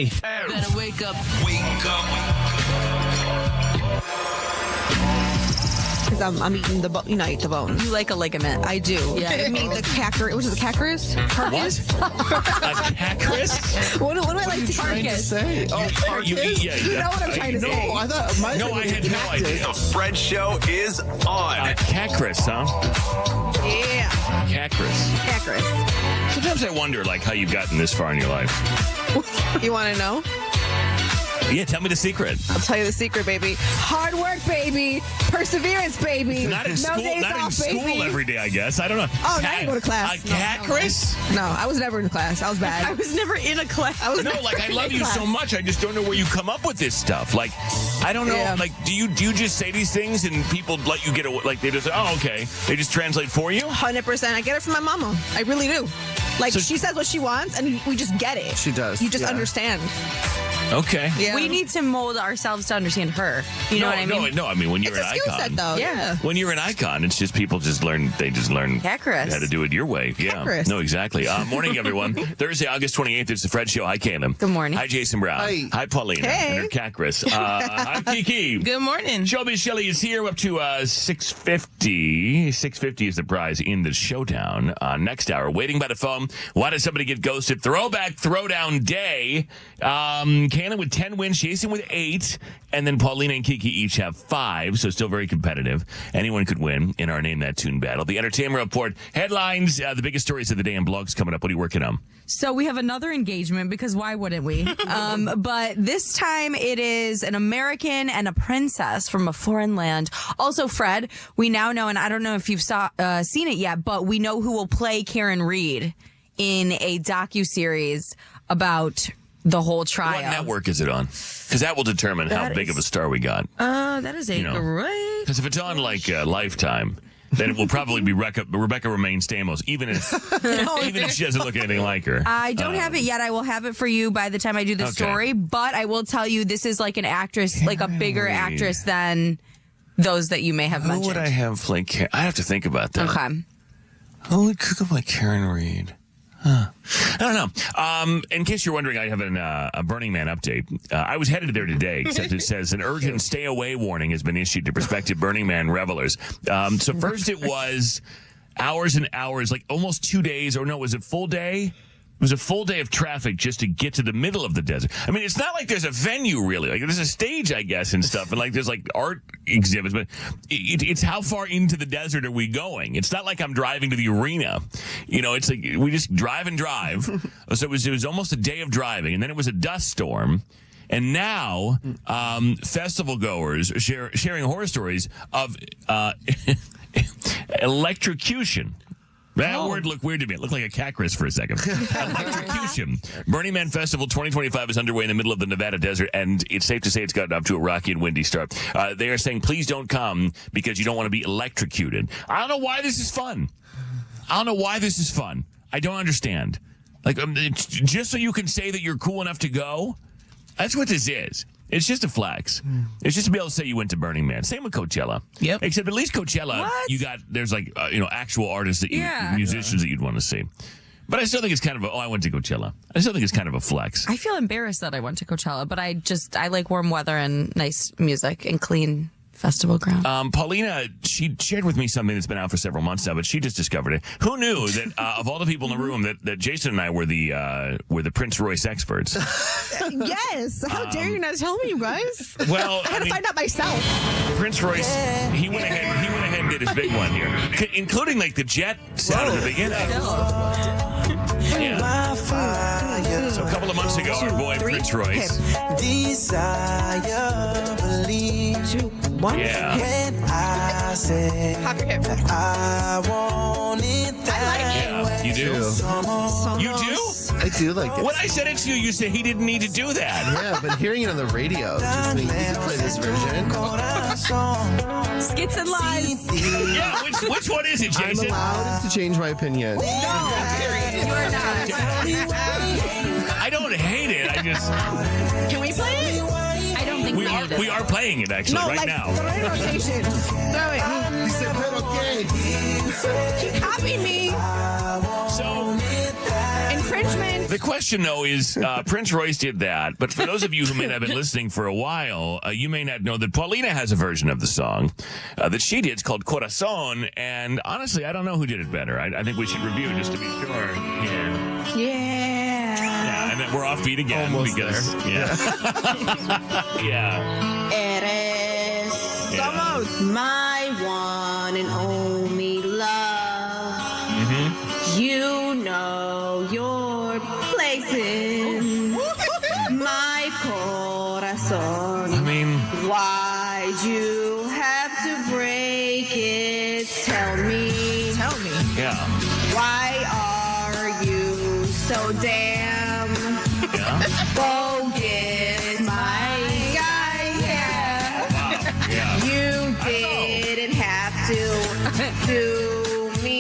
Hey. Better wake up. Wake up. Because I'm eating the bone. You know, I eat the bones. You like a ligament. I do. Yeah. Give me the cacker. What is it, the carcass? Carcass? A cactus? What do I like to trying to carcass? say? Oh, You, carcass? yeah, You know what I'm trying to say. No, I thought my No, I had no idea. The Fred Show is on. Cactus, huh? Yeah. Cactus. Cactus. Sometimes I wonder, like, how you've gotten this far in your life. You want to know? Yeah, tell me the secret. I'll tell you the secret, baby. Hard work, baby. Perseverance, baby. Not in no school. days Not in off, school baby. every day, I guess. I don't know. Oh, now you go to class. A cactus? No, I was never in class. I was bad. I was never in a class. I was No, never like I in love you class. so much. I just don't know where you come up with this stuff. Like, I don't know. Yeah. Like, do you just say these things and people let you get away? Like, they just say, oh, okay. They just translate for you. 100%. I get it from my mama. I really do. Like, So- she says what she wants, and we just get it. She does, You just yeah. understand. Okay. Yeah. We need to mold ourselves to understand her. You know what I mean? No. I mean, when you're It's a an skill icon. set, though. Yeah. When you're an icon, it's just people just learn. They just learn Cactus. how to do it your way. Yeah. Cactus. No, exactly. Morning, everyone. Thursday, August 28th. It's the Fred Show. Hi, Caleb. Good morning. Hi, Jason Brown. Hi. Paulina. Hey. And her Cactus. I'm Kiki. Good morning. Shelby Shelley is here up to 650. 650 is the prize in the showdown. Next hour, waiting by the phone. Why did somebody get ghosted? Throwback Throwdown Day. Kanan with 10 wins, Jason with 8, and then Paulina and Kiki each have 5, so still very competitive. Anyone could win in our Name That Tune battle. The Entertainment Report headlines, the biggest stories of the day and blogs coming up. What are you working on? So we have another engagement because why wouldn't we? But this time it is an American and a princess from a foreign land. Also, Fred, we now know, and I don't know if you've seen it yet, but we know who will play Karen Reed in a docuseries about the whole trial. What network is it on? Because that will determine how big of a star we got. That is a great. Because if it's on like Lifetime, then it will probably be Rebecca Romaine Stamos, even if she doesn't look anything like her. I don't have it yet. I will have it for you by the time I do the Okay. story. But I will tell you, this is like an actress, like a bigger Reed. actress than those that you may have Who mentioned. would I have play? I have to think about that. Okay. Who would cook up like Karen Reed? I don't know. In case you're wondering, I have a Burning Man update. I was headed there today, except it says an urgent stay away warning has been issued to prospective Burning Man revelers. So first it was hours and hours, like almost 2 days, or no, was it full day? It was a full day of traffic just to get to the middle of the desert. I mean, it's not like there's a venue, really. Like, there's a stage, I guess, and stuff. And, like, there's, like, art exhibits. But it's how far into the desert are we going? It's not like I'm driving to the arena. You know, it's like we just drive and drive. So it was almost a day of driving. And then it was a dust storm. And now festival goers are sharing horror stories of electrocution. That word looked weird to me. It looked like a cactus for a second. Electrocution. Burning Man Festival 2025 is underway in the middle of the Nevada desert, and it's safe to say it's gotten off to a rocky and windy start. They are saying, please don't come because you don't want to be electrocuted. I don't know why this is fun. I don't understand. Like, it's just so you can say that you're cool enough to go? That's what this is. It's just a flex. It's just to be able to say you went to Burning Man. Same with Coachella. Yep. Except at least Coachella, there's like, actual artists that musicians that you'd want to see. But I still think it's kind of I went to Coachella. I still think it's kind of a flex. I feel embarrassed that I went to Coachella, but I like warm weather and nice music and clean festival ground. Paulina, she shared with me something that's been out for several months now, but she just discovered it. Who knew that of all the people in the room that Jason and I were the Prince Royce experts? Yes. How dare you not tell me, you guys? Well, I had to find out myself. Prince Royce, he went ahead and did his big one here, including like the jet sound at the beginning. Yeah. So a couple of months ago, our boy Prince Royce. Desire, believe. 2, 1. Yeah. When I say Pop your hip. I want it that Yeah. You do? You do? I do like it. When I said it to you, you said he didn't need to do that. Yeah, but hearing it on the radio just means you can play this version. Skits and lies. Yeah, which one is it, I'm Jason? allowed to change my opinion. You are not. I don't hate it. I just Can we play it? I don't think we are playing it actually right now. Throw it in rotation. Throw it. He said, "Pero okay." She copied me. So In infringement. The question, though, is Prince Royce did that, but for those of you who may not have been listening for a while, you may not know that Paulina has a version of the song that she did. It's called Corazon, and honestly, I don't know who did it better. I think we should review it just to be sure. Yeah. Yeah. And then we're offbeat again. Almost because, there. Yeah. Yeah. Eres Yeah. my one and only love. You know your place in my corazon. I mean, Why'd you have to break it? Tell me. Tell me. yeah. Why are you so damn Yeah. bogus, my guy? Yeah. Yeah. You I know. didn't have to do me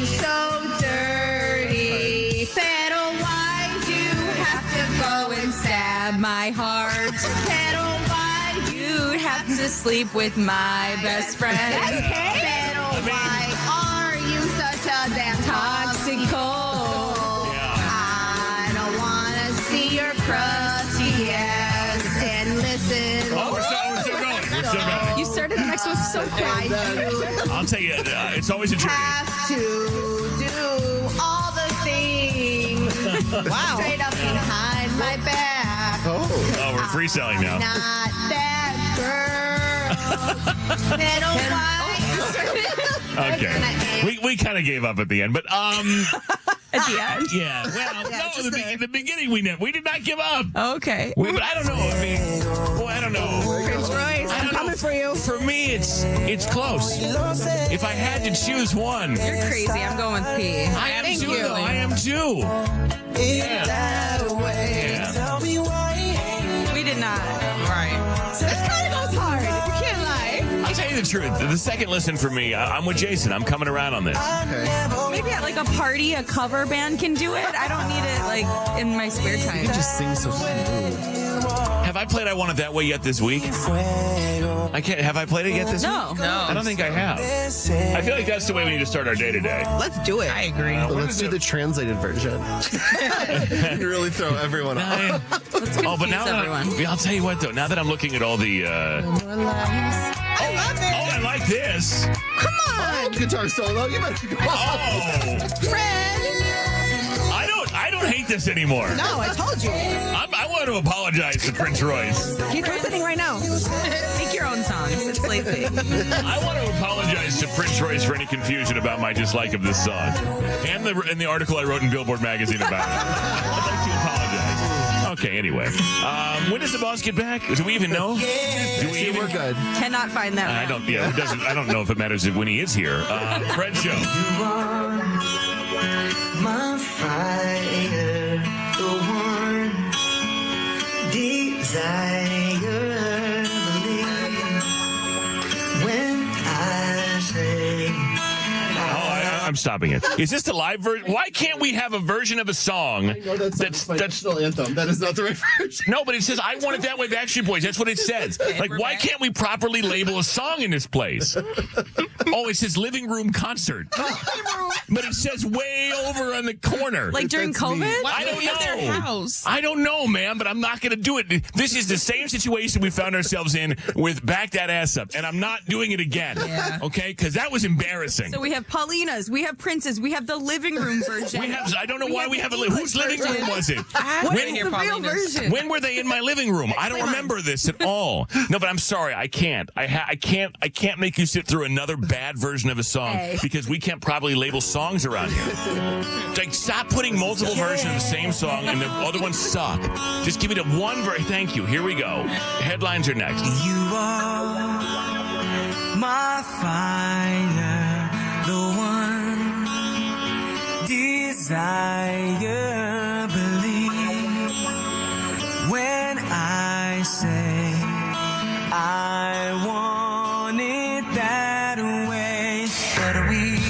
so dirty. Pero why'd you have to go and stab My heart. Pero why'd You'd have to sleep with my best friend. Pero why are you such a damn toxic? Toxico. I don't wanna see your crusty ass and listen. Oh, we're still going. We're still going. You started the next one so quick. Why you I'll tell you, it's always a journey. have to do all the things Wow. straight up behind my back? Oh, we're freestyling now. Not that girl. Pero why? Okay. We kind of gave up at the end, but At the end. yeah. Well, no, the beginning we did not give up. Okay. But I don't know. I mean, boy, I don't know. Prince Royce, I I'm don't coming know. for you. For me, it's close. If I had to choose one, You're crazy. I'm going with P. I am Thank too. you. Though. I am too. that way. Yeah. Tell me why. We did not. This kind of goes hard. You can't lie. I'll tell you the truth. The second listen for me, I'm with Jason. I'm coming around on this. Maybe at like a party, a cover band can do it. I don't need it like in my spare time. You just sing so smooth. Have I played I Want It That Way yet this week? I can't. Have I played it yet this No. week? I don't think I have. I feel like that's the way we need to start our day today. Let's do it. I agree. But let's do the translated version. You really throw everyone off. Oh, but now that I'll tell you what though. Now that I'm looking at all the, I love it. I like this. Come on, Guitar solo, you better go. Oh, Fred. I don't hate this anymore. No, I told you. I want to apologize to Prince Royce. He's listening right now. Make your own songs. It's lazy. I want to apologize to Prince Royce for any confusion about my dislike of this song and the article I wrote in Billboard magazine about it. I'd like to apologize. Okay, anyway. When does the boss get back? Do we even know? Do we even? We're good. Cannot find that. I don't. Yeah, it doesn't. I don't know if it matters when he is here. Fred Show. My fire, the one desire, believe when I say I'm stopping it. Is this the live version? Why can't we have a version of a song that's national anthem. That is not the right version. no, but it says I Want It That Way, Backstreet Boys. That's what it says. Like, why can't we properly label a song in this place? Oh, it says living room concert. But it says way over on the corner. Like during That's me. COVID? I don't At their know. house. I don't know, man, but I'm not going to do it. This is the same situation we found ourselves in with Back That Ass Up, and I'm not doing it again. Yeah. Okay? Because that was embarrassing. So we have Paulina's, we have Prince's, we have the living room version. We have. I don't know We why have we the have a English whose living room version. was it? What When- is Here, the real Paulina's. version? When were they in my living room? I don't remember this at all. No, but I'm sorry, I can't. I can't make you sit through another bad version of a song Hey. because we can't properly label songs around here. Like, stop putting multiple versions of the same song and the other ones suck. Just give me the one version. Thank you. Here we go. Headlines are next. you are my fire, the one desire, believe when I say I want it that way, but we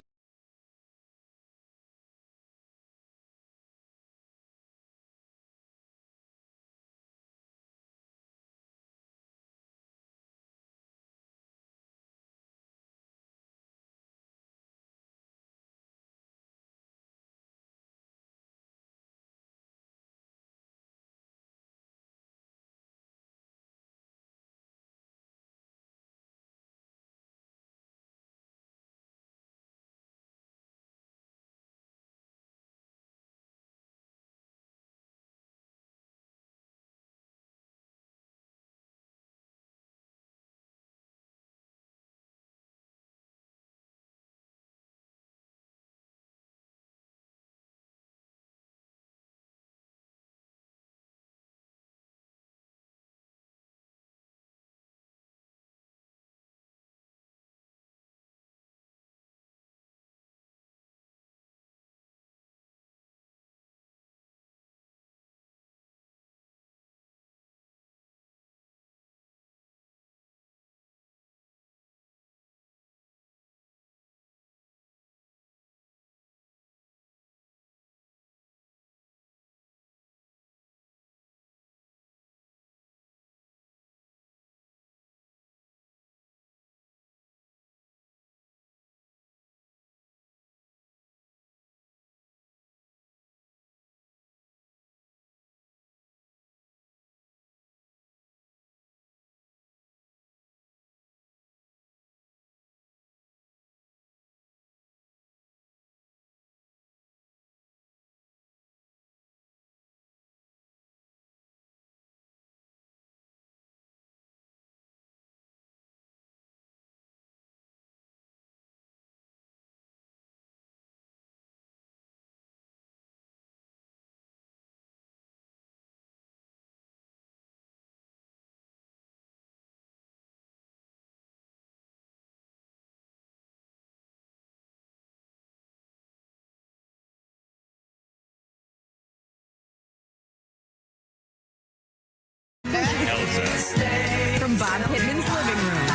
hell is that? From Bob Pittman's living room.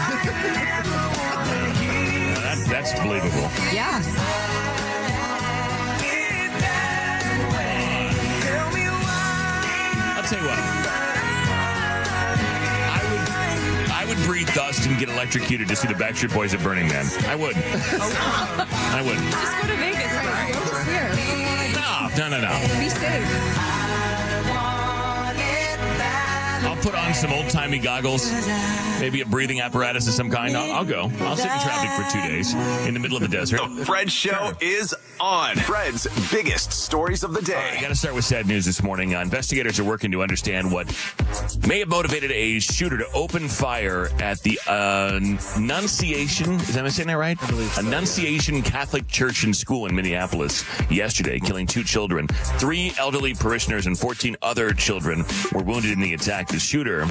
That's believable. Yeah. I'll tell you what. I would breathe dust and get electrocuted to see the Backstreet Boys at Burning Man. I would. I would. Just go to Vegas. No. Be safe. I'll put on some old-timey goggles, maybe a breathing apparatus of some kind. I'll go. I'll sit in traffic for 2 days in the middle of the desert. The Fred Show is on. Fred's biggest stories of the I day. got to start with sad news this morning. Investigators are working to understand what may have motivated a shooter to open fire at the Annunciation. Is that, am I saying that right? I believe so, Annunciation Catholic Church and School in Minneapolis yesterday, killing 2 children. 3 elderly parishioners and 14 other children were wounded in the attack. The shooter,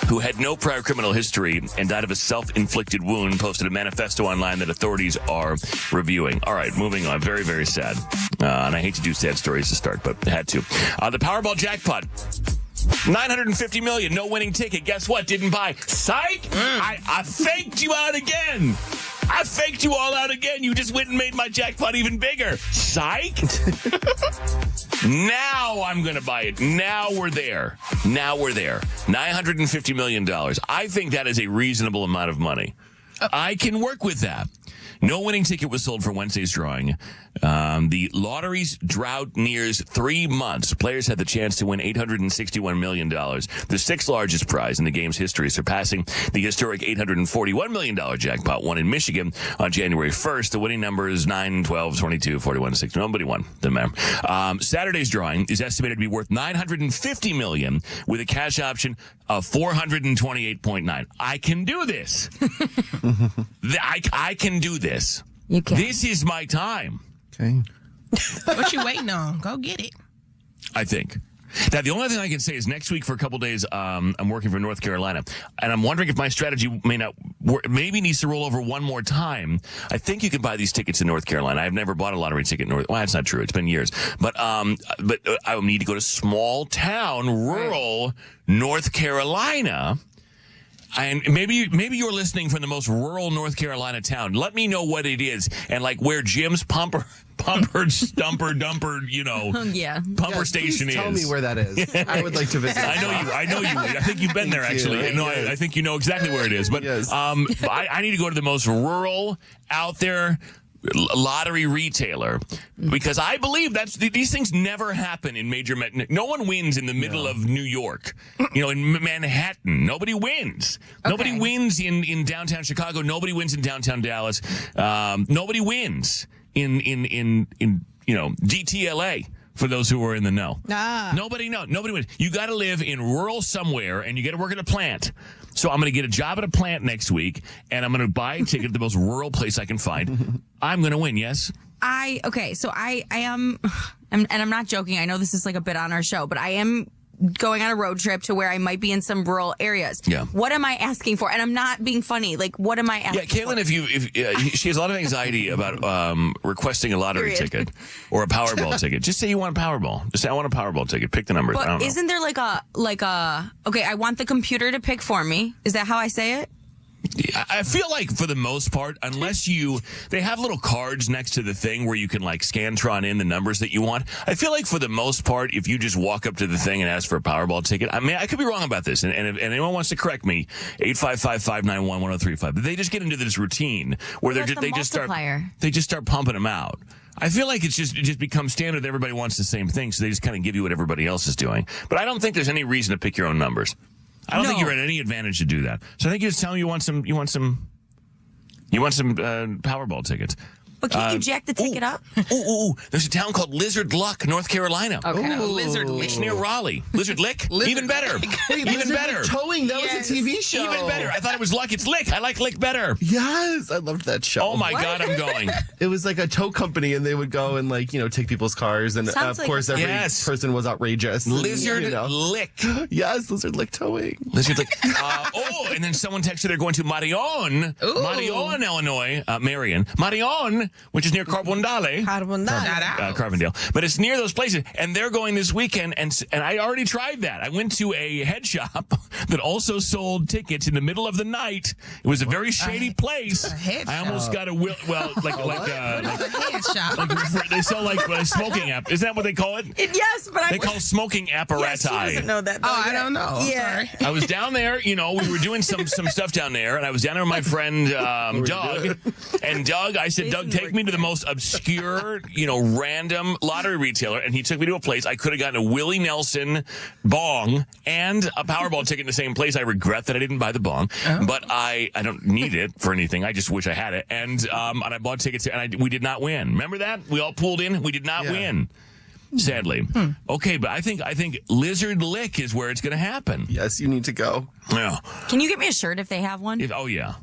who had no prior criminal history and died of a self-inflicted wound, posted a manifesto online that authorities are reviewing. All right, moving on. Very, very sad. And I hate to do sad stories to start, but had to. The Powerball jackpot. $950 million, no winning ticket. Guess what? Didn't buy. Psych! I faked you out again. I faked you all out again. You just went and made my jackpot even bigger. Psych! Now I'm going to buy it. Now we're there. $950 million. I think that is a reasonable amount of money. I can work with that. No winning ticket was sold for Wednesday's drawing. The lottery's drought nears 3 months. Players had the chance to win $861 million, the 6th largest prize in the game's history, surpassing the historic $841 million jackpot won in Michigan on January 1st. The winning number is 9, 12, 22, 41, 6. Nobody won. Doesn't matter. Saturday's drawing is estimated to be worth $950 million with a cash option of $428.9. I can do this. I can do this. You can. This is my time. Okay. What you waiting on? Go get it. I think. Now, the only thing I can say is next week for a couple days, I'm working for North Carolina, and I'm wondering if my strategy maybe needs to roll over one more time. I think you can buy these tickets in North Carolina. I've never bought a lottery ticket in North. Well, that's not true. It's been years. But I will need to go to small town, rural North Carolina. And maybe you're listening from the most rural North Carolina town. Let me know what it is and like where Jim's pumper, stumper, dumper, pumper station is. Tell me where that is. I would like to visit. I know you. I think you've been there actually. Yes. I think you know exactly where it is. But yes. I need to go to the most rural out there lottery retailer because I believe these things never happen in major. No one wins in the middle of New York, in Manhattan. Nobody wins. Okay. Nobody wins in downtown Chicago. Nobody wins in downtown Dallas. Nobody wins in DTLA. For those who are in the know. Nobody wins. You got to live in rural somewhere, and you got to work at a plant. So I'm going to get a job at a plant next week, and I'm going to buy a ticket at the most rural place I can find. I'm going to win, yes? So I am, and I'm not joking. I know this is like a bit on our show, but I am going on a road trip to where I might be in some rural areas. Yeah. What am I asking for? And I'm not being funny. Like, what am I asking for? Yeah, Caitlin, if she has a lot of anxiety about requesting a lottery ticket or a Powerball ticket, just say you want a Powerball. Just say I want a Powerball ticket. Pick the numbers. I don't know. Isn't there okay, I want the computer to pick for me. Is that how I say it? I feel like for the most part, unless they have little cards next to the thing where you can like Scantron in the numbers that you want. I feel like for the most part, if you just walk up to the thing and ask for a Powerball ticket, I mean, I could be wrong about this. And if anyone wants to correct me, 855-591-1035. But they just get into this routine where they just start pumping them out. I feel like it just becomes standard. Everybody wants the same thing. So they just kind of give you what everybody else is doing. But I don't think there's any reason to pick your own numbers. I don't think you're at any advantage to do that. So I think you're just telling me you want some Powerball tickets. But can you jack the ticket up? There's a town called Lizard Luck, North Carolina. Okay. Lizard Lick. It's near Raleigh. Lizard Lick? Even better. Even better. Towing, that was a TV show. Even better. I thought it was Luck. It's Lick. I like Lick better. Yes, I loved that show. Oh my God, I'm going. It was like a tow company, and they would go and take people's cars, and of course every person was outrageous. Lizard Lick. Yes, Lizard Lick towing. Lizard Lick. And then someone texted they're going to Marion, Illinois. Marion which is near Carbondale. Carbondale. But it's near those places. And they're going this weekend. And I already tried that. I went to a head shop that also sold tickets in the middle of the night. It was a very shady place. I almost got a head shop. They sell like a smoking app. Isn't that what they call it? Yes, but they call smoking apparatus. Yes, she doesn't know that. I don't know. Yeah. I was down there. We were doing some stuff down there, and I was down there with my friend Doug. And Doug, I said, Doug, take me to the most obscure, random lottery retailer. And he took me to a place I could have gotten a Willie Nelson bong and a Powerball ticket in the same place. I regret that I didn't buy the bong, but I don't need it for anything. I just wish I had it. And I bought tickets, and we did not win. Remember that? We all pulled in. We did not win. Sadly. Okay, but I think Lizard Lick is where it's going to happen. Yes, you need to go. Yeah. Can you get me a shirt if they have one? Oh, yeah.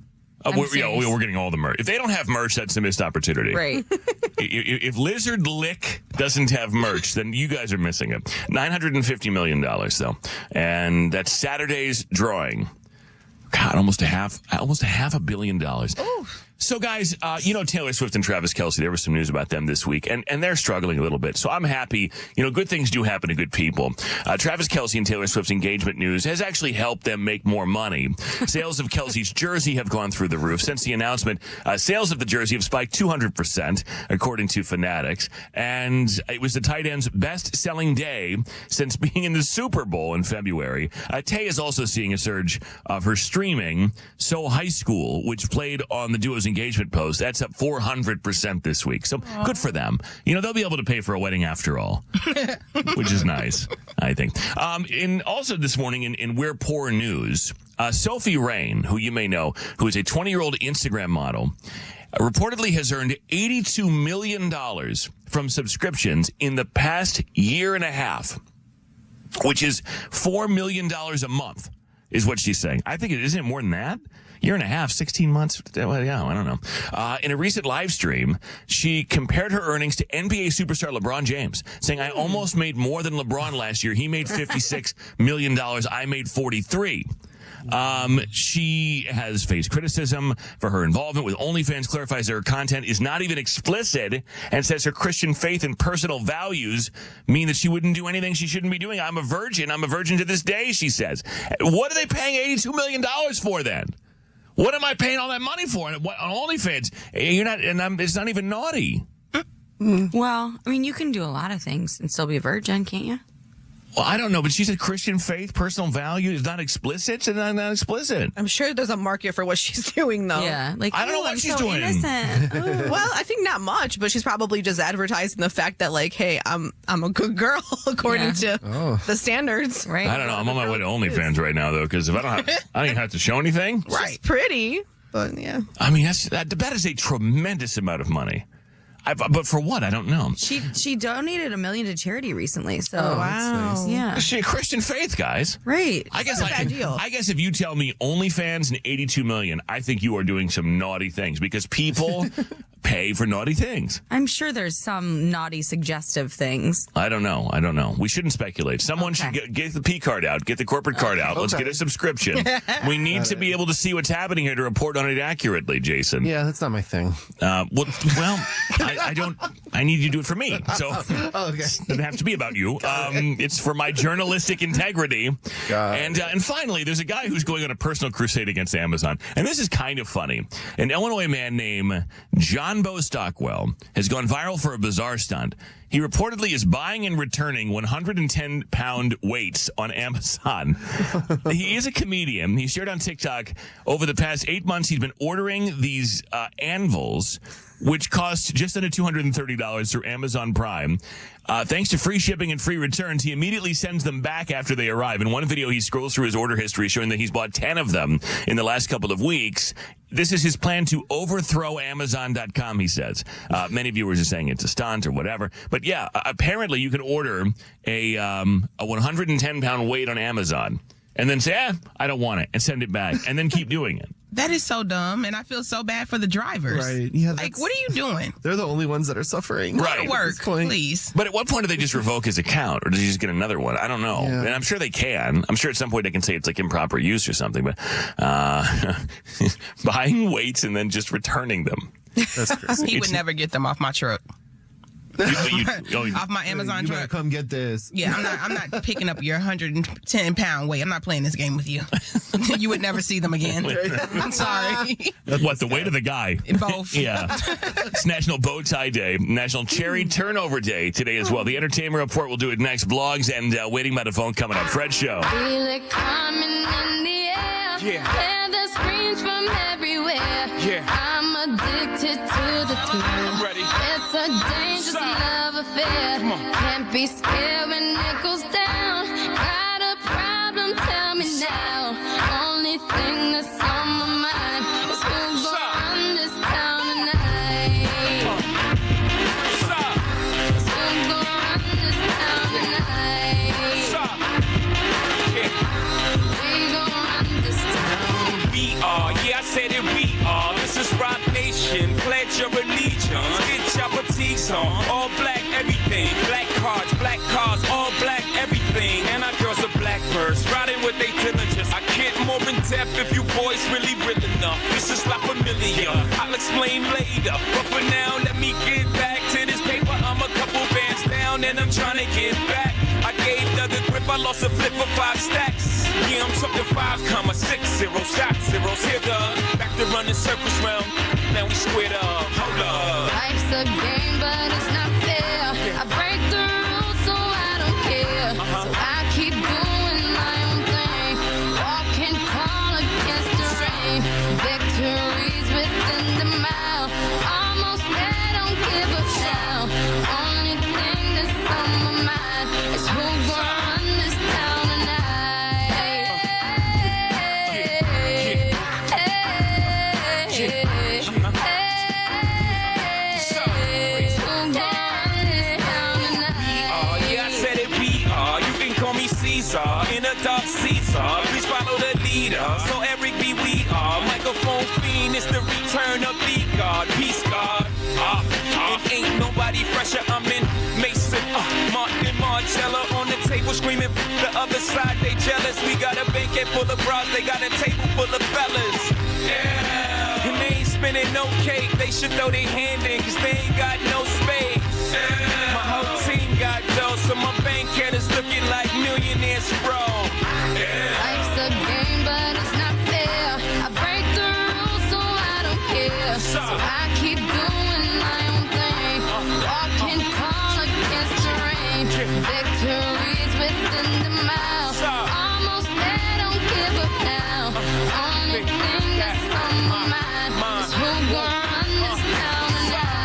We're getting all the merch. If they don't have merch, that's a missed opportunity. Right. If Lizard Lick doesn't have merch, then you guys are missing it. $950 million, though. And that's Saturday's drawing. God, almost a half $1 billion. Oof. So, guys, Taylor Swift and Travis Kelce, there was some news about them this week, and they're struggling a little bit. So I'm happy. Good things do happen to good people. Travis Kelce and Taylor Swift's engagement news has actually helped them make more money. Sales of Kelce's jersey have gone through the roof. Since the announcement, sales of the jersey have spiked 200%, according to Fanatics. And it was the tight end's best-selling day since being in the Super Bowl in February. Tay is also seeing a surge of her streaming, So High School, which played on the duo's engagement post. That's up 400% this week. So good for them. They'll be able to pay for a wedding after all, which is nice, I think. And also this morning in We're Poor News, Sophie Rain, who you may know, who is a 20-year-old Instagram model, reportedly has earned $82 million from subscriptions in the past year and a half, which is $4 million a month, is what she's saying. I think isn't it more than that? Year and a half, 16 months. Well, yeah, I don't know. In a recent live stream, she compared her earnings to NBA superstar LeBron James, saying, I almost made more than LeBron last year. He made $56 million. I made 43. She has faced criticism for her involvement with OnlyFans, clarifies that her content is not even explicit, and says her Christian faith and personal values mean that she wouldn't do anything she shouldn't be doing. I'm a virgin to this day, she says. What are they paying $82 million for then? What am I paying all that money for on OnlyFans? It's not even naughty. Well, you can do a lot of things and still be a virgin, can't you? Well, I don't know, but she said Christian faith, personal value is not explicit. It's not explicit. I'm sure there's a market for what she's doing, though. Yeah, I don't know what she's doing. Well, I think not much, but she's probably just advertising the fact that, hey, I'm a good girl according to the standards. Right. I don't know. I'm on my way to OnlyFans right now, though, because if I don't even have to show anything. Right. She's pretty, but yeah. That is a tremendous amount of money. But for what? I don't know. She donated $1 million to charity recently. So wow, nice. Yeah, she a Christian faith, guys. Right. I guess if you tell me OnlyFans and $82 million, I think you are doing some naughty things because people pay for naughty things. I'm sure there's some naughty, suggestive things. I don't know. We shouldn't speculate. Someone should get the P card out, get the corporate card out. Let's get a subscription. We need to be able to see what's happening here to report on it accurately, Jason. Yeah, that's not my thing. I don't. I need you to do it for me. So it doesn't have to be about you. It's for my journalistic integrity. And finally, there's a guy who's going on a personal crusade against Amazon, and this is kind of funny. An Illinois man named John Bo Stockwell has gone viral for a bizarre stunt. He reportedly is buying and returning 110-pound weights on Amazon. He is a comedian. He shared on TikTok over the past 8 months he's been ordering these anvils, which cost just under $230 through Amazon Prime. Thanks to free shipping and free returns, he immediately sends them back after they arrive. In one video, he scrolls through his order history, showing that he's bought 10 of them in the last couple of weeks. This is his plan to overthrow Amazon.com, he says. Many viewers are saying it's a stunt or whatever. But yeah, apparently you can order a 110-pound weight on Amazon and then say, I don't want it, and send it back, and then keep doing it. That is so dumb, and I feel so bad for the drivers. Right. Yeah, what are you doing? They're the only ones that are suffering. Right. Go to work, please. But at what point do they just revoke his account, or does he just get another one? I don't know. Yeah. And I'm sure they can. I'm sure at some point they can say it's like improper use or something, but buying weights and then just returning them. That's crazy. He would never get them off my truck. Off my Amazon you truck. better come get this. Yeah, I'm not picking up your 110-pound weight. I'm not playing this game with you. You would never see them again. I'm sorry. What, the weight of the guy? Both. Yeah. It's National Bow Tie Day, National Cherry Turnover Day today as well. The Entertainment Report will do it next. Blogs and Waiting by the Phone coming up. Fred Show. Feel it coming in the air. Yeah. And the screams from everywhere. Yeah. I'm addicted to the thrill. I'm ready. It's a dangerous love affair. Come on. Can't be scared when it goes down. Got a problem? Tell me now. Only thing that's on my mind is who's gonna run this town tonight. Is who's gonna run this town tonight? We gonna run this town. We are, yeah, I said it, we are. This is Rock Nation, pledge your allegiance. Get your boutiques on, all black everything. Black cars, all black everything. And our girls are blackbirds, riding with they diligence. I can't more in depth if you boys really real enough. This is La Familia, I'll explain later. But for now, let me get back to this paper. I'm a couple bands down and I'm trying to get back. I gave the grip, I lost a flip for 5 stacks. Yeah, I'm talking 5,60 shots, zeros here, back to running circles round. Now we squared up. Hold up. Life's a game, but it's not fair. I break the rules, so I don't care. So I keep doing my own thing. Walking tall against the rain. Victories within the mile. Almost there, don't give up now. Only thing that's on my mind is who's gonna run this town tonight. In a dark Caesar, please follow the leader. So Eric B. We are microphone fiend. It's the return of the God, peace God. And ain't nobody fresher. I'm in Mason, Martin Margiela on the table screaming. The other side they jealous. We got a banquet full of bras. They got a table full of fellas. Yeah. And they ain't spinning no cake. They should throw their hand in 'cause they ain't got no space. Yeah. My whole team got dough, so my bank account is looking like millionaires, bro. Yeah. Life's a game, but it's not fair. I break the rules, so I don't care. So I keep doing my own thing. Walking tall against the rain. Victories within the mile. Almost there, don't give up now. Only thing that's on my mind is who's gonna run this town tonight.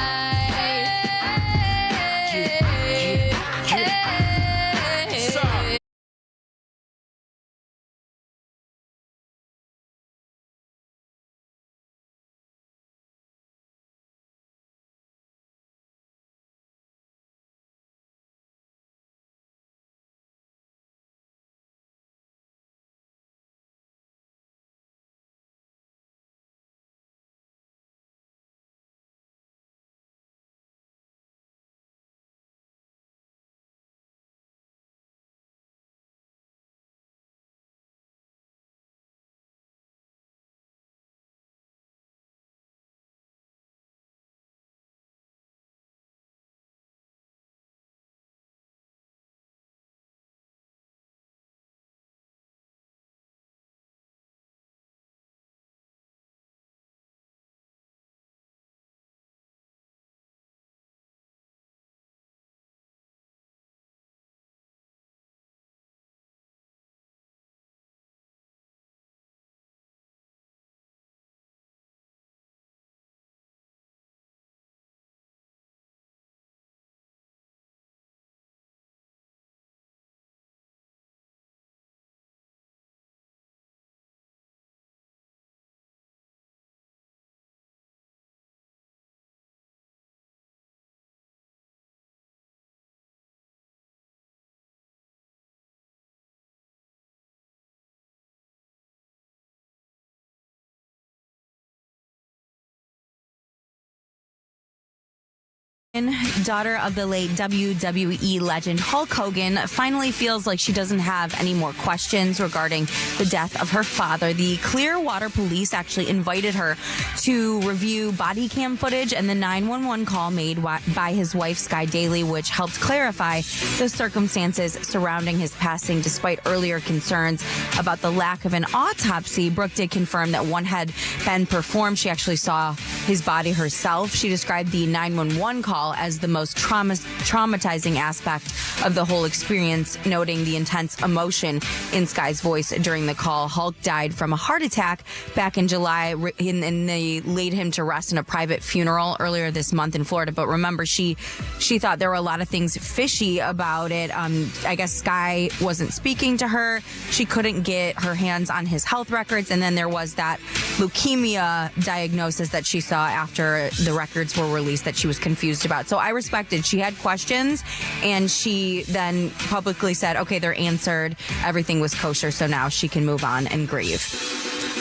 Daughter of the late WWE legend Hulk Hogan finally feels like she doesn't have any more questions regarding the death of her father. The Clearwater police actually invited her to review body cam footage and the 911 call made by his wife Sky Daly, which helped clarify the circumstances surrounding his passing. Despite earlier concerns about the lack of an autopsy, Brooke did confirm that one had been performed. She actually saw his body herself. She described the 911 call as the most traumatizing aspect of the whole experience, noting the intense emotion in Sky's voice during the call. Hulk died from a heart attack back in July, and they laid him to rest in a private funeral earlier this month in Florida. But remember, she thought there were a lot of things fishy about it. I guess Sky wasn't speaking to her. She couldn't get her hands on his health records. And then there was that leukemia diagnosis that she saw after the records were released that she was confused about. So I respected. She had questions, and she then publicly said, okay, they're answered. Everything was kosher, so now she can move on and grieve.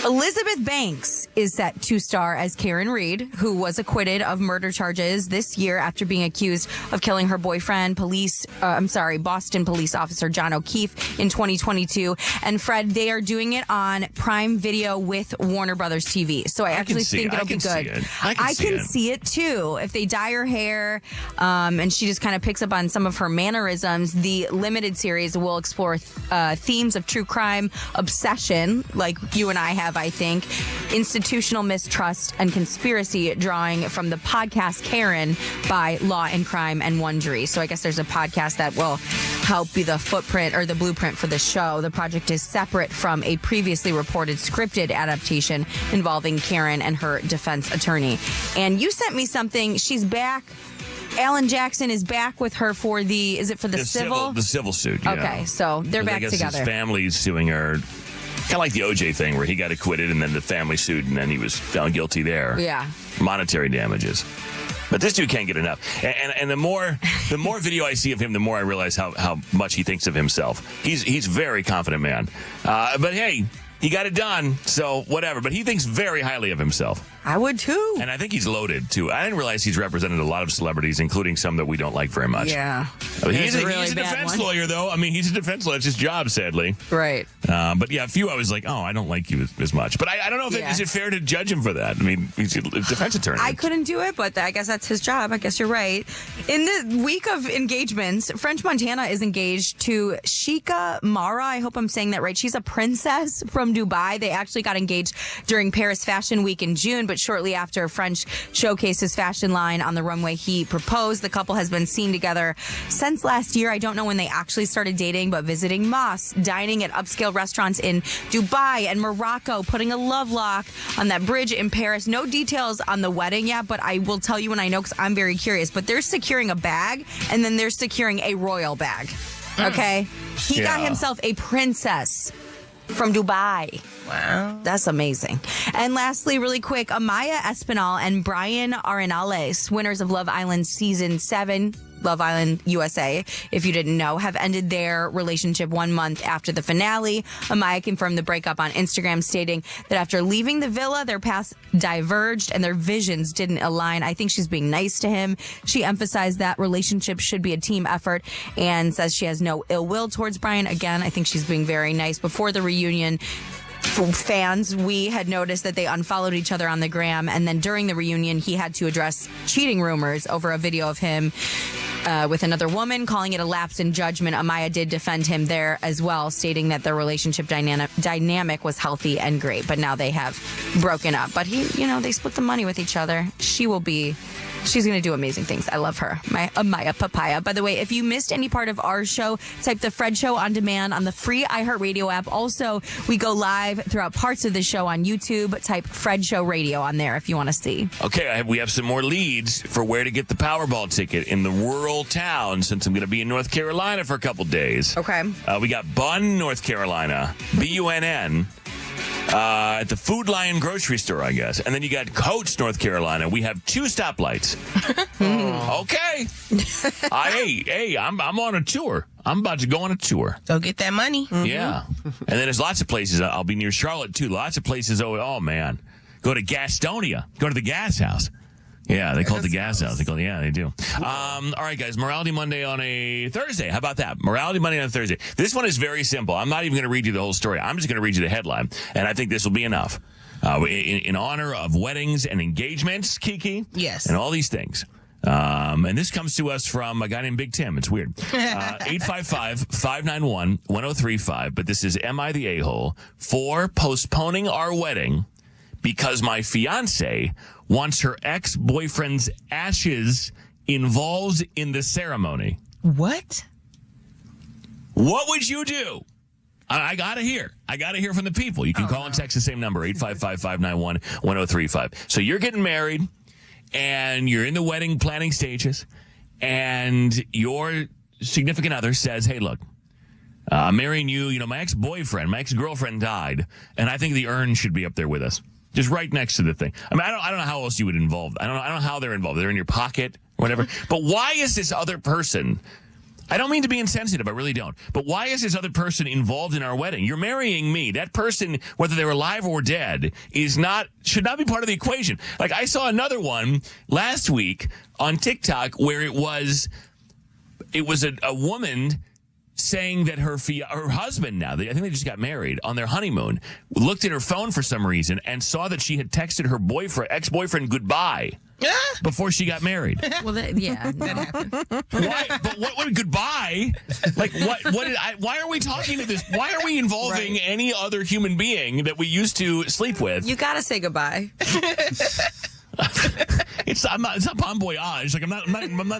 Elizabeth Banks is set to star as Karen Reed, who was acquitted of murder charges this year after being accused of killing her boyfriend, Boston police officer John O'Keefe in 2022. And Fred, they are doing it on Prime Video with Warner Brothers TV. So I actually think it'll be good. I can see it too. If they dye her hair, and she just kind of picks up on some of her mannerisms, the limited series will explore themes of true crime, obsession, like you and I have, I think, institutional mistrust and conspiracy, drawing from the podcast Karen by Law and Crime and Wondery. So I guess there's a podcast that will help be the footprint or the blueprint for the show. The project is separate from a previously reported scripted adaptation involving Karen and her defense attorney. And you sent me something. She's back. Alan Jackson is back with her for the civil? The civil suit, yeah. Okay, so they're back together. His family's suing her. Kind of like the OJ thing where he got acquitted and then the family sued and then he was found guilty there. Yeah. Monetary damages. But this dude can't get enough. And the more video I see of him, the more I realize how much he thinks of himself. He's a very confident man. But hey, he got it done, so whatever. But he thinks very highly of himself. I would too. And I think he's loaded too. I didn't realize he's represented a lot of celebrities, including some that we don't like very much. Yeah. He's a defense lawyer, though. I mean, he's a defense lawyer. It's his job, sadly. Right. But yeah, a few I was like, oh, I don't like you as much. But I don't know if is it fair to judge him for that? I mean, he's a defense attorney. I couldn't do it, but I guess that's his job. I guess you're right. In the week of engagements, French Montana is engaged to Sheikha Mara. I hope I'm saying that right. She's a princess from Dubai. They actually got engaged during Paris Fashion Week in June, but shortly after French showcased his fashion line on the runway, he proposed. The couple has been seen together since last year. I don't know when they actually started dating, but visiting mosques, dining at upscale restaurants in Dubai and Morocco, putting a love lock on that bridge in Paris. No details on the wedding yet, but I will tell you when I know because I'm very curious. But they're securing a bag, and then they're securing a royal bag. Okay? He got himself a princess from Dubai. Wow. That's amazing. And lastly, really quick, Amaya Espinal and Brian Arenales, winners of Love Island Season 7, Love Island USA, if you didn't know, have ended their relationship 1 month after the finale. Amaya confirmed the breakup on Instagram, stating that after leaving the villa, their paths diverged and their visions didn't align. I think she's being nice to him. She emphasized that relationships should be a team effort and says she has no ill will towards Brian. Again, I think she's being very nice. Before the reunion, fans, we had noticed that they unfollowed each other on the gram, and then during the reunion, he had to address cheating rumors over a video of him with another woman, calling it a lapse in judgment. Amaya did defend him there as well, stating that their relationship dynamic was healthy and great, but now they have broken up. But they split the money with each other. She's going to do amazing things. I love her. My Amaya Papaya. By the way, if you missed any part of our show, type the Fred Show on demand on the free iHeartRadio app. Also, we go live throughout parts of the show on YouTube. Type Fred Show Radio on there if you want to see. Okay, we have some more leads for where to get the Powerball ticket in the rural town, since I'm going to be in North Carolina for a couple days. Okay. We got Bunn, North Carolina, Bunn. At the Food Lion grocery store, I guess. And then you got Coates, North Carolina. We have 2 stoplights. Okay. I'm on a tour. I'm about to go on a tour. Go get that money. Mm-hmm. Yeah. And then there's lots of places. I'll be near Charlotte, too. Lots of places. Oh, man. Go to Gastonia. Go to the gas house. Yeah, they call it the gas house. They do. All right, guys. Morality Monday on a Thursday. How about that? Morality Monday on a Thursday. This one is very simple. I'm not even going to read you the whole story. I'm just going to read you the headline, and I think this will be enough. In honor of weddings and engagements, Kiki. Yes. And all these things. And this comes to us from a guy named Big Tim. It's weird. 855-591-1035. But this is Am I the A-hole for postponing our wedding because my fiance wants her ex-boyfriend's ashes involved in the ceremony. What? What would you do? I got to hear. I got to hear from the people. You can call and text the same number, 855-591-1035. So you're getting married, and you're in the wedding planning stages, and your significant other says, hey, look, I'm marrying you. You know, my ex-boyfriend, my ex-girlfriend died, and I think the urn should be up there with us. Just right next to the thing. I mean, I don't know how else you would involve. I don't know how they're involved. They're in your pocket or whatever. But why is this other person? I don't mean to be insensitive. I really don't. But why is this other person involved in our wedding? You're marrying me. That person, whether they're alive or dead, should not be part of the equation. Like I saw another one last week on TikTok where it was a woman saying that her husband now, I think they just got married on their honeymoon, looked at her phone for some reason and saw that she had texted her ex-boyfriend goodbye before she got married. Well, that happens. Why? But what goodbye? Like why are we talking to this? Why are we involving any other human being that we used to sleep with? You gotta say goodbye. It's not Bon Voyage. Like I'm not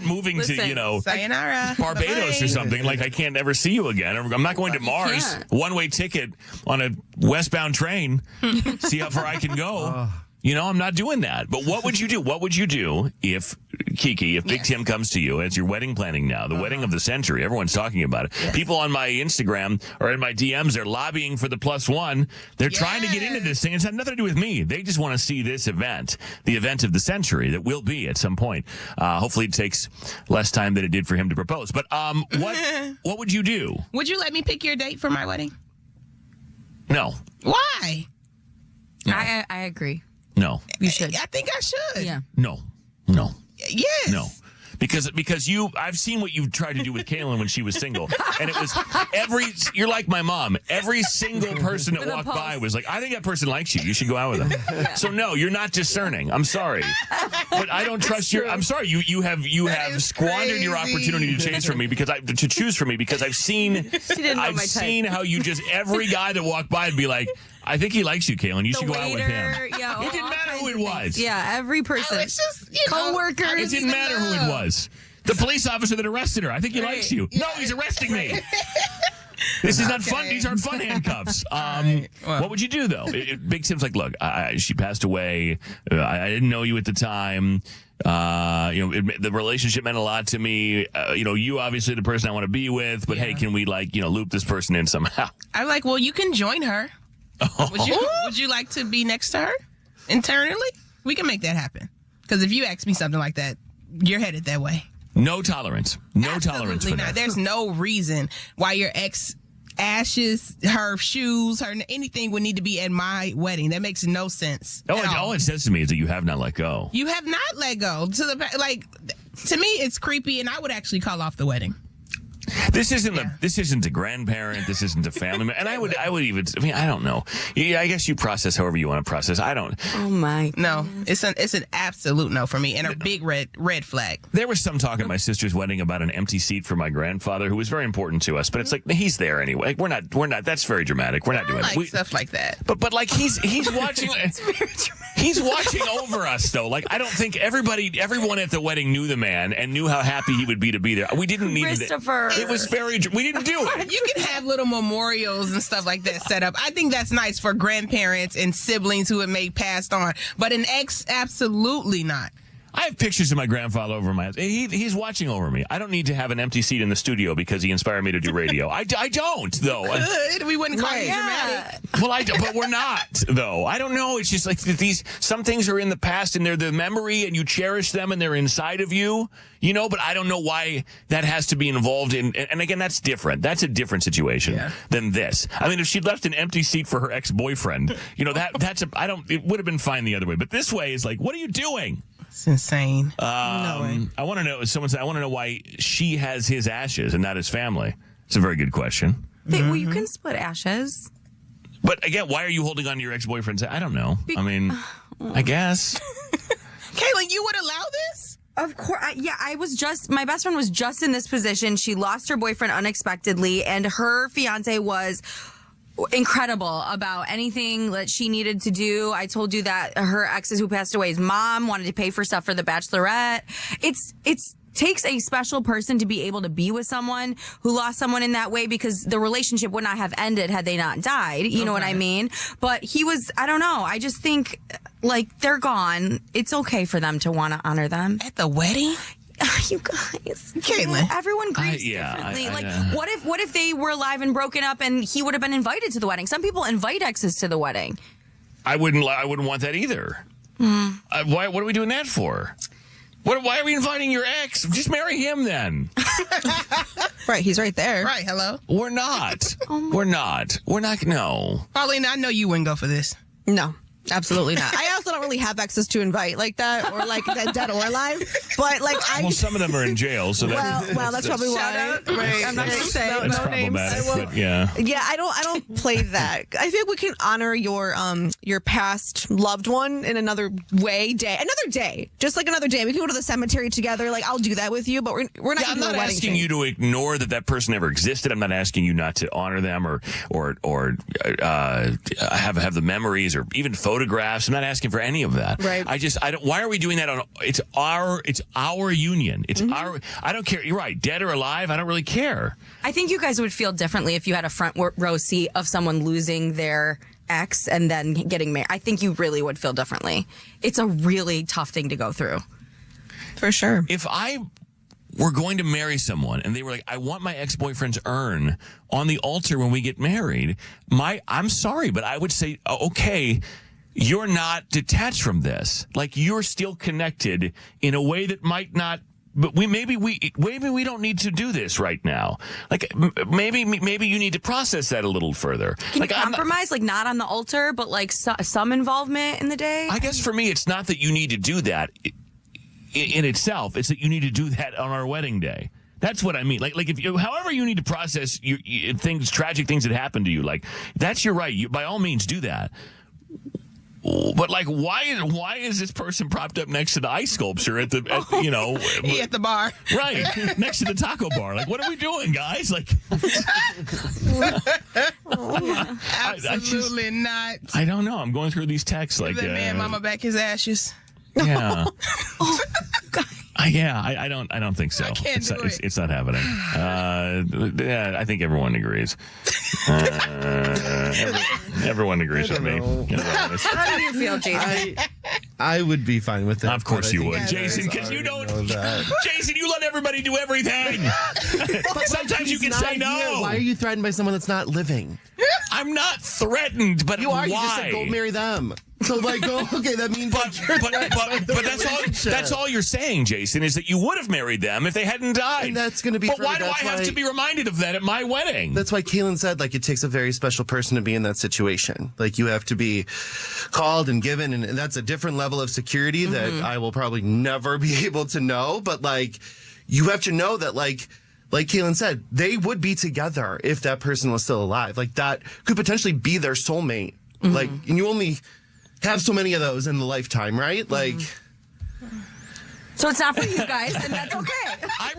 moving to sayonara, Barbados or something. Like I can't ever see you again. I'm not going to Mars. One-way ticket on a westbound train. See how far I can go. I'm not doing that. But what would you do? What would you do if Big Tim comes to you as your wedding planning now, the wedding of the century? Everyone's talking about it. Yes. People on my Instagram or in my DMs, they're lobbying for the +1. They're trying to get into this thing. It's had nothing to do with me. They just want to see this event, the event of the century that will be at some point. Hopefully it takes less time than it did for him to propose. But what would you do? Would you let me pick your date for my wedding? No. Why? No. I agree. No. You should. I think I should. Yeah. No. Yes. No. Because I've seen what you've tried to do with Kaylin when she was single. And it was you're like my mom. Every single person that walked by was like, I think that person likes you. You should go out with them. Yeah. So no, you're not discerning. I'm sorry. But I don't trust I'm sorry. You have squandered your opportunity to choose from me because I've seen how you just every guy that walked by would be like, I think he likes you, Kaylin. You should go out with him. Yeah, it didn't matter who it was. Yeah, every person. It's just, co-workers. It didn't matter who it was. The police officer that arrested her. I think he likes you. No, he's arresting me. This is not fun. These aren't fun handcuffs. What would you do, though? Big Tim's like, look, she passed away. I didn't know you at the time. The relationship meant a lot to me. You obviously the person I want to be with, but hey, can we loop this person in somehow? I'm like, well, you can join her. Would you like to be next to her internally? We can make that happen. Because if you ask me something like that, you're headed that way. No tolerance. No tolerance for that. There's no reason why your ex ashes, her shoes, her anything would need to be at my wedding. That makes no sense. All it says to me is that you have not let go. You have not let go. To me, it's creepy, and I would actually call off the wedding. This isn't a grandparent. This isn't a family member. And I would even. I mean, I don't know. I guess you process however you want to process. I don't. Oh my. No, it's an absolute no for me, and a big red flag. There was some talk at my sister's wedding about an empty seat for my grandfather, who was very important to us. But it's like he's there anyway. We're not. That's very dramatic. We're not doing stuff like that. But like he's watching. It's very dramatic. He's watching over us though. Like I don't think everyone at the wedding knew the man and knew how happy he would be to be there. We didn't need Christopher. It was we didn't do it. You can have little memorials and stuff like that set up. I think that's nice for grandparents and siblings who have made passed on. But an ex, absolutely not. I have pictures of my grandfather over my house. He's watching over me. I don't need to have an empty seat in the studio because he inspired me to do radio. I don't, though. Good. We wouldn't call you dramatic. Well, but we're not, though. I don't know. It's just like some things are in the past and they're the memory and you cherish them and they're inside of you, but I don't know why that has to be involved in. And again, that's different. That's a different situation than this. I mean, if she'd left an empty seat for her ex-boyfriend, it would have been fine the other way. But this way is like, what are you doing? It's insane. I want to know. Someone said, I want to know why she has his ashes and not his family. It's a very good question. Well, you can split ashes. But again, why are you holding on to your ex-boyfriend's? I don't know. I mean, I guess. Caitlin, you would allow this? Of course. My best friend was just in this position. She lost her boyfriend unexpectedly, and her fiance was incredible about anything that she needed to do. I told you that her exes who passed away's mom wanted to pay for stuff for the Bachelorette. It's takes a special person to be able to be with someone who lost someone in that way, because the relationship would not have ended had they not died. You know what I mean? But I don't know. I just think, like, they're gone. It's okay for them to want to honor them. At the wedding? You guys, Caitlin, everyone grieves differently. What if they were alive and broken up and he would have been invited to the wedding? Some people invite exes to the wedding. I wouldn't want that either. Why? What are we doing that for? Why are we inviting your ex? Just marry him then. Right, he's right there. Right, hello. We're not. We're not. No. Pauline, I know you wouldn't go for this. No. Absolutely not. I also don't really have exes to invite like that, or like dead or alive. But like, some of them are in jail, so that's probably why. Right. I'm not going to say that's no names. But yeah. I don't play that. I think we can honor your past loved one in another day, just like another day. We can go to the cemetery together. Like, I'll do that with you, but we're not. Yeah, I'm not asking you to ignore that person ever existed. I'm not asking you not to honor them or have the memories or even photographs. I'm not asking for any of that. Right. Why are we doing that it's our union. It's our, I don't care. You're right. Dead or alive, I don't really care. I think you guys would feel differently if you had a front row seat of someone losing their ex and then getting married. I think you really would feel differently. It's a really tough thing to go through. For sure. If I were going to marry someone and they were like, I want my ex-boyfriend's urn on the altar when we get married, I'm sorry, but I would say, okay, you're not detached from this. Like, you're still connected in a way that might not, but maybe we don't need to do this right now. Like, maybe you need to process that a little further. Can you compromise, not on the altar, but like some involvement in the day? I guess for me, it's not that you need to do that in itself. It's that you need to do that on our wedding day. That's what I mean. Like if however you need to process tragic things that happen to you, like, that's your right. You, by all means, do that. But why is this person propped up next to the ice sculpture at the bar, right next to the taco bar? Like, what are we doing, guys? Like, absolutely not. I don't know. I'm going through these texts like that man, mama back his ashes. Yeah. I don't think so. It's not happening. I think everyone agrees. Everyone agrees with me. How do you feel, Jason? I would be fine with it. Of course you would, Jason, because you don't. Jason, you let everybody do everything. But sometimes you can say no. Here. Why are you threatened by someone that's not living? I'm not threatened, but you are. Why? You just said go marry them. So okay, that means. But that's all you're saying, Jason, is that you would have married them if they hadn't died. And that's going to be. But why do I have to be reminded of that at my wedding? That's why Kaylin said, like, it takes a very special person to be in that situation. Like, you have to be called and given, and that's a different level of security that I will probably never be able to know. But like, you have to know that, like Kaylin said, they would be together if that person was still alive. Like, that could potentially be their soulmate. Like, and you only have so many of those in the lifetime, right? Like, so it's not for you guys, and that's okay. I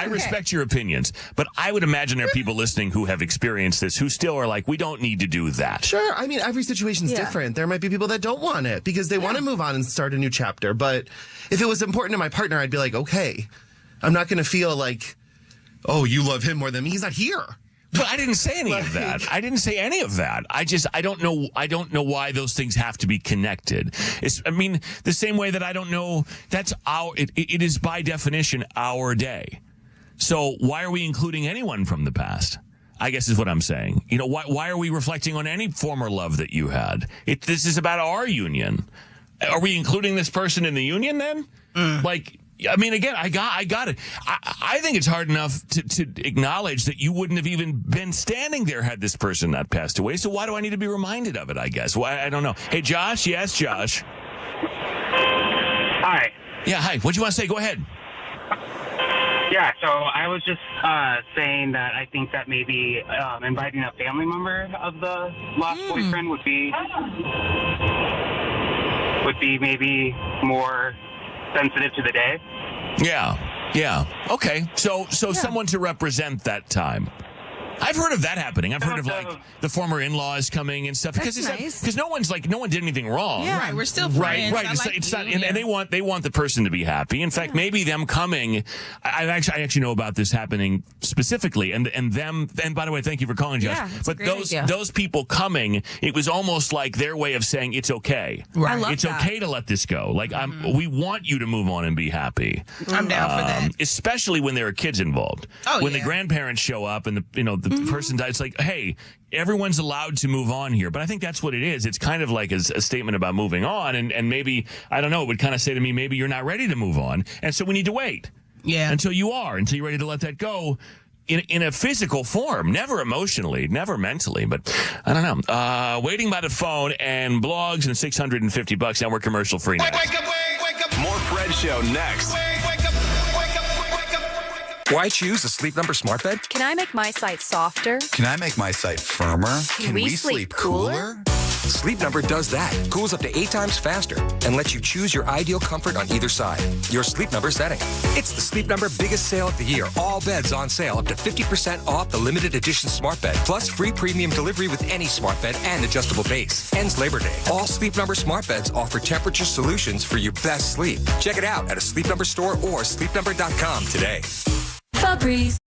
respect your opinions, but I would imagine there are people listening who have experienced this who still are like, we don't need to do that. Sure. I mean, every situation's different. There might be people that don't want it because they want to move on and start a new chapter. But if it was important to my partner, I'd be like, okay, I'm not going to feel like, oh, you love him more than me. He's not here. But I didn't say any of that. I didn't say any of that. I don't know why those things have to be connected. The same way that I don't know it is by definition our day. So why are we including anyone from the past? I guess is what I'm saying. Why are we reflecting on any former love that you had? This is about our union. Are we including this person in the union then? Again, I got it. I think it's hard enough to acknowledge that you wouldn't have even been standing there had this person not passed away. So why do I need to be reminded of it, I guess? Why? I don't know. Hey, Josh. Yes, Josh. Hi. Yeah, hi. What do you want to say? Go ahead. Yeah, so I was just saying that I think that maybe inviting a family member of the lost boyfriend would be maybe more sensitive to the day. Yeah. Okay. So someone to represent that time. I've heard of that happening. I've heard of like the former in-laws coming and stuff because nice. because no one did anything wrong. Yeah. Right, we're still friends. Right. I It's like not, you. and they want the person to be happy. In fact, maybe them coming. I actually know about this happening specifically, and them. And by the way, thank you for calling, Josh. Yeah, it's a but great idea. those people coming, it was almost like their way of saying it's okay. Right. I love It's that. okay to let this go. Like we want you to move on and be happy. I'm down for that. Especially when there are kids involved. Oh, when the yeah. grandparents show up and the person dies, it's like, hey, everyone's allowed to move on here. But I think that's what it is. It's kind of like a statement about moving on, and maybe I don't know. It would kind of say to me, maybe you're not ready to move on, and so we need to wait. Yeah. Until you're ready to let that go. In a physical form, never emotionally, never mentally, but I don't know. Waiting by the phone and blogs and $650 and we're commercial free now. Wake up. More Fred Show next. Why choose a Sleep Number smart bed? Can I make my site softer? Can I make my site firmer? Can we sleep cooler? Sleep Number does that. Cools up to 8 times faster and lets you choose your ideal comfort on either side. Your Sleep Number setting. It's the Sleep Number biggest sale of the year. All beds on sale up to 50% off the limited edition smart bed. Plus free premium delivery with any smart bed and adjustable base. Ends Labor Day. All Sleep Number smart beds offer temperature solutions for your best sleep. Check it out at a Sleep Number store or sleepnumber.com today. Febreze.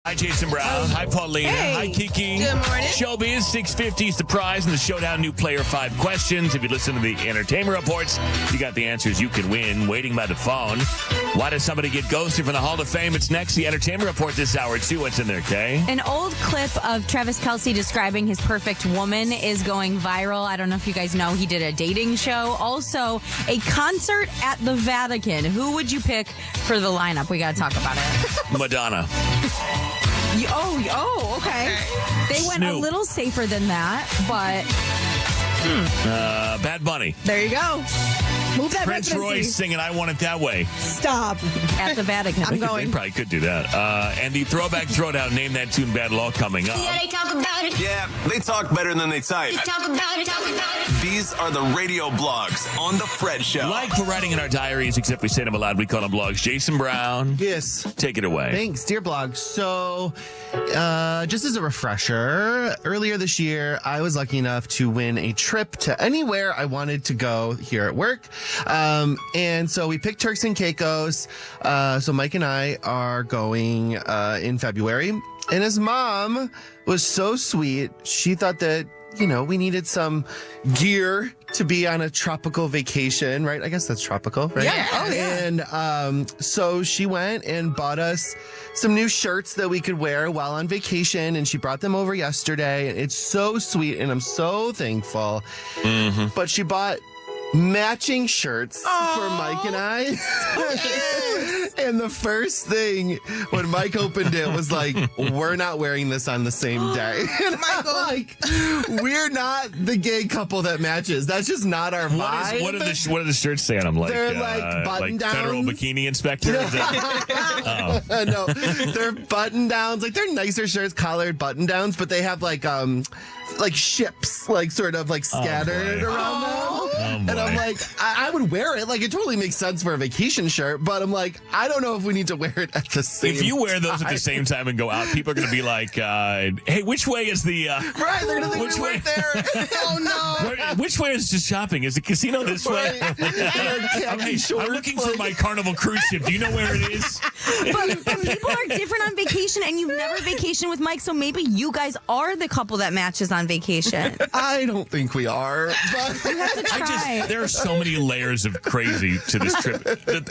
Hi, Jason Brown. Hi, Paulina. Hey. Hi, Kiki. Good morning. Showbiz 650 is the prize in the Showdown New Player 5 questions. If you listen to the entertainment reports, you got the answers you can win waiting by the phone. Why does somebody get ghosted from the Hall of Fame? It's next. The entertainment report this hour, too. What's in there, Kay? An old clip of Travis Kelce describing his perfect woman is going viral. I don't know if you guys know, he did a dating show. Also, a concert at the Vatican. Who would you pick for the lineup? We got to talk about it. Madonna. Okay. They went a Snoop. little safer than that, but Bad Bunny. There you go. Move that Prince residency. Royce singing I Want It That Way. Stop. at the Vatican. I'm They going. probably could do that. And the Throwback Throwdown, Name That Tune Battle all coming up. Yeah, they talk about it. Yeah, they talk better than they type. They talk about it. Talk about it. These are the radio blogs on The Fred Show. Like we're writing in our diaries, except we say them aloud. We call them blogs. Jason Brown, Yes. take it away. Thanks, dear blog. So, just as a refresher, earlier this year, I was lucky enough to win a trip to anywhere I wanted to go here at work. And so we picked Turks and Caicos. So Mike and I are going in February. And his mom was so sweet. She thought that, we needed some gear to be on a tropical vacation, right? I guess that's tropical, right? Yeah. Oh, yeah. And so she went and bought us some new shirts that we could wear while on vacation, and she brought them over yesterday. It's so sweet, and I'm so thankful. Mm-hmm. But she bought matching shirts for Mike and I. And the first thing when Mike opened it was like, we're not wearing this on the same day. And I'm like, we're not the gay couple that matches. That's just not our vibe. What do the shirts say on them? Like, They're like button downs. Federal Bikini Inspector? Is that- oh. No, they're button downs. Like they're nicer shirts, collared button downs, but they have like ships, like sort of like scattered around them. And I'm like, I would wear it. Like it totally makes sense for a vacation shirt, but I'm like, I don't know if we need to wear it at the same time. If you wear those at the same time and go out, people are going to be like, hey, which way is the... Right, they're going to think which we way? went there. Oh, no. Which way is just shopping? Is the casino this way? Khaki shorts, I'm looking for my Carnival cruise ship. Do you know where it is? but people are different on vacation, and you've never vacationed with Mike, so maybe you guys are the couple that matches on vacation. I don't think we are. But You have to try. There are so many layers of crazy to this trip.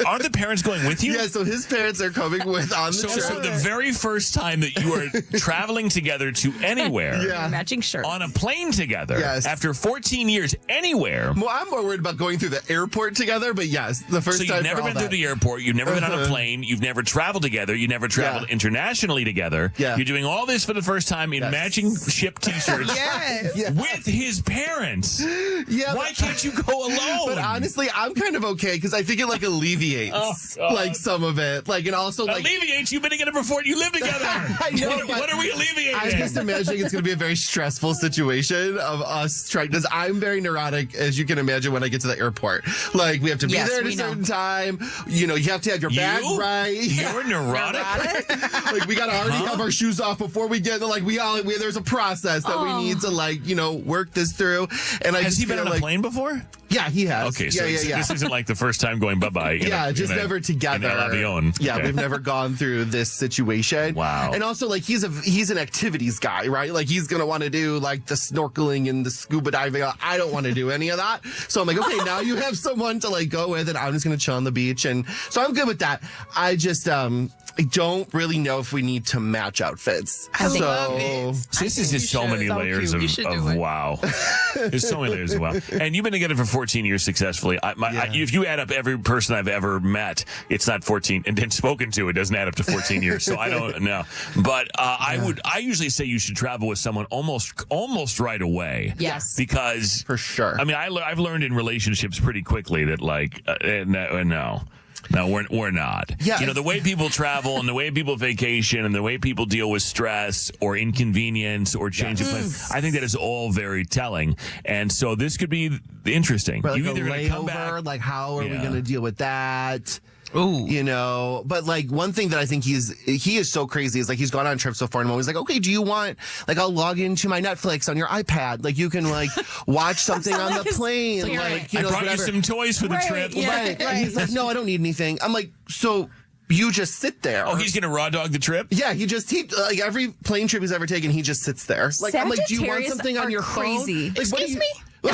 Aren't the parents going with you? Yeah, so his parents are coming with on the trip. So the very first time that you are traveling together to anywhere, Matching shirts. on a plane together, Yes. after 14 years, anywhere. Well, I'm more worried about going through the airport together, but yes, the first So time you've never for all been through that. the airport, you've never been on a plane, you've never traveled together, you never traveled internationally together. Yeah. You're doing all this for the first time in matching ship t-shirts Yes. with his parents. Yeah, Why but- can't you go alone? But honestly, I'm kind of okay because I think it like alleviates like some of it. Like, and also like Alleviates, you've been together before, you live together. I know, What are we alleviating? I'm just imagining it's going to be a very stressful situation of us trying. Because I'm very neurotic, as you can imagine, when I get to the airport. Like, we have to be Yes, there at a we know. certain time. You have to have your bag right. You're neurotic? Like, we got to already have our shoes off before we get. Like, there's a process that we need to work this through. And I Has just he been feel on a like, plane before? Yeah, he has. Okay, so yeah. this isn't like the first time going bye-bye. Yeah, just never together. In El Avion. Yeah, Okay. we've never gone through this situation. Wow. And also, like, he's an activities guy, right? Like, he's gonna want to do like the snorkeling and the scuba diving. I don't want to do any of that. So I'm like, okay, now you have someone to like go with, and I'm just gonna chill on the beach, and so I'm good with that. I just I don't really know if we need to match outfits. I love it. So this is just so many layers cute. You of should do it. wow. There's so many layers of wow. And you've been together for 14 years successfully. If you add up every person I've ever met, it's not 14, and then spoken to, it doesn't add up to 14 years. So I don't know. But I usually say you should travel with someone almost right away. Yes. Because For sure. I mean, I've learned in relationships pretty quickly that like no. No, we're not. Yeah. The way people travel and the way people vacation and the way people deal with stress or inconvenience or change of plans, I think that is all very telling. And so this could be interesting. But like You a either gonna come back. layover, like how are we Yeah. gonna deal with that? Ooh. But like one thing that I think he is so crazy is like he's gone on trips so far and I'm always like, okay, do you want like I'll log into my Netflix on your iPad, like you can like watch something on the plane, So you're like right. you know, I brought whatever. you some toys for the trip. yeah. Right. And he's like, no, I don't need anything. I'm like, so you just sit there. Oh, he's going to raw dog the trip? Yeah, he like every plane trip he's ever taken, he just sits there. Like I'm like, do you want Sagittarius something on are your crazy. phone? Like, Excuse me? You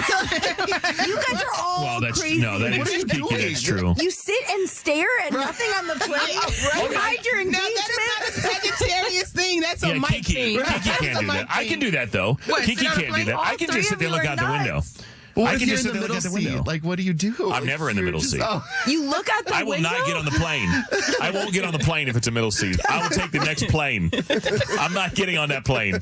guys are all Well, that's crazy. that What are is you Kiki, doing? that's true. You sit and stare at nothing on the plane. Hide your Now, engagement. that is not a Sagittarius thing. That's a Yeah, Mike Kiki thing. can't That's a do Mike that. I thing. can do that, though. What, Kiki sit on a can't do plane? that. I All can three just sit of there and you look are out the window. nuts. What I if can you're just in sit the there and middle look out the seat? window. Like, what do you do? I'm never in the middle seat. You look out the I will window. not get on the plane. I won't get on the plane if it's a middle seat. I will take the next plane. I'm not getting on that plane.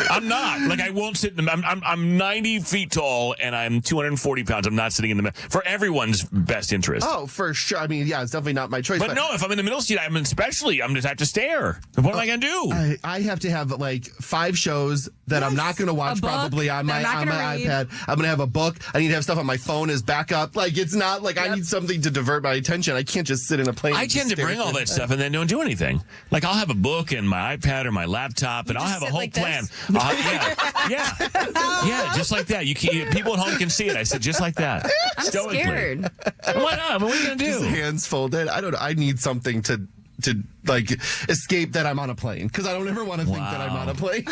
I'm not. Like, I won't sit in the... I'm 90 feet tall, and I'm 240 pounds. I'm not sitting in the middle. For everyone's best interest. Oh, for sure. I mean, yeah, it's definitely not my choice. But no, if I'm in the middle seat, I'm just have to stare. What am I going to do? I have to have like 5 shows that I'm not going to watch a book probably on that my I'm not gonna read. iPad. I'm going to have a book. I need to have stuff on my phone as backup. Like, it's not like I need something to divert my attention. I can't just sit in a plane. I and tend to stare bring at all the- that stuff and then don't do anything. Like, I'll have a book and my iPad or my laptop, and I'll have a sit whole like plan. this? Yeah, just like that. People at home can see it. I said, just like that. I'm Stoically. scared. Why not? I mean, what are you going to Just do? hands folded. I don't know. I need something to like escape that I'm on a plane because I don't ever want to think that I'm on a plane.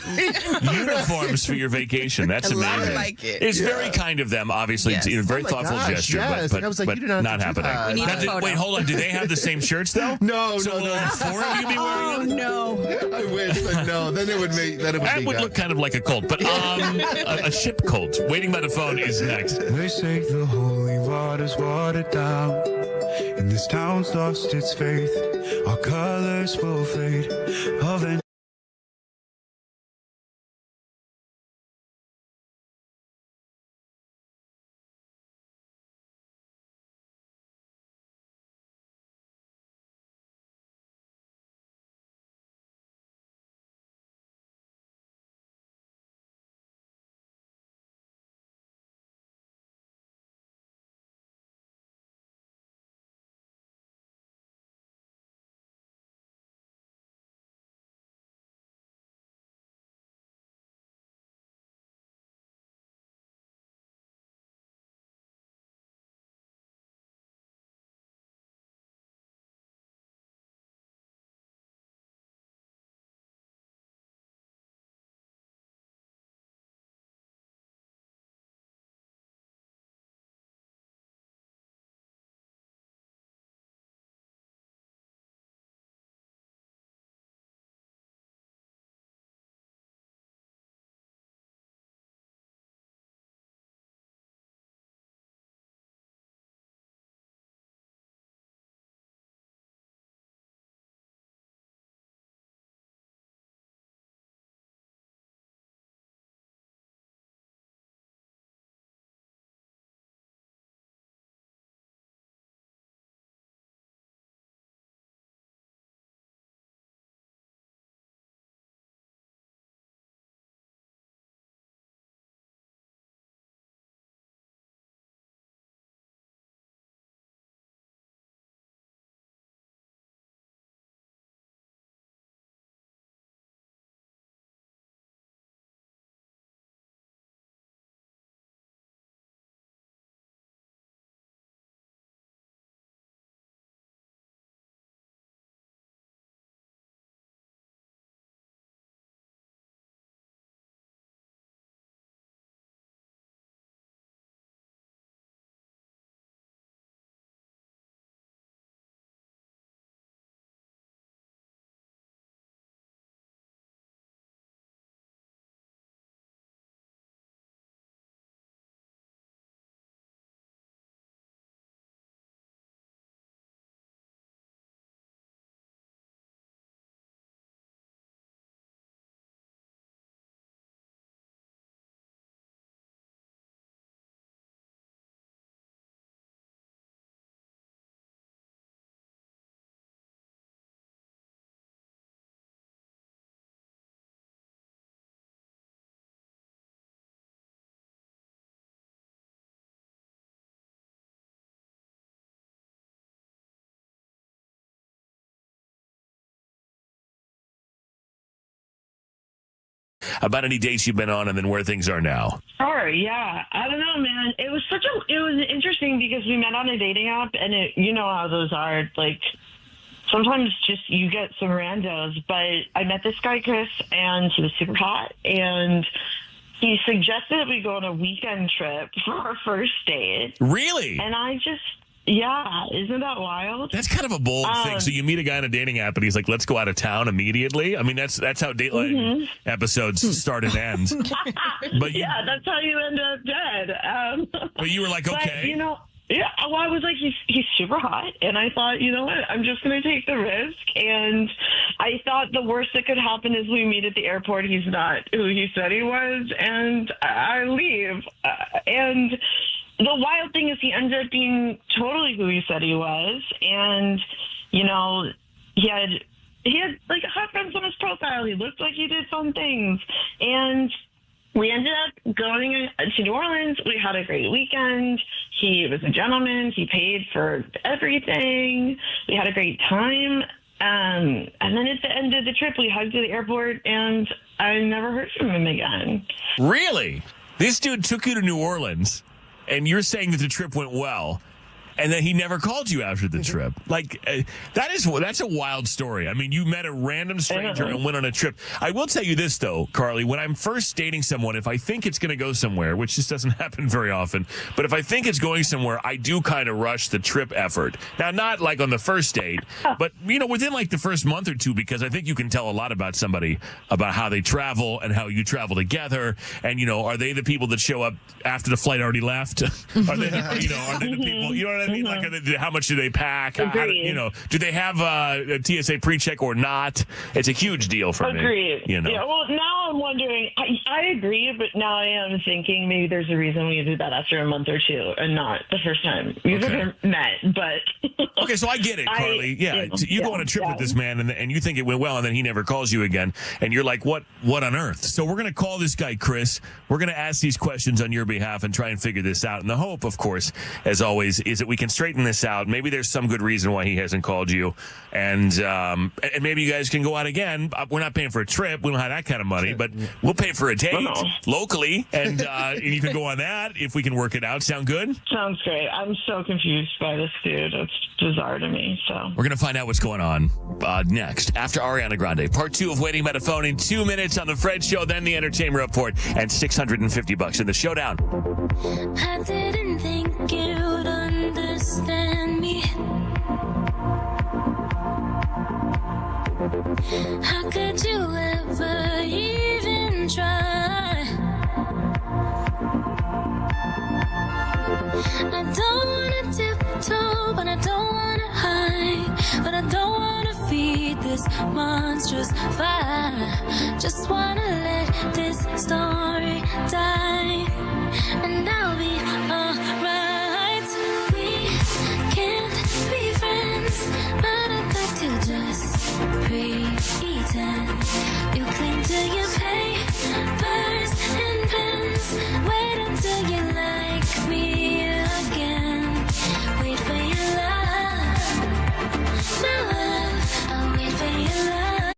Uniforms for your vacation. That's I amazing. like it. It's very kind of them, obviously. Yes. It's a very Oh my thoughtful gosh, gesture, yes. but I was like, but you do not not have to do happening. that. We need Now, a photo. wait, hold on. Do they have the same shirts, though? No, So will no. all 4 of you be wearing them? No. I wish, but no. Then it would make That would look kind of like a cult, but a ship cult. Waiting by the phone is next. They say the holy water's watered down, and this town's lost its faith. Our colors will fade. About any dates you've been on and then where things are now. Sure, yeah. I don't know, man. It was interesting because we met on a dating app, and you know how those are. Like, sometimes just you get some randos. But I met this guy, Chris, and he was super hot. And he suggested that we go on a weekend trip for our first date. Really? And I just, yeah, isn't that wild? That's kind of a bold thing. So you meet a guy on a dating app, and he's like, "Let's go out of town immediately." I mean, that's how Dateline episodes start and end. But yeah, that's how you end up dead. But you were like, okay. But, you know, yeah, well, I was like, he's super hot, and I thought, you know what, I'm just going to take the risk. And I thought the worst that could happen is we meet at the airport. He's not who he said he was, and I leave. And the wild thing is he ended up being totally who he said he was. And, you know, he had like hot friends on his profile. He looked like he did fun things. And we ended up going to New Orleans. We had a great weekend. He was a gentleman. He paid for everything. We had a great time. And then at the end of the trip, we hugged at the airport, and I never heard from him again. Really? This dude took you to New Orleans, and you're saying that the trip went well, and then he never called you after the trip. Like, that's a wild story. I mean, you met a random stranger and went on a trip. I will tell you this, though, Carly. When I'm first dating someone, if I think it's going to go somewhere, which just doesn't happen very often, but if I think it's going somewhere, I do kind of rush the trip effort. Now, not like on the first date, but, you know, within like the first month or two, because I think you can tell a lot about somebody, about how they travel and how you travel together. And, you know, are they the people that show up after the flight already left? Are they, are they the people, you know what I mean? Like, how much do they pack? Do they have a TSA pre-check or not? It's a huge deal for me. Agreed. You know? Yeah, well, now I'm wondering, I agree, but now I am thinking maybe there's a reason we did that after a month or two and not the first time we've ever met. But okay, so I get it, Carly. You go on a trip with this man, and you think it went well, and then he never calls you again, and you're like, what on earth? So we're going to call this guy Chris. We're going to ask these questions on your behalf and try and figure this out. And the hope, of course, as always, is that we can straighten this out. Maybe there's some good reason why he hasn't called you, and maybe you guys can go out again. We're not paying for a trip. We don't have that kind of money, but we'll pay for a date locally, and you can go on that if we can work it out. Sound good? Sounds great. I'm so confused by this dude. It's bizarre to me. So we're going to find out what's going on next after Ariana Grande. Part 2 of Waiting by the Phone in 2 minutes on The Fred Show, then the Entertainment Report, and $650 in the showdown. I didn't think you'd understand me. How could you ever even try? I don't wanna tiptoe, but I don't wanna hide, but I don't wanna feed this monstrous fire. Just wanna let this story die, and I'll be alright. We can't be friends, but I'd like to just pretend. You cling to your papers and pens. Wait until you like me again. Wait for your love. My love, I'll wait for your love.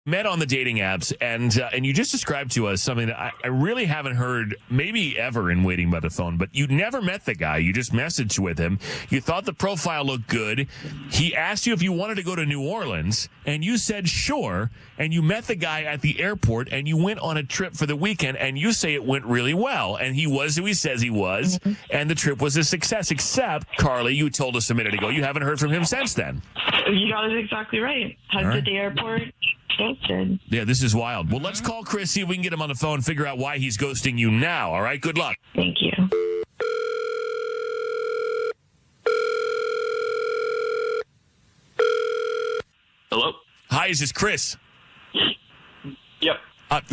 met on the dating apps, and you just described to us something that I really haven't heard maybe ever in Waiting by the Phone, but you never met the guy. You just messaged with him. You thought the profile looked good. He asked you if you wanted to go to New Orleans, and you said sure, and you met the guy at the airport, and you went on a trip for the weekend, and you say it went really well, and he was who he says he was, and the trip was a success, except, Carly, you told us a minute ago you haven't heard from him since then. You got it exactly right. Hugged at the airport. Ghosted. Yeah, this is wild. Well, let's call Chris, see if we can get him on the phone, figure out why he's ghosting you now. All right, good luck. Thank you. Hello? Hi, is this Chris? Yep.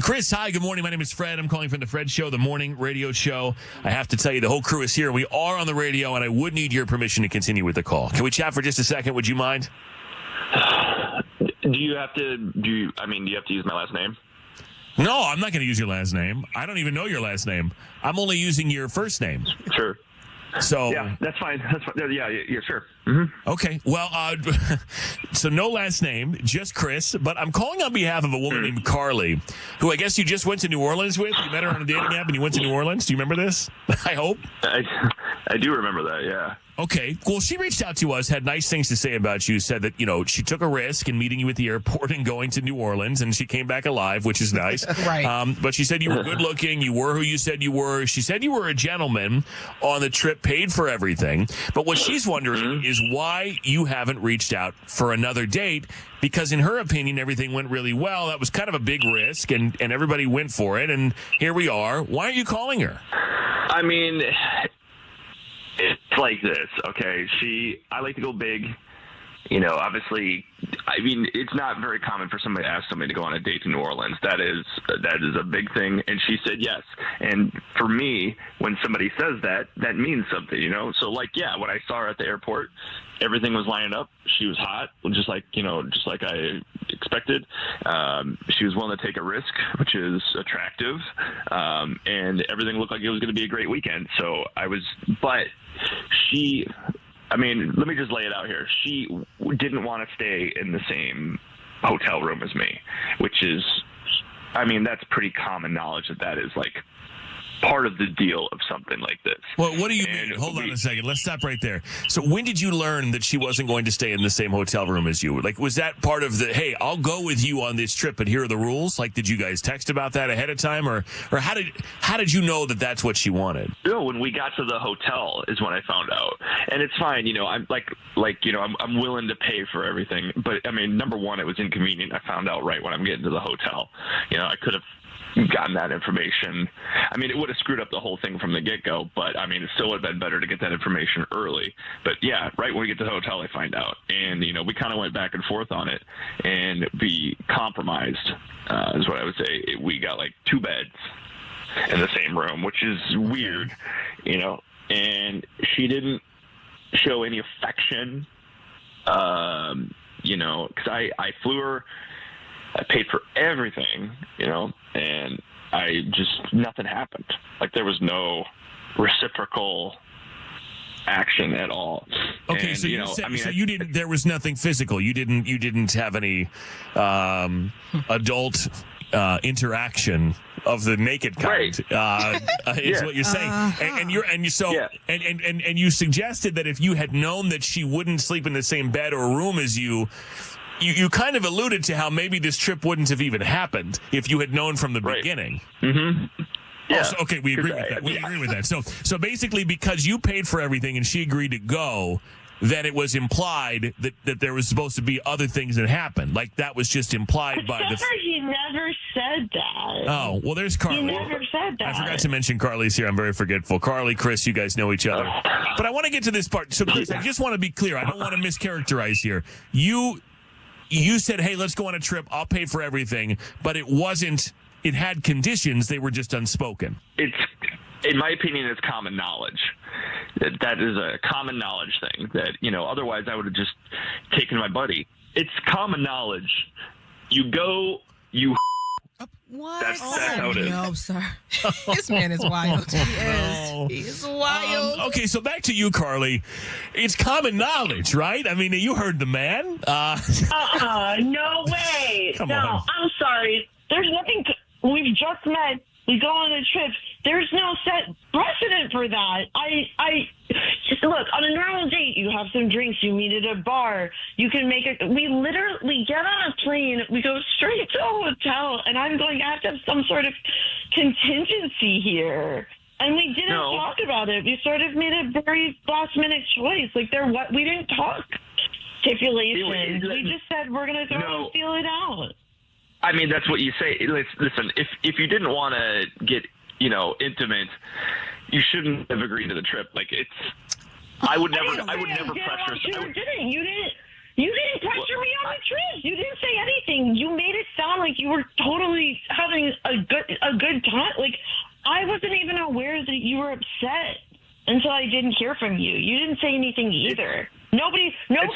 Chris, hi, good morning. My name is Fred. I'm calling from the Fred Show, the morning radio show. I have to tell you, the whole crew is here. We are on the radio, and I would need your permission to continue with the call. Can we chat for just a second? Would you mind? Do you have to use my last name? No, I'm not going to use your last name. I don't even know your last name. I'm only using your first name. Sure. So yeah, that's fine. That's fine. Yeah, sure. Mm-hmm. Okay. Well, so no last name, just Chris. But I'm calling on behalf of a woman named Carly, who I guess you just went to New Orleans with. You met her on a dating app, and you went to New Orleans. Do you remember this? I hope. I do remember that. Yeah. Okay. Well, she reached out to us, had nice things to say about you, said that, she took a risk in meeting you at the airport and going to New Orleans, and she came back alive, which is nice. Right. But she said you were good looking. You were who you said you were. She said you were a gentleman on the trip, paid for everything. But what she's wondering is why you haven't reached out for another date, because in her opinion, everything went really well. That was kind of a big risk, and everybody went for it. And here we are. Why aren't you calling her? I mean, it's like this, okay? I like to go big. Obviously, I mean, it's not very common for somebody to ask somebody to go on a date to New Orleans. That is a big thing. And she said yes. And for me, when somebody says that, that means something, So when I saw her at the airport, everything was lining up. She was hot, just like I expected. She was willing to take a risk, which is attractive. And everything looked like it was going to be a great weekend. So let me just lay it out here. She didn't want to stay in the same hotel room as me, which is, that's pretty common knowledge that is like part of the deal of something like this. Well, what do you mean? Hold on a second. Let's stop right there. So when did you learn that she wasn't going to stay in the same hotel room as you? Like, was that part of the, hey, I'll go with you on this trip, but here are the rules? Like, did you guys text about that ahead of time, or how did you know that that's what she wanted? No, when we got to the hotel is when I found out. And it's fine, I'm willing to pay for everything. But number one, it was inconvenient. I found out right when I'm getting to the hotel. I could have gotten that information. It would have screwed up the whole thing from the get-go, but it still would have been better to get that information early. But yeah, right when we get to the hotel, I find out. And, we kind of went back and forth on it, and we compromised, is what I would say. We got like 2 beds in the same room, which is weird, and she didn't show any affection, because I flew her, I paid for everything, and nothing happened. Like, there was no reciprocal action at all. Okay, and, so you said, you didn't, there was nothing physical. You didn't have any adult interaction of the naked kind, is what you're saying. And you suggested that if you had known that she wouldn't sleep in the same bed or room as you kind of alluded to how maybe this trip wouldn't have even happened if you had known from the beginning. Mm-hmm. Yeah. Oh, okay, we agree with that. We agree with that. So basically, because you paid for everything and she agreed to go, then it was implied that there was supposed to be other things that happened. Like, that was just implied by the... He never said that. Oh, well, there's Carly. He never said that. I forgot to mention Carly's here. I'm very forgetful. Carly, Chris, you guys know each other. But I want to get to this part. So, Chris, I just want to be clear. I don't want to mischaracterize here. You said, hey, let's go on a trip. I'll pay for everything. But it wasn't... It had conditions. They were just unspoken. It's, in my opinion, it's common knowledge. That is a common knowledge thing that, otherwise I would have just taken my buddy. It's common knowledge. You go, What? That's how it is. No, sir. This man is wild. No. He is wild. Okay, so back to you, Carly. It's common knowledge, right? I mean, you heard the man. No way. Come no, on. I'm sorry. There's nothing. We've just met. We go on a trip. There's no set precedent for that. I look, on a normal date, you have some drinks, you meet at a bar, you can make it. We literally get on a plane, we go straight to a hotel, and I'm going to have some sort of contingency here. And we didn't talk about it. We sort of made a very last minute choice. Like we didn't talk stipulations. We just said we're going to go and feel it out. I mean, that's what you say. Listen, if you didn't want to get, intimate, you shouldn't have agreed to the trip. Like I would never pressure. You didn't pressure me on the trip. You didn't say anything. You made it sound like you were totally having a good time. Like I wasn't even aware that you were upset until I didn't hear from you. You didn't say anything either. Nobody said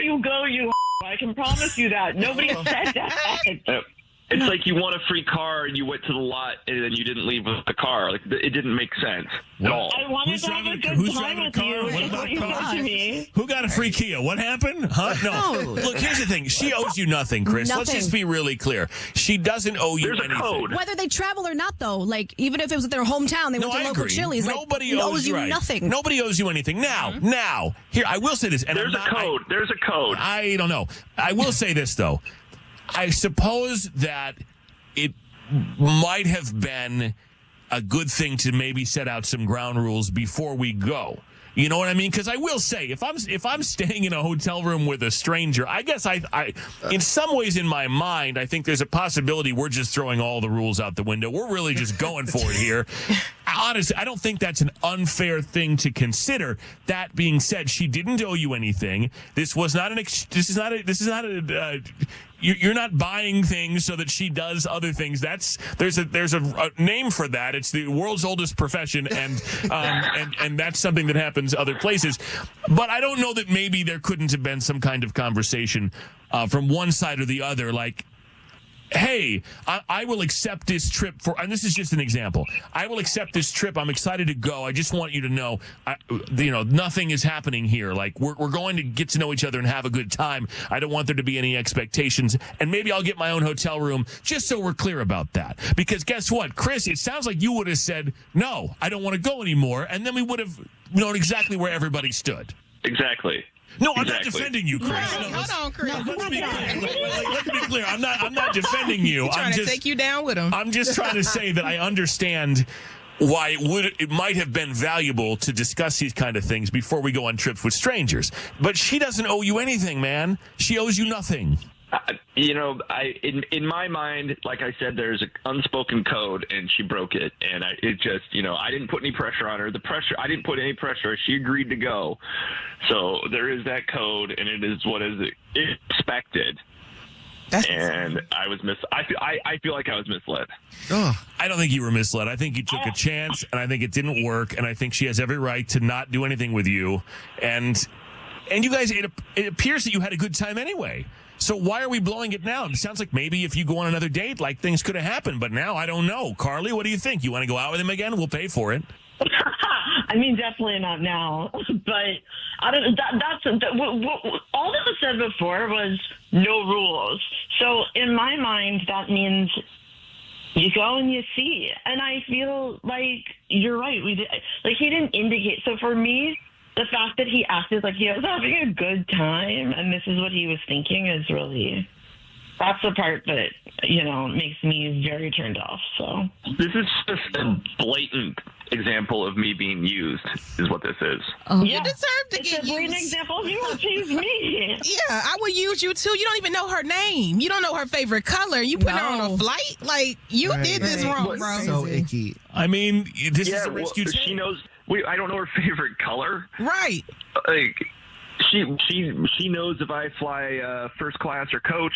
you go, you. I can promise you that. Nobody said that. It's like you want a free car and you went to the lot and then you didn't leave with the car. Like it didn't make sense at all. I wanted to have a good time with you. What Is about what you said to me. Who got a free Kia? What happened? Huh? No. Look, here's the thing. She owes you nothing, Chris. Let's just be really clear. She doesn't owe you anything. Code. Whether they travel or not, though, like even if it was their hometown, they went to local Chili's. Nobody owes you nothing. Nobody owes you anything. Now, here I will say this. And There's a code. There's a code. I don't know. I will say this though. I suppose that it might have been a good thing to maybe set out some ground rules before we go. You know what I mean? Because I will say, if I'm staying in a hotel room with a stranger, I guess I in some ways in my mind, I think there's a possibility we're just throwing all the rules out the window. We're really just going for it here. Honestly, I don't think that's an unfair thing to consider. That being said, she didn't owe you anything. This was not you're not buying things so that she does other things. There's a name for that. It's the world's oldest profession, and that's something that happens other places. But I don't know that maybe there couldn't have been some kind of conversation from one side or the other, like, hey, I will accept this trip and this is just an example. I will accept this trip. I'm excited to go. I just want you to know, nothing is happening here. Like we're going to get to know each other and have a good time. I don't want there to be any expectations. And maybe I'll get my own hotel room just so we're clear about that. Because guess what, Chris, it sounds like you would have said, no, I don't want to go anymore. And then we would have known exactly where everybody stood. Exactly. No, I'm not defending you, Chris. Hold on, Chris. Let's be clear. Let's be clear. I'm not defending you. I'm trying to take you down with him. I'm just trying to say that I understand why it might have been valuable to discuss these kind of things before we go on trips with strangers. But she doesn't owe you anything, man. She owes you nothing. In my mind, like I said, there's an unspoken code, and she broke it. And I didn't put any pressure on her. I didn't put any pressure. She agreed to go. So there is that code, and it is what is expected. And I was I feel like I was misled. I don't think you were misled. I think you took a chance, and I think it didn't work. And I think she has every right to not do anything with you. And you guys, it appears that you had a good time anyway. So why are we blowing it now? It sounds like maybe if you go on another date, like things could have happened. But now I don't know. Carly, what do you think? You want to go out with him again? We'll pay for it. I mean, definitely not now. But I don't. All that was said before was no rules. So in my mind, that means you go and you see. And I feel like you're right. He didn't indicate. So for me, the fact that he acted like he was having a good time and this is what he was thinking is really, that's the part that, makes me very turned off. So this is just a blatant example of me being used is what this is. You deserve to get used. It's a blatant example of you want to use me. Yeah, I would use you too. You don't even know her name. You don't know her favorite color. You put her on a flight? Like, you did this wrong, bro. So icky. I mean, this is a risk you take. She knows. I don't know her favorite color. Right. Like, she knows if I fly first class or coach.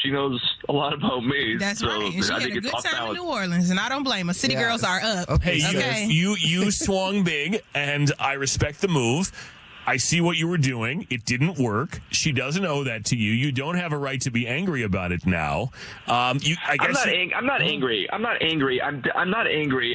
She knows a lot about me. That's so right. And she I had think a it's good time in New Orleans, and I don't blame her. City girls are up. Hey, you swung big, and I respect the move. I see what you were doing. It didn't work. She doesn't owe that to you. You don't have a right to be angry about it now. I'm not angry. I'm not angry.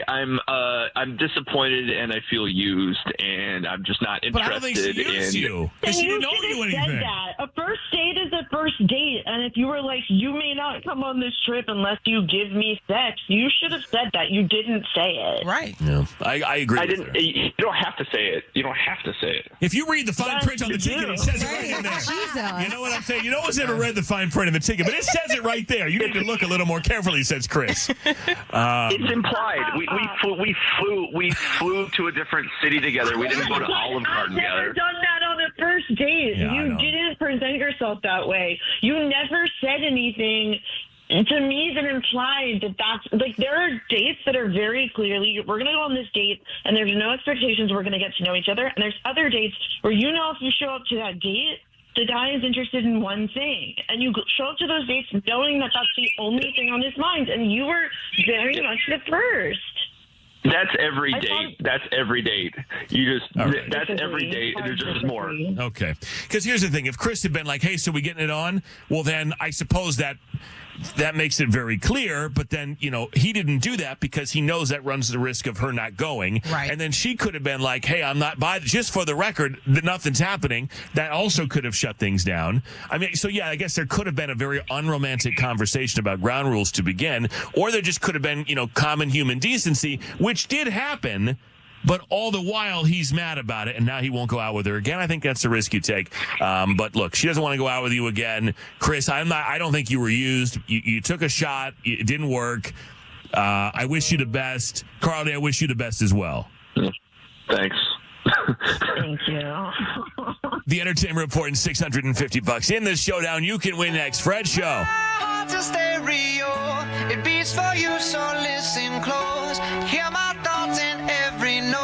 I'm disappointed, and I feel used, and I'm just not interested. But I don't think she used you. Because she didn't owe you anything. Said that. A first date is a first date, and if you were like, you may not come on this trip unless you give me sex, you should have said that. You didn't say it. Right. No, I agree. You don't have to say it. You don't have to say it. If you read the fine print on the ticket, it says it right in there. Jesus. You know what I'm saying? You no one's ever read the fine print in the ticket, but it says it right there. You need to look a little more carefully, says Chris. It's implied. We flew to a different city together. We didn't go to Olive Garden I've never together. done that on a first date. Yeah, I You know. didn't present yourself that way. You never said anything to me that implied that that's like there are dates that are very clearly we're going to go on this date and there's no expectations we're going to get to know each other, and there's other dates where you know if you show up to that date the guy is interested in one thing, and you show up to those dates knowing that that's the only thing on his mind, and you were very much the first. That's every date. That's every date. That's every date, and there's just more. Okay. Because here's the thing. If Chris had been like, hey, so we getting it on? Well, then I suppose that makes it very clear. But then, he didn't do that because he knows that runs the risk of her not going. Right. And then she could have been like, hey, I'm not just for the record, nothing's happening. That also could have shut things down. I mean, so yeah, I guess there could have been a very unromantic conversation about ground rules to begin. Or there just could have been, common human decency, which did happen. But all the while, he's mad about it, and now he won't go out with her again. I think that's the risk you take. But look, she doesn't want to go out with you again. Chris, I don't think you were used. You took a shot. It didn't work. I wish you the best. Carly, I wish you the best as well. Thanks. Thank you. The Entertainment Report and $650. In this showdown, you can win next. Fred Show. Heart's a stereo. It beats for you, so listen close. Hear my thoughts in every note.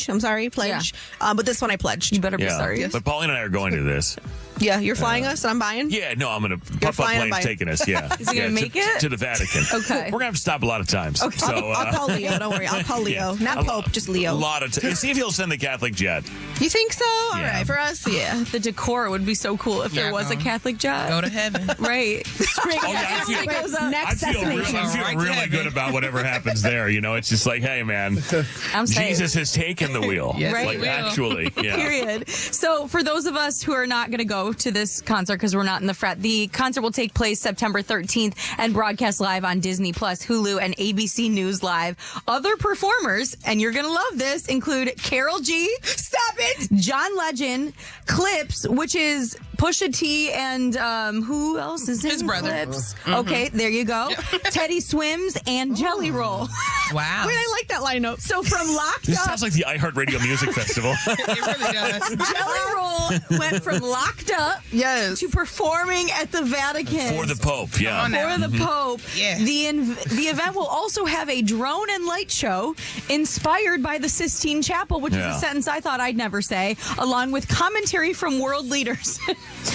I'm sorry, pledge. But this one I pledged. You better But Pauline and I are going to this. Yeah, you're flying us and I'm buying? Yeah, no, I'm going to. Puff Up flying, I'm Plane's buying. taking us, yeah. Is he gonna make it? To the Vatican. Okay. We're going to have to stop a lot of times. Okay. So, I'll call Leo. Don't worry. I'll call Leo. Not Pope, just Leo. A lot of time. See if he'll send the Catholic jet. You think so? All Yeah. right, for us, yeah. The decor would be so cool if there was a Catholic jet. Go to heaven. Right. I feel really good about whatever happens there. You know, it's just like, hey, man, I'm saying. Jesus has taken the wheel. Yes, like, he will. actually. Yeah. Period. So, for those of us who are not going to go to this concert because we're not in the frat, the concert will take place September 13th and broadcast live on Disney Plus, Hulu, and ABC News Live. Other performers, and you're going to love this, include Karol G. Stop it! John Legend, Clips, which is Pusha T, and who else is in His brother. Clips? Mhm. Okay, there you go. Teddy Swims and Jelly Roll. Wow. Wait, I like that lineup. So from Locked This Up, sounds like the iHeartRadio Music Festival. It really does. Jelly Roll went from Locked Up to performing at the Vatican. For the Pope, yeah. For the Mhm. Pope. Yes. The event will also have a drone and light show inspired by the Sistine Chapel, which is Yeah. a sentence I thought I'd never say, along with commentary from world leaders.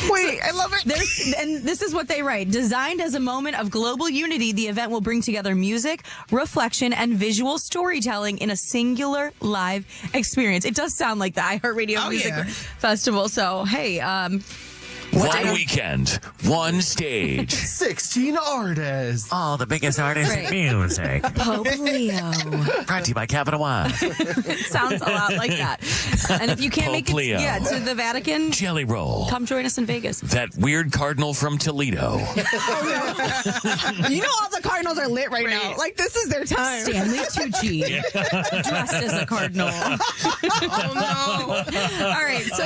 Wait, I love it. And this is what they write. Designed as a moment of global unity, the event will bring together music, reflection, and visual storytelling in a singular live experience. It does sound like the iHeartRadio Music Festival. So, hey, One weekend, one stage. 16 artists. All the biggest artists Right. in music. Pope Leo. Brought to you by Capital One. Sounds a lot like that. And if you can't make Pope it Leo. to the Vatican, Jelly Roll. come join us in Vegas. That weird cardinal from Toledo. You know all the Cardinals are lit right now. Like, this is their time. Stanley Tucci, dressed as a cardinal. Oh, no. All right, so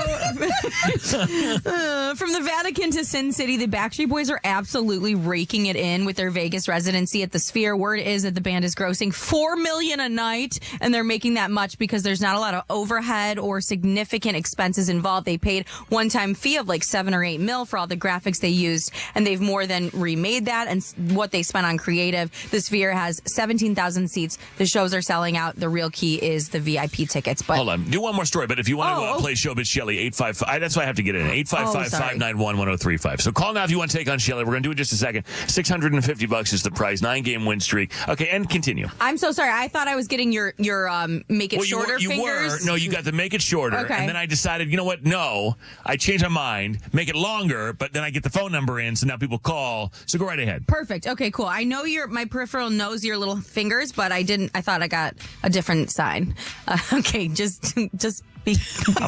from the Vatican to Sin City, the Backstreet Boys are absolutely raking it in with their Vegas residency at the Sphere. Word is that the band is grossing $4 million a night, and they're making that much because there's not a lot of overhead or significant expenses involved. They paid one-time fee of like $7 or $8 million for all the graphics they used, and they've more than remade that and what they spent on creative. The Sphere has 17,000 seats. The shows are selling out. The real key is the VIP tickets. But Hold on. Do one more story, but if you want to play Showbiz Shelly, 855, that's why I have to get in. 855-591-1035. So call now if you want to take on Shelly. We're going to do it in just a second. $650 is the prize. 9-game win streak. Okay, and continue. I'm so sorry. I thought I was getting your make it shorter you fingers. were. No, you got the make it shorter. Okay. And then I decided, you know what? No. I changed my mind. Make it longer, but then I get the phone number in, so now people call. So go right ahead. Perfect. Okay, cool. I know my peripheral knows your little fingers, but I thought I got a different sign. Okay, just be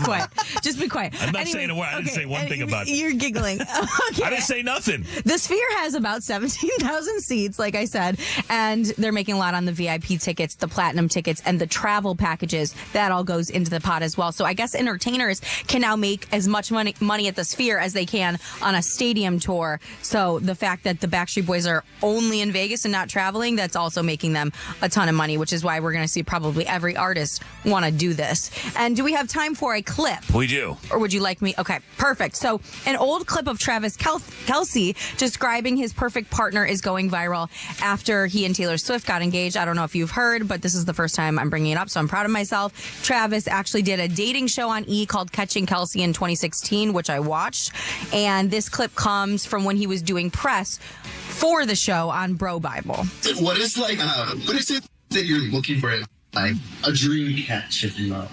quiet. Just be quiet. I'm not saying a word. I didn't say one thing about it. You're giggling. Okay. I didn't say nothing. The Sphere has about 17,000 seats, like I said, and they're making a lot on the VIP tickets, the platinum tickets, and the travel packages. That all goes into the pot as well. So I guess entertainers can now make as much money at the Sphere as they can on a stadium tour. So the fact that the Backstreet Boys are only in Vegas and not traveling, that's also making them a ton of money, which is why we're going to see probably every artist want to do this. And do we have time for a clip? We do. Or would you like me? Okay, perfect. So an old clip of Travis Kelce describing his perfect partner is going viral after he and Taylor Swift got engaged. I don't know if you've heard, but this is the first time I'm bringing it up, so I'm proud of myself. Travis actually did a dating show on E! called Catching Kelce in 2016, which I watched. And this clip comes from when he was doing press for the show on Bro Bible. What is what is it that you're looking for? Like a dream catch, if you will.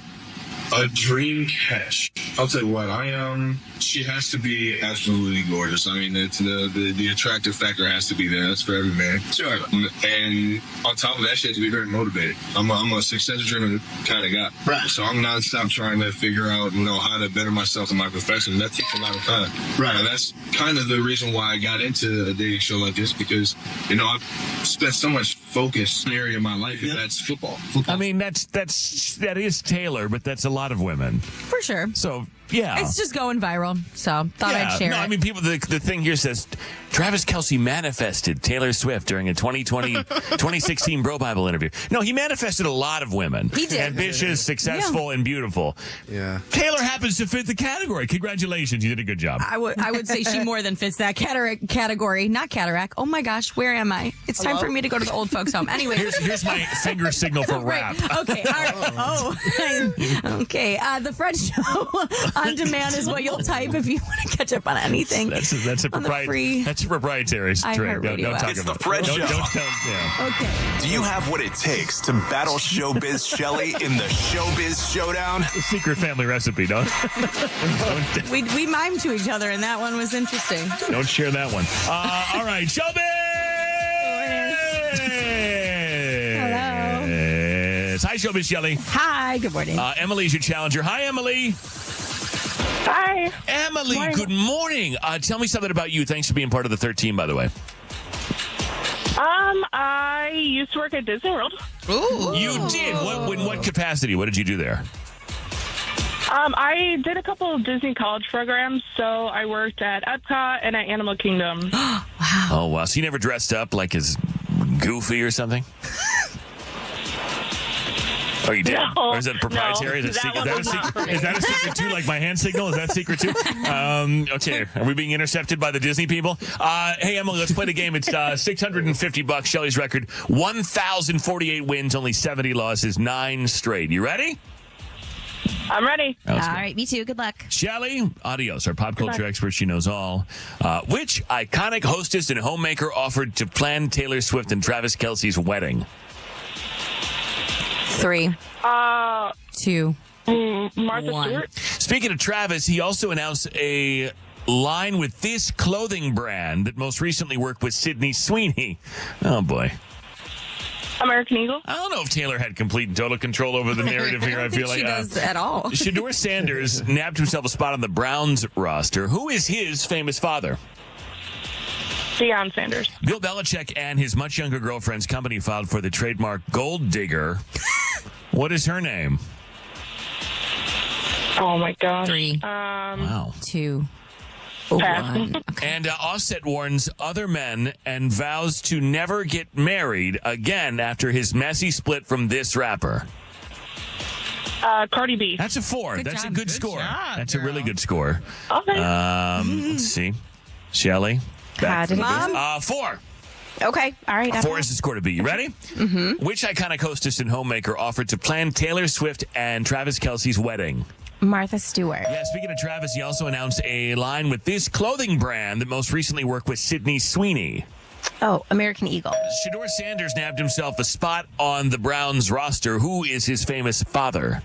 A dream catch. I'll tell you what, she has to be absolutely gorgeous. I mean, it's the attractive factor has to be there. That's for every man. Sure. And on top of that, she has to be very motivated. I'm a success-driven kind of guy. Right. So I'm nonstop trying to figure out, how to better myself in my profession. That takes a lot of time. Right. And that's kind of the reason why I got into a dating show like this, because, I've spent so much focus in the area of my life, and that's football. I mean, that is Taylor, but that's a lot of women. For sure. So Yeah. It's just going viral, so thought I'd share no, it. I mean, people. The thing here says Travis Kelce manifested Taylor Swift during a 2016 Bro Bible interview. No, he manifested a lot of women. He did. Ambitious, successful, and beautiful. Yeah. Taylor happens to fit the category. Congratulations, you did a good job. I would say she more than fits that category. Not cataract. Oh my gosh, where am I? It's time for me to go to the old folks' home. Anyway, Here's my finger signal for rap. Okay, all right. Okay. The Fred Show on demand is what you'll type if you want to catch up on anything. That's a on the free proprietary trick. Don't talk It's about the Fred it. Show. Don't tell. Yeah. Okay. Do you have what it takes to battle Showbiz Shelley in the Showbiz Showdown? The secret family recipe. Don't We mimed to each other, and that one was interesting. don't share that one. All right, Showbiz. Hi, Showbiz Shelley. Hi. Good morning. Emily's your challenger. Hi, Emily. Hi. Emily, Morning. good morning. Tell me something about you. Thanks for being part of the 13, by the way. I used to work at Disney World. Ooh. You did. In what capacity? What did you do there? I did a couple of Disney college programs, so I worked at Epcot and at Animal Kingdom. Oh, wow. So you never dressed up like as Goofy or something? Oh, you did? No, Or is that proprietary? no, is, that that one was not for me. is that a secret too? Like my hand signal? Is that secret too? Okay. Are we being intercepted by the Disney people? Hey, Emily, let's play the game. It's $650. Shelley's record: 1,048 wins, only 70 losses, 9 straight. You ready? I'm ready. All right, me too. Good luck. Shelley, adios. Our pop culture expert, she knows all. Which iconic hostess and homemaker offered to plan Taylor Swift and Travis Kelce's wedding? 3, 2, Martha 1. Stewart. Speaking of Travis, he also announced a line with this clothing brand that most recently worked with Sydney Sweeney. Oh, boy. American Eagle. I don't know if Taylor had complete and total control over the narrative here. I feel like she does at all. Shedeur Sanders nabbed himself a spot on the Browns roster. Who is his famous father? Deion Sanders. Bill Belichick and his much younger girlfriend's company filed for the trademark Gold Digger. What is her name? Oh, my gosh. 3, Wow. 2, Pass. 1. And Offset warns other men and vows to never get married again after his messy split from this rapper. Cardi B. That's a 4. Good That's job. a good Good score. job, That's a really girl. good score. Okay. Let's see. Shelley? Back for the Mom? bit. 4. Okay. All right. 4 is the score to beat. You ready? Mm-hmm. Which iconic hostess and homemaker offered to plan Taylor Swift and Travis Kelce's wedding? Martha Stewart. Yeah, speaking of Travis, he also announced a line with this clothing brand that most recently worked with Sydney Sweeney. Oh, American Eagle. Shedeur Sanders nabbed himself a spot on the Browns roster. Who is his famous father?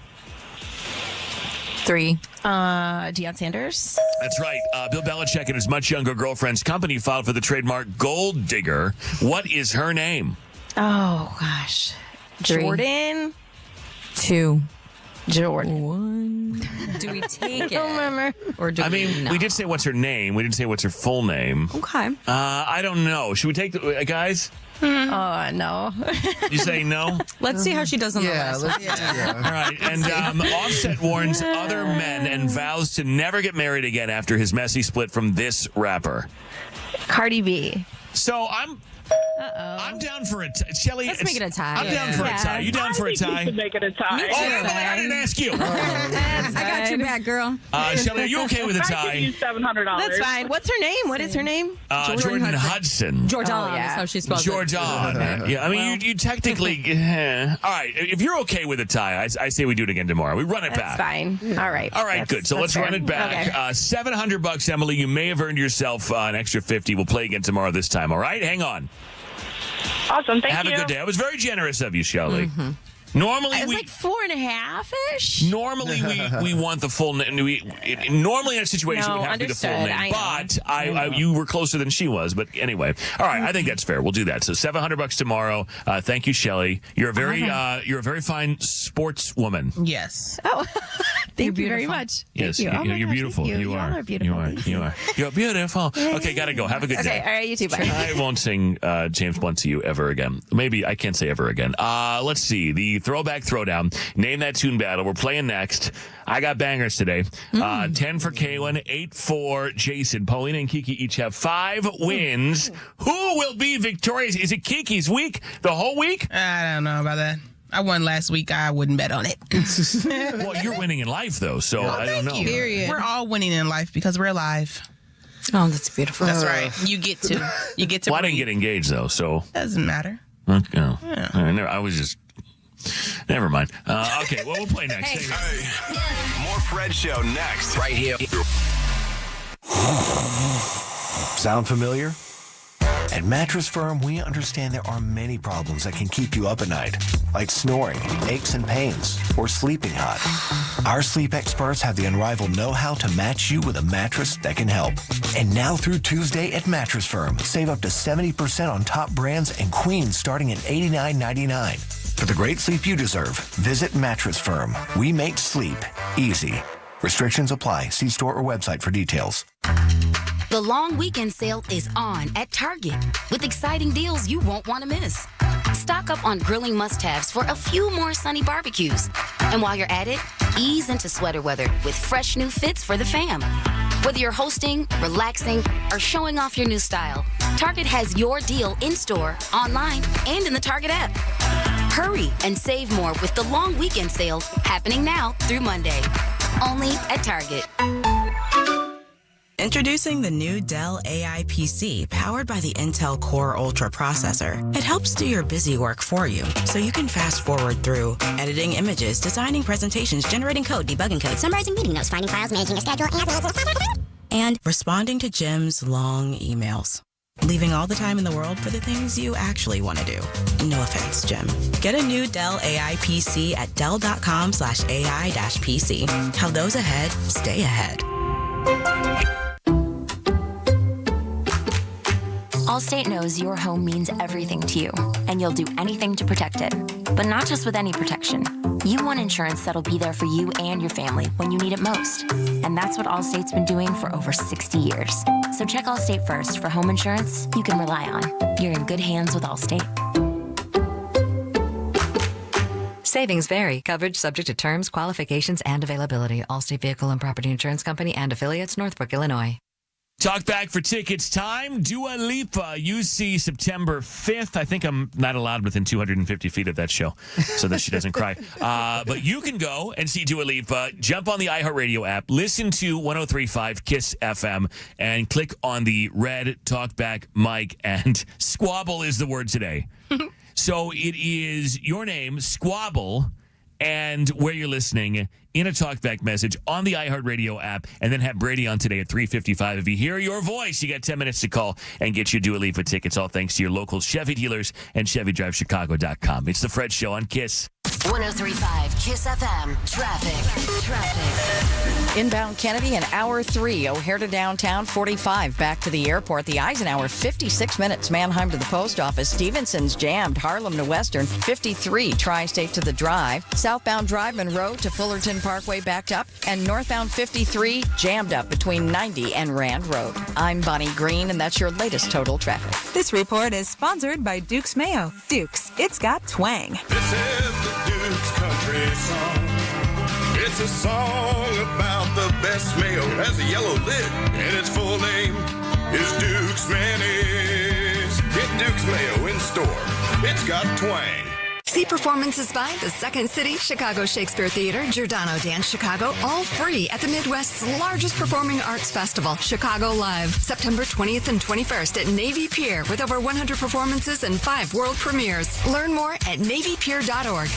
3, Deion Sanders. That's right. Bill Belichick and his much younger girlfriend's company filed for the trademark Gold Digger. What is her name? Oh gosh. 3, Jordan. 2, Jordan. 1. Do we take it? I don't remember. Or do we We did say what's her name. We didn't say what's her full name. Okay. I don't know. Should we take the guys? Oh no. You say no? Let's see how she does on the last one. All right. And Offset warns other men and vows to never get married again after his messy split from this rapper. Cardi B. So I'm down for a Shelley. Let's make it a tie. I'm down for a tie. You down for a tie? Make it a tie. Oh, Emily, I didn't ask you. I got your back, girl. Shelley, are you okay with a I could tie? use $700. That's fine. What's her name? What is her name? Jordan Hudson. Jordan Oh, yeah. is how she spells it. Jordan. Yeah, I mean, you technically. All right, if you're okay with a tie, I say we do it again tomorrow. We run it That's back. fine. All right. All right, good. So let's run it back. Okay. $700, Emily. You may have earned yourself an extra 50. We'll play again tomorrow this time. All right, hang on. Awesome. Thank Have you. a good day. I was very generous of you, Shelley. Normally It was we. like 4.5-ish. Normally we want the full name. Normally in a situation No, it would have to be the full understood. name. I know. But you were closer than she was. But anyway, all right. I think that's fair. We'll do that. So $700 tomorrow. Thank you, Shelley. You're a very fine sportswoman. Yes. Oh, thank you very much. Yes, Thank you. Oh my you're gosh, beautiful. thank you. You are. Y'all are beautiful. You are. You're beautiful. Okay, gotta go. Have a good Okay, day. all right, you too. Bye. I won't sing James Blunt to you ever again. Maybe I can't say ever again. Let's see. The Throwback Throwdown. Name that tune battle. We're playing next. I got bangers today. 10 for Kaylin, 8 for Jason. Paulina and Kiki each have 5 wins. Who will be victorious? Is it Kiki's week? The whole week? I don't know about that. I won last week. I wouldn't bet on it. Well, you're winning in life, though, so I don't know. We're all winning in life because we're alive. Oh, that's beautiful. That's right. You get to. Well, I didn't get engaged, though, so. Doesn't matter. Okay. I was just. Never mind. Okay, well, we'll play next. More Fred Show next. Right here. Sound familiar? At Mattress Firm, we understand there are many problems that can keep you up at night, like snoring, aches and pains, or sleeping hot. Our sleep experts have the unrivaled know-how to match you with a mattress that can help. And now through Tuesday at Mattress Firm, save up to 70% on top brands and queens starting at $89.99. For the great sleep you deserve, visit Mattress Firm. We make sleep easy. Restrictions apply. See store or website for details. The long weekend sale is on at Target with exciting deals you won't want to miss. Stock up on grilling must-haves for a few more sunny barbecues. And while you're at it, ease into sweater weather with fresh new fits for the fam. Whether you're hosting, relaxing, or showing off your new style, Target has your deal in-store, online, and in the Target app. Hurry and save more with the long weekend sale happening now through Monday. Only at Target. Introducing the new Dell AI PC powered by the Intel Core Ultra processor. It helps do your busy work for you, so you can fast forward through editing images, designing presentations, generating code, debugging code, summarizing meeting notes, finding files, managing a schedule, and responding to Jim's long emails. Leaving all the time in the world for the things you actually want to do. No offense, Jim. Get a new Dell AI PC at dell.com/AI-PC. How those ahead stay ahead. Allstate knows your home means everything to you, and you'll do anything to protect it. But not just with any protection. You want insurance that'll be there for you and your family when you need it most. And that's what Allstate's been doing for over 60 years. So check Allstate first for home insurance you can rely on. You're in good hands with Allstate. Savings vary. Coverage subject to terms, qualifications, and availability. Allstate Vehicle and Property Insurance Company and affiliates, Northbrook, Illinois. Talk back for tickets time. Dua Lipa, UC September 5th. I think I'm not allowed within 250 feet of that show so that she doesn't cry. But you can go and see Dua Lipa. Jump on the iHeartRadio app. Listen to 103.5 KISS FM and click on the red talkback mic. And squabble is the word today. So it is your name, squabble, and where you're listening in a talkback message on the iHeartRadio app, and then have Brady on today at 3:55. If you hear your voice, you got 10 minutes to call and get your Dua Lipa tickets, all thanks to your local Chevy dealers and ChevyDriveChicago.com. It's the Fred Show on KISS. 103.5 KISS FM. Traffic. Inbound Kennedy in hour 3. O'Hare to downtown, 45. Back to the airport. The Eisenhower, 56 minutes. Manheim to the post office. Stevenson's jammed. Harlem to Western, 53. Tri-State to the Drive. Southbound Drive Monroe to Fullerton Parkway backed up. And northbound 53 jammed up between 90 and Rand Road. I'm Bonnie Green, and that's your latest total traffic. This report is sponsored by Duke's Mayo. Duke's, it's got twang. This is the Duke's Country Song. It's a song about the best mayo. It has a yellow lid, and its full name is Duke's Mayonnaise. Get Duke's Mayo in store. It's got twang. See performances by the Second City, Chicago Shakespeare Theater, Giordano Dance Chicago, all free at the Midwest's largest performing arts festival, Chicago Live, September 20th and 21st at Navy Pier with over 100 performances and 5 world premieres. Learn more at NavyPier.org.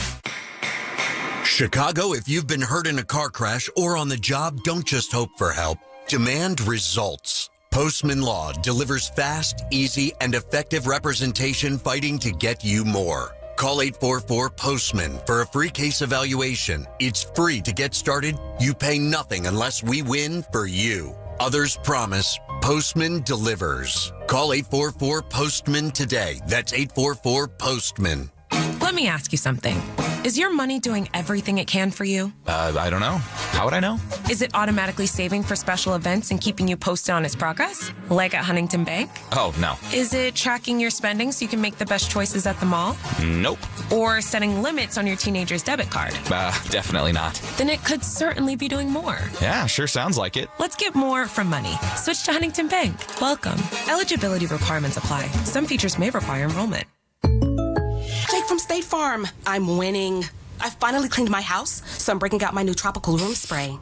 Chicago, if you've been hurt in a car crash or on the job, don't just hope for help. Demand results. Postman Law delivers fast, easy, and effective representation fighting to get you more. Call 844-POSTMAN for a free case evaluation. It's free to get started. You pay nothing unless we win for you. Others promise. Postman delivers. Call 844-POSTMAN today. That's 844-POSTMAN. Let me ask you something. Is your money doing everything it can for you? I don't know. How would I know? Is it automatically saving for special events and keeping you posted on its progress? Like at Huntington Bank? Oh, no. Is it tracking your spending so you can make the best choices at the mall? Nope. Or setting limits on your teenager's debit card? Definitely not. Then it could certainly be doing more. Yeah, sure sounds like it. Let's get more from money. Switch to Huntington Bank. Welcome. Eligibility requirements apply. Some features may require enrollment. Jake from State Farm. I'm winning. I finally cleaned my house, so I'm breaking out my new tropical room spray.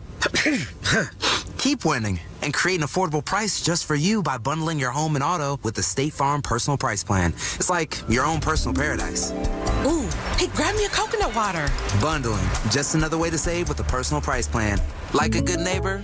Keep winning and create an affordable price just for you by bundling your home and auto with the State Farm Personal Price Plan. It's like your own personal paradise. Ooh, hey, grab me a coconut water. Bundling, just another way to save with the Personal Price Plan. Like a good neighbor,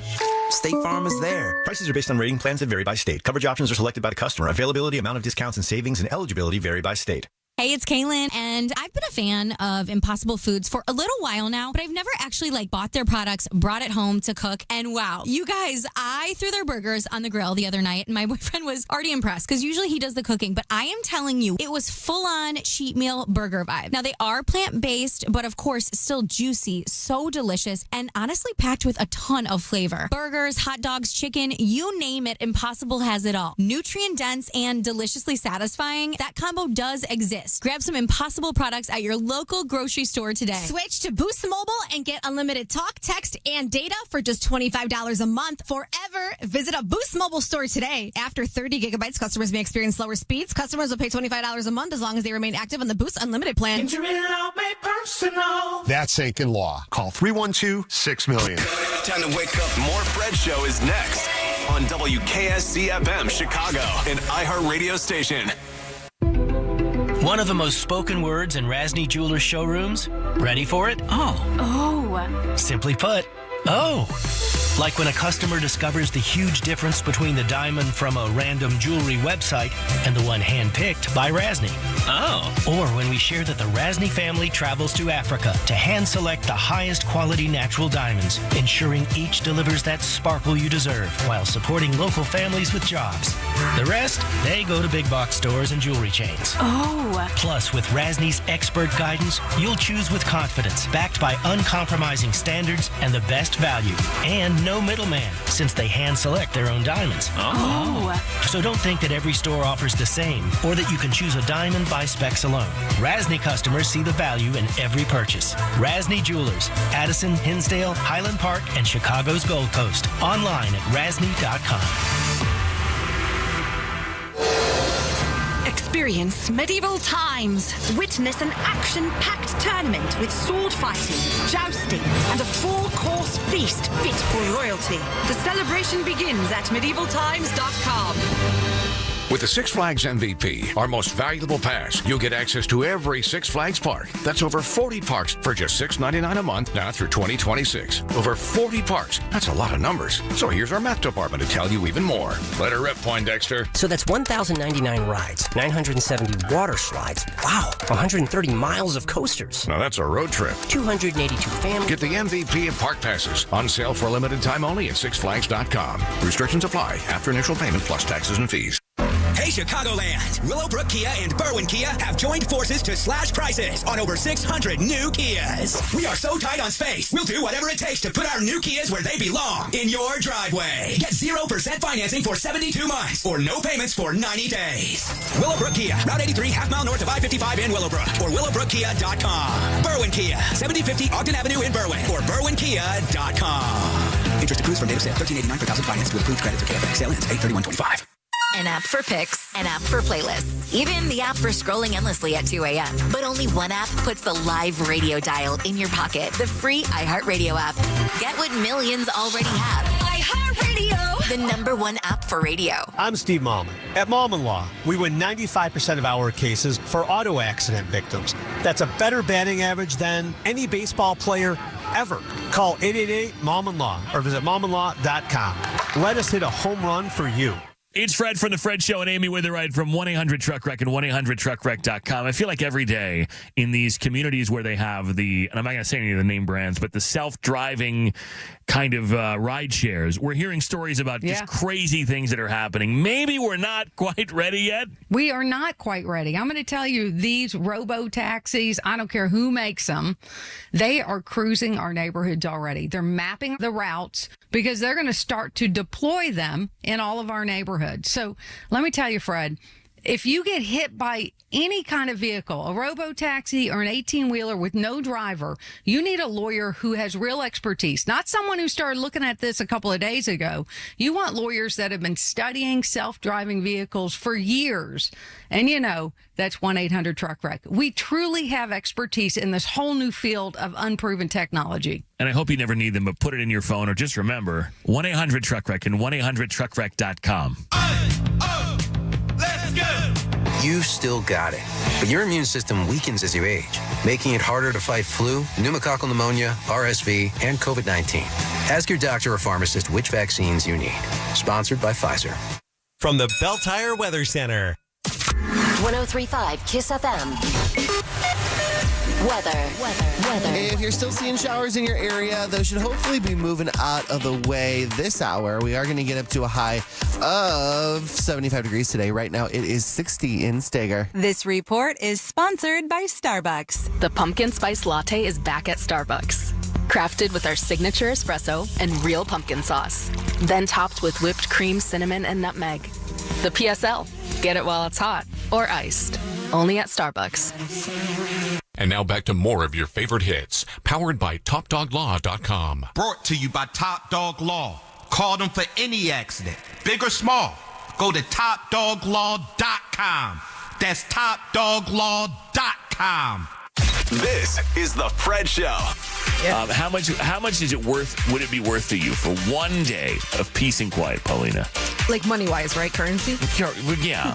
State Farm is there. Prices are based on rating plans that vary by state. Coverage options are selected by the customer. Availability, amount of discounts and savings, and eligibility vary by state. Hey, it's Kaylin, and I've been a fan of Impossible Foods for a little while now, but I've never actually bought their products, brought it home to cook, and wow, you guys, I threw their burgers on the grill the other night, and my boyfriend was already impressed because usually he does the cooking, but I am telling you, it was full-on cheat meal burger vibe. Now, they are plant-based, but of course, still juicy, so delicious, and honestly packed with a ton of flavor. Burgers, hot dogs, chicken, you name it, Impossible has it all. Nutrient-dense and deliciously satisfying, that combo does exist. Grab some Impossible products at your local grocery store today. Switch to Boost Mobile and get unlimited talk, text, and data for just $25 a month forever. Visit a Boost Mobile store today. After 30 gigabytes, customers may experience slower speeds. Customers will pay $25 a month as long as they remain active on the Boost Unlimited plan. That's Aiken Law. Call 312-6-million. Time to wake up. More Fred Show is next on WKSC-FM Chicago, an iHeartRadio station. One of the most spoken words in Rasny Jewelers showrooms. Ready for it? Oh. Simply put, oh. Like when a customer discovers the huge difference between the diamond from a random jewelry website and the one handpicked by Rasny. Oh. Or when we share that the Rasny family travels to Africa to hand select the highest quality natural diamonds, ensuring each delivers that sparkle you deserve while supporting local families with jobs. The rest, they go to big box stores and jewelry chains. Oh. Plus, with Rasny's expert guidance, you'll choose with confidence, backed by uncompromising standards and the best value. And no middleman, since they hand select their own diamonds. Oh. So don't think that every store offers the same, or that you can choose a diamond by specs alone. Rasny customers see the value in every purchase. Rasny Jewelers, Addison, Hinsdale, Highland Park, and Chicago's Gold Coast. Online at rasny.com. Experience medieval times. Witness an action-packed tournament with sword fighting, jousting, and a full-course feast fit for royalty. The celebration begins at medievaltimes.com. With the Six Flags MVP, our most valuable pass, you'll get access to every Six Flags park. That's over 40 parks for just $6.99 a month now through 2026. Over 40 parks. That's a lot of numbers. So here's our math department to tell you even more. Let her rip, Poindexter. So that's 1,099 rides, 970 water slides. Wow, 130 miles of coasters. Now that's a road trip. 282 families. Get the MVP and park passes on sale for a limited time only at sixflags.com. Restrictions apply after initial payment plus taxes and fees. Hey, Chicagoland! Willowbrook Kia and Berwyn Kia have joined forces to slash prices on over 600 new Kias. We are so tight on space, we'll do whatever it takes to put our new Kias where they belong, in your driveway. Get 0% financing for 72 months or no payments for 90 days. Willowbrook Kia, Route 83, half-mile north of I-55 in Willowbrook, or willowbrookkia.com. Berwyn Kia, 7050 Ogden Avenue in Berwyn, or berwynkia.com. Interest accrues from date of sale, $13.89 per thousand financed with approved credit through KFX. Sale ends 8/31/25. An app for pics, an app for playlists, even the app for scrolling endlessly at 2 a.m. But only one app puts the live radio dial in your pocket, the free iHeartRadio app. Get what millions already have. iHeartRadio, the #1 app for radio. I'm Steve Malman. At Malman Law, we win 95% of our cases for auto accident victims. That's a better batting average than any baseball player ever. Call 888-MALMAN-LAW or visit malmanlaw.com. Let us hit a home run for you. It's Fred from The Fred Show and Amy Witherite from 1-800-TRUCK-WRECK and 1-800-TRUCK-WRECK.com. I feel like every day in these communities where they have and I'm not going to say any of the name brands, but the self-driving kind of ride shares, we're hearing stories about just crazy things that are happening. Maybe we're not quite ready yet. We are not quite ready. I'm going to tell you, these robo-taxis, I don't care who makes them, they are cruising our neighborhoods already. They're mapping the routes because they're going to start to deploy them in all of our neighborhoods. So let me tell you, Fred, if you get hit by any kind of vehicle, a robo-taxi or an 18-wheeler with no driver, you need a lawyer who has real expertise, not someone who started looking at this a couple of days ago. You want lawyers that have been studying self-driving vehicles for years. And that's 1-800-TRUCK-WRECK. We truly have expertise in this whole new field of unproven technology. And I hope you never need them, but put it in your phone or just remember 1-800-TRUCK-WRECK and 1-800-TRUCK-WRECK.com. Let's go! You've still got it, but your immune system weakens as you age, making it harder to fight flu, pneumococcal pneumonia, RSV, and COVID-19. Ask your doctor or pharmacist which vaccines you need. Sponsored by Pfizer. From the Bell Tire Weather Center. 103.5 KISS FM. Weather. If you're still seeing showers in your area, those should hopefully be moving out of the way this hour. We are going to get up to a high of 75 degrees today. Right now, it is 60 in Steger. This report is sponsored by Starbucks. The pumpkin spice latte is back at Starbucks. Crafted with our signature espresso and real pumpkin sauce. Then topped with whipped cream, cinnamon, and nutmeg. The PSL. Get it while it's hot or iced. Only at Starbucks. And now back to more of your favorite hits, powered by TopDogLaw.com. Brought to you by Top Dog Law. Call them for any accident, big or small. Go to TopDogLaw.com. That's TopDogLaw.com. This is the Fred Show. How much is it worth? Would it be worth to you for one day of peace and quiet, Paulina? Like money-wise, right? Currency? Yeah.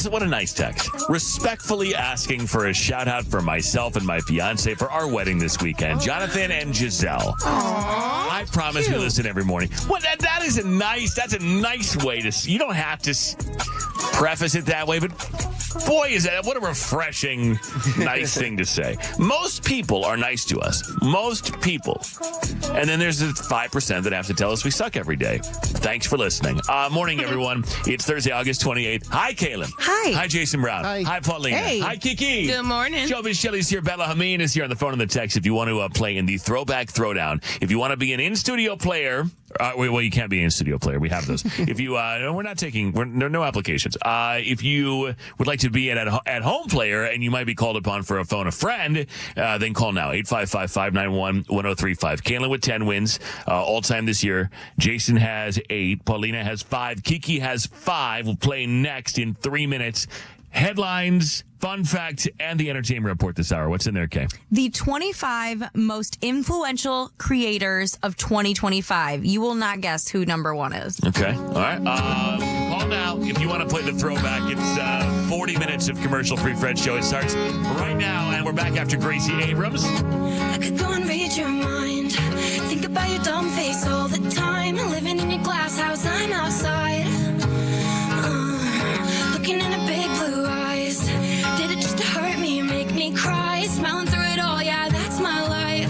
What a nice text. Respectfully asking for a shout out for myself and my fiance for our wedding this weekend, Jonathan and Giselle. Aww, I promise we listen every morning. Well, that's a nice way to, you don't have to preface it that way, but boy, is that, what a refreshing, nice thing to say. Most people are nice to us. Most people. And then there's the 5% that have to tell us we suck every day. Thanks for listening. Morning, everyone. It's Thursday, August 28th. Hi, Kaylin. Hi. Hi, Jason Brown. Hi, Paulina. Hey. Hi, Kiki. Good morning. Joe Shelley's here. Bella Hameen is here on the phone and the text if you want to play in the Throwback Throwdown. If you want to be an in-studio player, well, you can't be an in-studio player. We have those. If you, no applications. If you would like to be an at-home player and you might be called upon for a phone a friend, then call now, 855-591-1035. Kaylin with 10 wins all time this year. Jason has 8. Paulina has 5. Kiki has 5. We'll play next in 3 minutes. Headlines, fun fact, and the entertainment report this hour. What's in there, Kay? The 25 most influential creators of 2025. You will not guess who number 1 is. Okay. All right. Call now if you want to play the throwback. It's 40 minutes of commercial-free Fred Show. It starts right now, and we're back after Gracie Abrams. I could go and read your mind. Think about your dumb face all the time. Living in your glass house, I'm outside. Looking in her big blue eyes. Did it just to hurt me, make me cry? Smiling through it all, yeah, that's my life.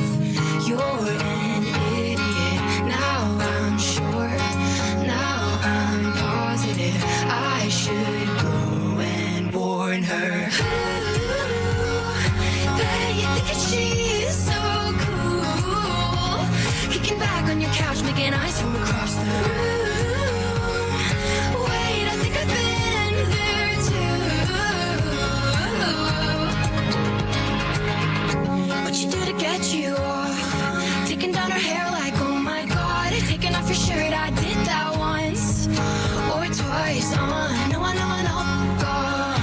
You're an idiot. Now I'm sure. Now I'm positive. I should go and warn her. Bet you think that she's so cool. Kicking back on your couch, making eyes from across the room. Wait, I think I've been there too. What you do to get you off? Taking down her hair like, oh my god. Taking off your shirt, I did that once or twice. I know, God.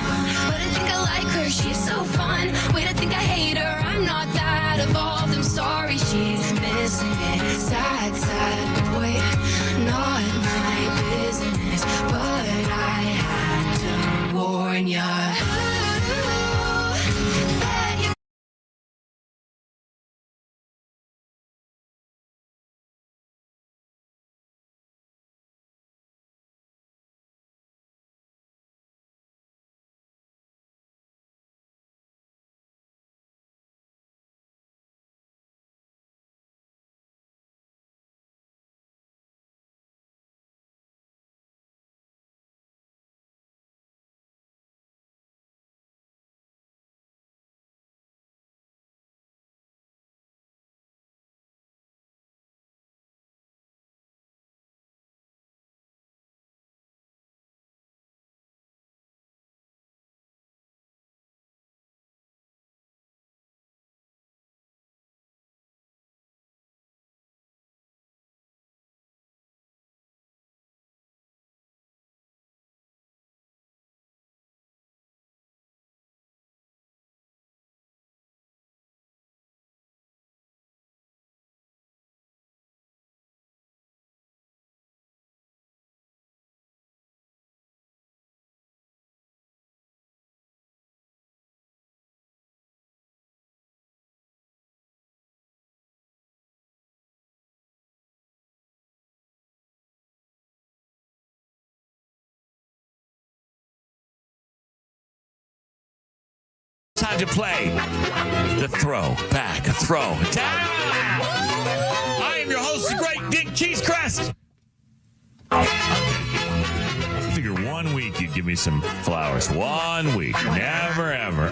But I think I like her, she's so fun. Wait, I think I hate her, I'm not that evolved. I'm sorry, she's missing it. Sad, sad boy, not my business. But I had to warn ya. Time to play the throwback throw down. I am your host, the great Dick Cheese Crest. I figure 1 week you'd give me some flowers. 1 week. Never, ever.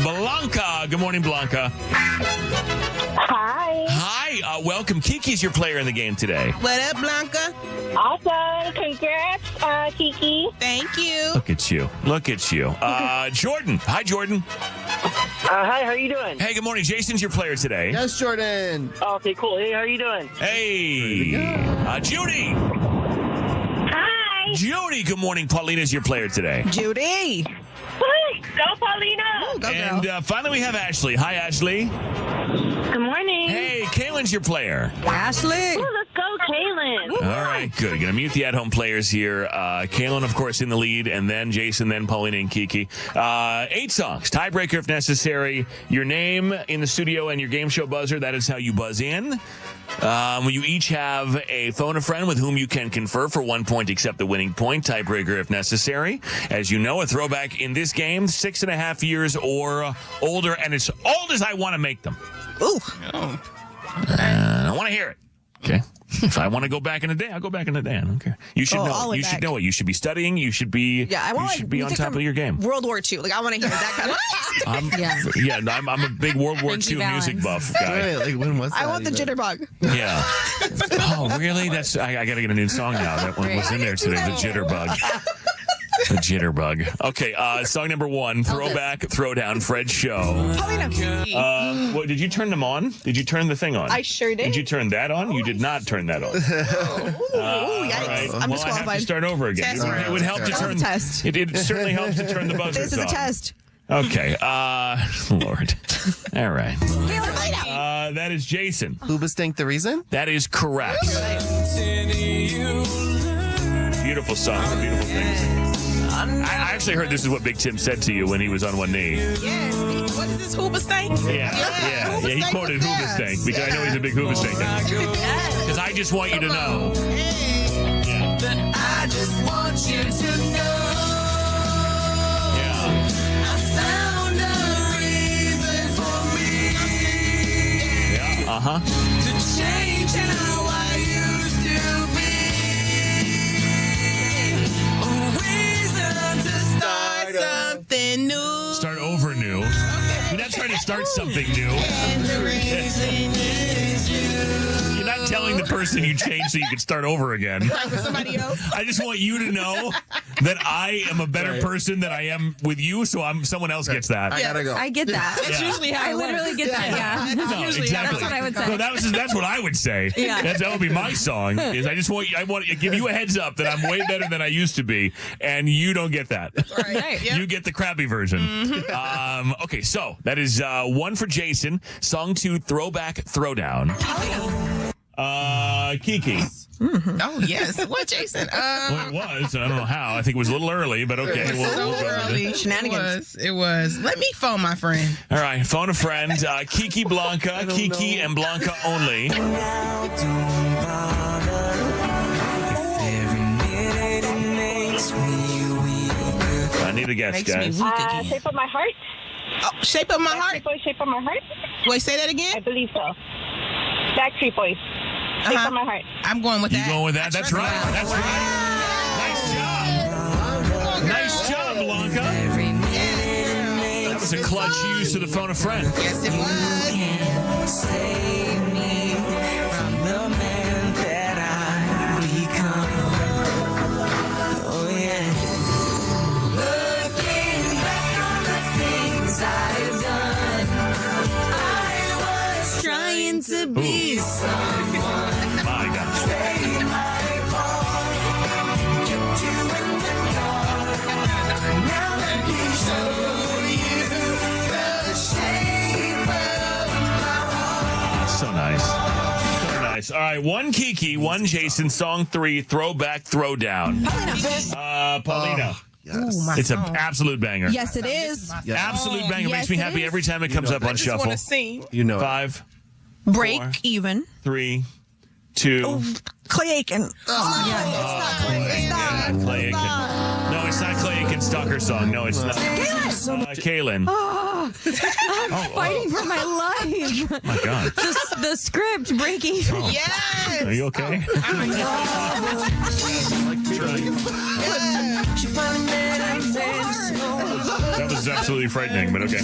Blanca. Good morning, Blanca. Hi. Hi. Welcome. Kiki's your player in the game today. What up, Blanca? Awesome. Congrats, Kiki. Thank you. Look at you. Look at you. Jordan. Hi, Jordan. Hi, how are you doing? Hey, good morning. Jason's your player today. Yes, Jordan. Oh, okay, cool. Hey, how are you doing? Hey. Judy. Hi. Judy, good morning. Paulina's your player today. Judy. Go, Paulina. Ooh, go, girl. And finally, we have Ashley. Hi, Ashley. Good morning. Hey, Kaylin's your player. Ashley. Ooh, let's go, Kaylin. All right, good. Going to mute the at-home players here. Kaylin, of course, in the lead, and then Jason, then Paulina and Kiki. 8 songs, tiebreaker if necessary. Your name in the studio and your game show buzzer, that is how you buzz in. You each have a phone a friend with whom you can confer for 1 point, except the winning point. Tiebreaker if necessary. As you know, a throwback in this game, 6.5 years or older, and it's old as I want to make them. Ooh. I want to hear it. Okay. If I want to go back in the day, I'll go back in the day. I don't care. You should know. You should know it. You should be studying. You should be. Yeah, you should be on top of your game. World War II. Like I want to hear that kind of. I'm a big World War II music buff guy. Wait, like when was that? I want the jitterbug. Yeah. Oh, really? That's. I got to get a new song now. That one was in there today. The jitterbug. The jitterbug. Okay, song number 1, Throwback, Throwdown, Fred Show. What, did you turn them on? Did you turn the thing on? I sure did. Did you turn that on? You did not turn that on. Yikes. Right. I'm disqualified. I have to start over again. It would help to turn. Test. It certainly helps to turn the buzzers on. This is a test. Okay. Lord. All right. That is Jason. Hoobastank the reason? That is correct. Beautiful song. Beautiful things. I actually heard this is what Big Tim said to you when he was on one knee. Yes. What is this, Hoobastank? Yeah. He quoted Hoobastank because I know he's a big Hoobastank guy. Because I just want you to know. That I just want you to know. I found a reason for me. Uh-huh. To change how I used to be. A reason to start something new. Start over new. You're not trying to start something new. And the reason is you. You're not telling the person you changed so you can start over again. Like with somebody else. I just want you to know that I am a better person than I am with you, so someone else gets that. I gotta go. I get that. That's usually how I it literally works. get that, yeah. No, Usually exactly. That's what I would say. No, that's what I would say. Yeah. That would be my song. Is I want to give you a heads up that I'm way better than I used to be, and you don't get that. Right. Yep. You get the crappy version. Okay, so that is 1 for Jason. Song 2, Throwback Throwdown. Kiki. Oh, yes. What, Jason? Well, it was. I don't know how. I think it was a little early, but okay. We'll go with early. it. Shenanigans. It was. Let me phone my friend. All right, phone a friend. Kiki Blanca. Kiki and Blanca only. I need a guess, Makes me guys. weak again. Shape of My Heart. Oh, Shape of My Heart? Shape of My Heart. Wait, say that again? I believe so. Backstreet Boys. Shape of My Heart. I'm going with that. You going with that? That's right. That's right. Nice job, Blanca. That was a clutch use to the phone a friend. Yes, it was. Save me from the man that I become. Oh, yeah. Looking back on the things I've done, I was trying to be someone. My gosh. Played my part, kept you in the dark. Now let me show you the shape of my heart. So nice. So nice. All right, 1 Kiki, 1 Jason. Song 3, Throwback Throwdown. Paulina. Yes. It's an absolute banger. Yes, it is. Yes. Absolute banger. Yes, Makes me it happy is. every time it comes up on Shuffle. Want to sing. You know it. 5, Break 4, even. 3, 2. Clay Aiken. Clay Aiken. No, it's not Clay Aiken's Stalker song. No, it's not. Kaylin. Oh, I'm fighting for my life. My God. The script breaking. Yes. Are you okay? That was absolutely frightening, but okay.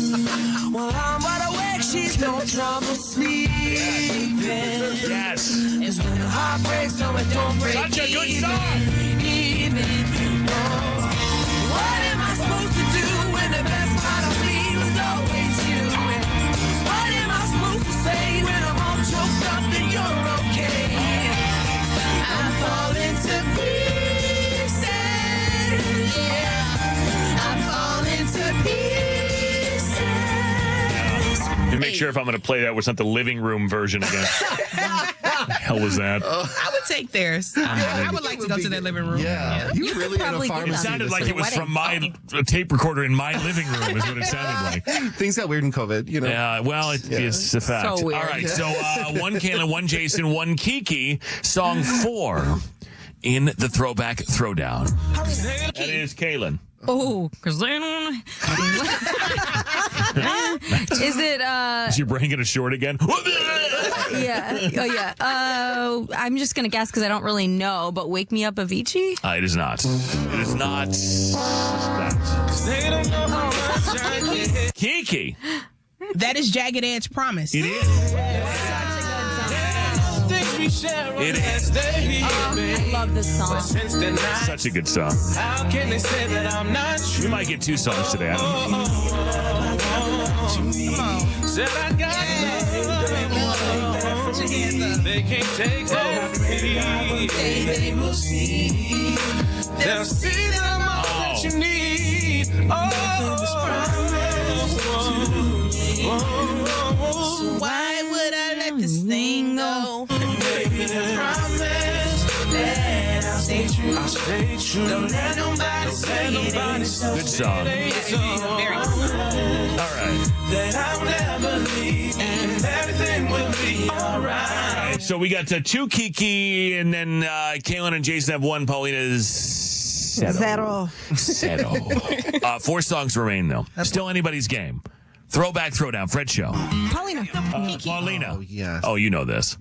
Well, I'm wide awake, she's no trouble sleeping. Yes. It's when the heart breaks, no, it don't break. Such a good even. song. What am I supposed to do when the best part of me was always you? And what am I supposed to say when I'm all choked up and you're okay? I fall into pieces, yeah. I fall into pieces. And make sure if I'm going to play that was not the living room version again. What the hell was that? I would take theirs. I would like to go to their living room. Yeah. You really in a probably pharmacy. It sounded this like week. it was from my tape recorder in my living room is what it sounded like. Things got weird in COVID, you know. Yeah, well, it's a fact. So weird. All right, so 1 Kaylin, 1 Jason, 1 Kiki. Song 4 in the Throwback Throwdown. That is Kaylin. Oh, because they don't. Is it? Is your brain gonna short again? Yeah. Oh, yeah. I'm just gonna guess because I don't really know. But "Wake Me Up, Avicii." It is not. It is not that. Kiki. That is Jagged Edge Promise. It is. It is. I love this song. Such a good song. How can they say that I'm not true? We might get 2 songs today. I don't know. Said I got love. They can't take that from me. They will see. They'll see that I'm all that you need. So why would I let this thing go? Baby, I promise that I'll stay true. I'll stay true. Don't let nobody say it. Good song. Very all right. That I'll never leave, and everything will be all right. So we got 2 Kiki, and then Kaylin and Jason have 1. Paulina's zero. 4 songs remain, though. Still anybody's game. Throwback, throwdown. Fred Show. Paulina. Paulina. Oh, yes. Oh, you know this.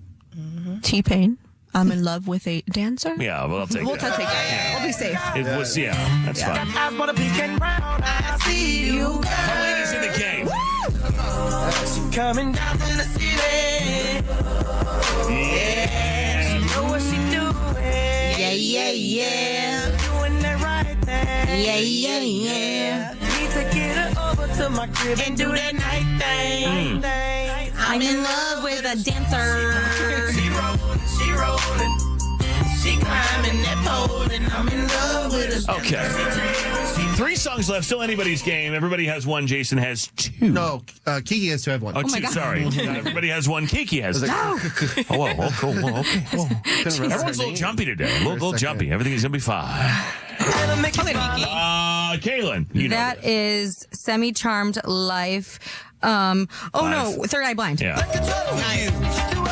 T-Pain. I'm in love with a dancer. Yeah, well, I'll take We'll that. take that. We'll be safe. It was, that's fine. I wanna be getting brown. I see you. Paulina's in the game. She coming down to the city. Yeah. She know what she doing. Yeah. Doing the right thing. Yeah. Need to get her over to my crib and do that night thing. I'm in love with a dancer. She rolling. She climbing that pole, and I'm in love with a Okay. 3 songs left. Still anybody's game. Everybody has 1. Jason has 2. No, Kiki has to have 1. Oh, 2. Sorry. Everybody has 1. Kiki has 2. Oh, cool. Okay. Everyone's a little jumpy today. A little jumpy. Everything is going to be fine. Kaylin, you know That is Semi-Charmed Life. No, Third Eye Blind. Yeah.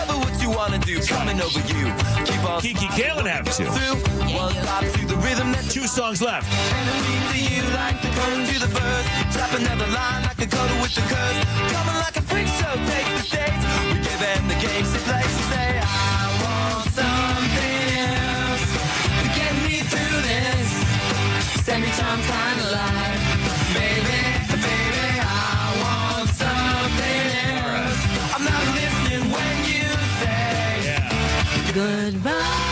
What you wanna do, coming over you. Keep on Kiki, Kaylin have 2. One stop to the rhythm that 2 songs left. to you like the chorus to the verse. Drop another line like a coda with the curse. Coming like a freak show, take the stage. We give them the games to play. So say, I want something else to get me through this. Semi-charmed kind of life. Baby, I want something else. I'm not listening when you say Goodbye.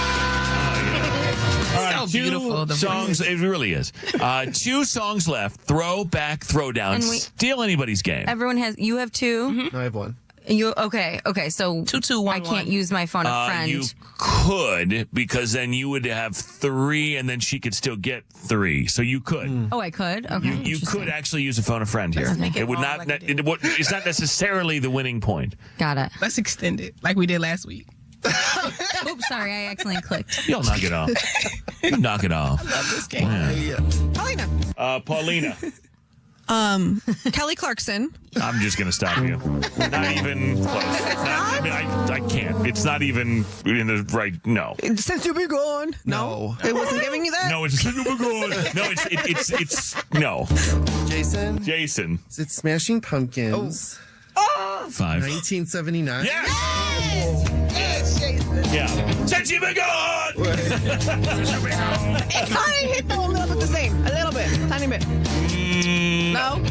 All right, 2 songs. It really is. 2 songs left. Throwback, throwdown. And Still anybody's game. Everyone has. You have 2. No, I have 1. You okay? So 2, 1, I can't use my phone a friend. You could, because then you would have 3, and then she could still get 3. So you could. Oh, I could. Okay. You could actually use a phone a friend here. It would not. It's not necessarily the winning point. Got it. Let's extend it like we did last week. Oops, sorry, I accidentally clicked. You'll knock it off. You knock it off. I love this game. Yeah. Paulina. Paulina. Kelly Clarkson. I'm just going to stop you. Not even close. I can't. It's not even in the right. No. Since you've been gone. No. It wasn't giving you that? No, it's since you've been gone. No, it's no. Jason. Is it Smashing Pumpkins? Oh. 5. 1979. Yes! Jason. Yeah. Since you've been gone! It kind of hit though a little bit the same. A little bit. Tiny bit. No?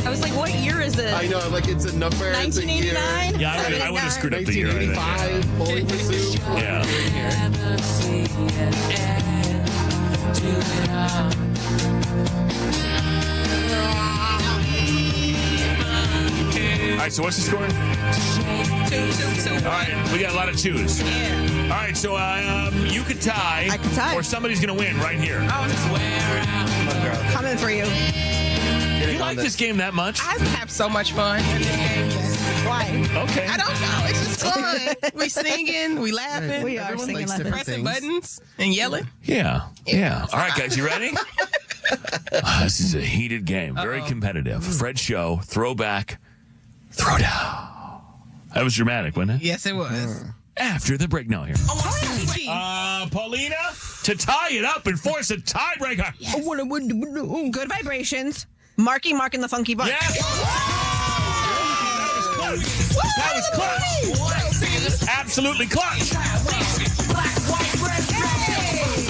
I was like, what year is it? I know, like it's a number. 1989? Yeah, I would have screwed up the year. 1985, Bowling for Soup. Yeah. All right, so what's the score? 2. All right, we got a lot of 2s. Yeah. All right, so you could tie. I could tie. Or somebody's going to win right here. Coming for you. You like this game that much? I have so much fun in this game. Why? Okay. I don't know. It's just fun. We singing, we laughing. We are singing, laughing. Pressing buttons and yelling. Yeah. All right, guys, you ready? This is a heated game. Very competitive. Fred Show, throwback, throwdown. That was dramatic, wasn't it? Yes, it was. After the break. No, here. Paulina, to tie it up and force a tiebreaker. Yes. Good vibrations. Marky Mark and the Funky Bunch. Yes. That was clutch. Absolutely clutch.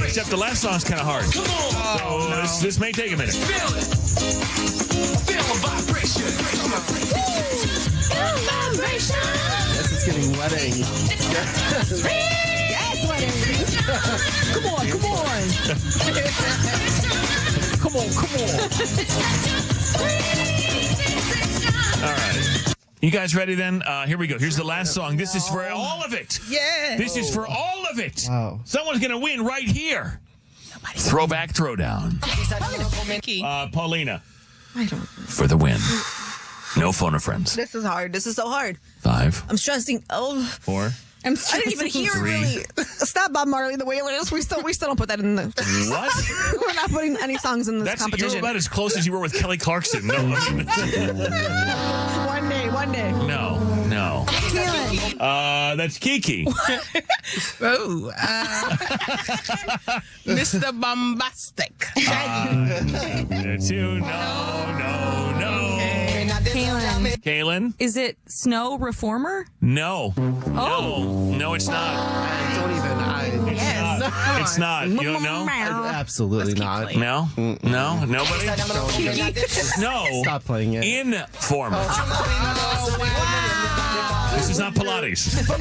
Except the last song's kind of hard. So this may take a minute. Feel a vibration. Yes, it's getting wedding. Yes, wedding. Come on. All right. You guys ready then? Here we go. Here's the last song. This is for all of it. Yeah. This is for all of it. Wow. Someone's going to win right here. Throwback, throwdown. Paulina. I don't. For the win. No phone of friends. This is hard. This is so hard. 5. I'm stressing. 4. I didn't even hear it really. Stop Bob Marley, the Wailers. We still don't put that in the. What? We're not putting any songs in this competition. You're about as close as you were with Kelly Clarkson. No. One day. No. That's Kiki. Mr. Bombastic. No. Kaylin. Is it Snow Reformer? No. No, it's not. It's not. You don't know? Absolutely not. No? No? Nobody? No. Stop playing it. Informer. This is not Pilates. Where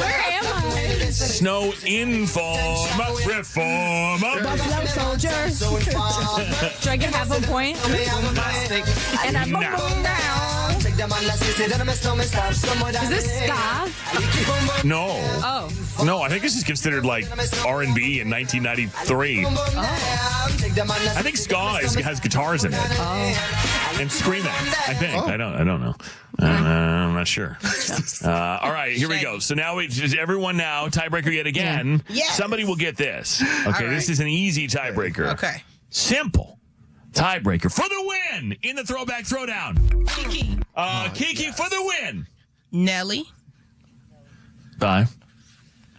am I? Snow Reformer. Buffalo Soldier. Do I get half a point? And I boom down. Is this ska? No. Oh. No, I think this is considered like R&B in 1993. I think ska has guitars in it. And screaming, I think. I don't know. I'm not sure. All right, here we go. So now everyone now, tiebreaker yet again. Yes. Somebody will get this. Okay, this is an easy tiebreaker. Okay. Simple. Tiebreaker for the win in the Throwback Throwdown. Kiki. Kiki for the win. Nelly. 5,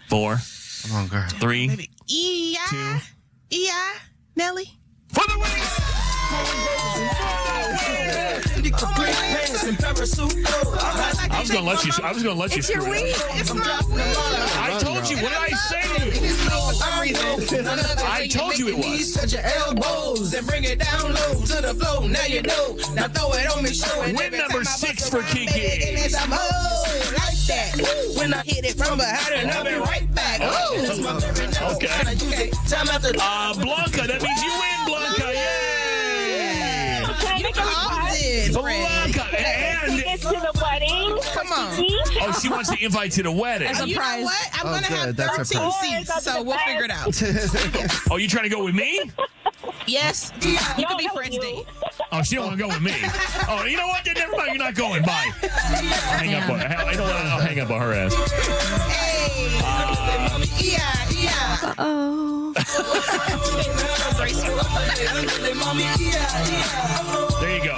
4, Come on, girl. 3, E.I. Nelly. for the win. I was gonna let you. It's your screw it week. up. It's I told you. What did I say to you? I told you it was. Touch your elbows and bring it down low to the floor. Now you know. Now throw it on me, show it. Win number 6 for Kiki. And it's a move like that. When I hit it from behind and I'll be right back. Okay. Time after Blanca, that means you win, Blanca. Yay! You called it, Blanca, and Tickets to the wedding. Come on. oh, she wants the invite to the wedding. You know what? I'm going to have That's her 13 prize. seats, so we'll figure it out. Oh, you trying to go with me? Yes. You can be Fred's date. Oh, she don't want to go with me. Oh, you know what? Then never mind. You're not going. Bye. Hang up on. I know what. I'll hang up on her ass. Oh. There you go.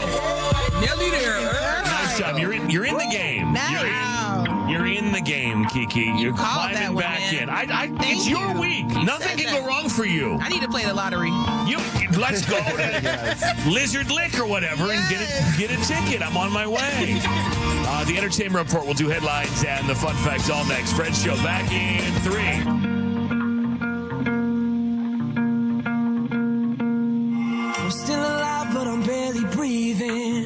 Nelly there. Nice job. You're in the game. You're in the game, Kiki. You're called that climbing one, back man. in. It's Thank your you. week. You Nothing said can that. go wrong for you. I need to play the lottery. Let's go to Lizard Lick or whatever and get a ticket. I'm on my way. The Entertainment Report will do headlines and the fun facts all next. Fred Show back in 3. I'm still alive, but I'm barely breathing.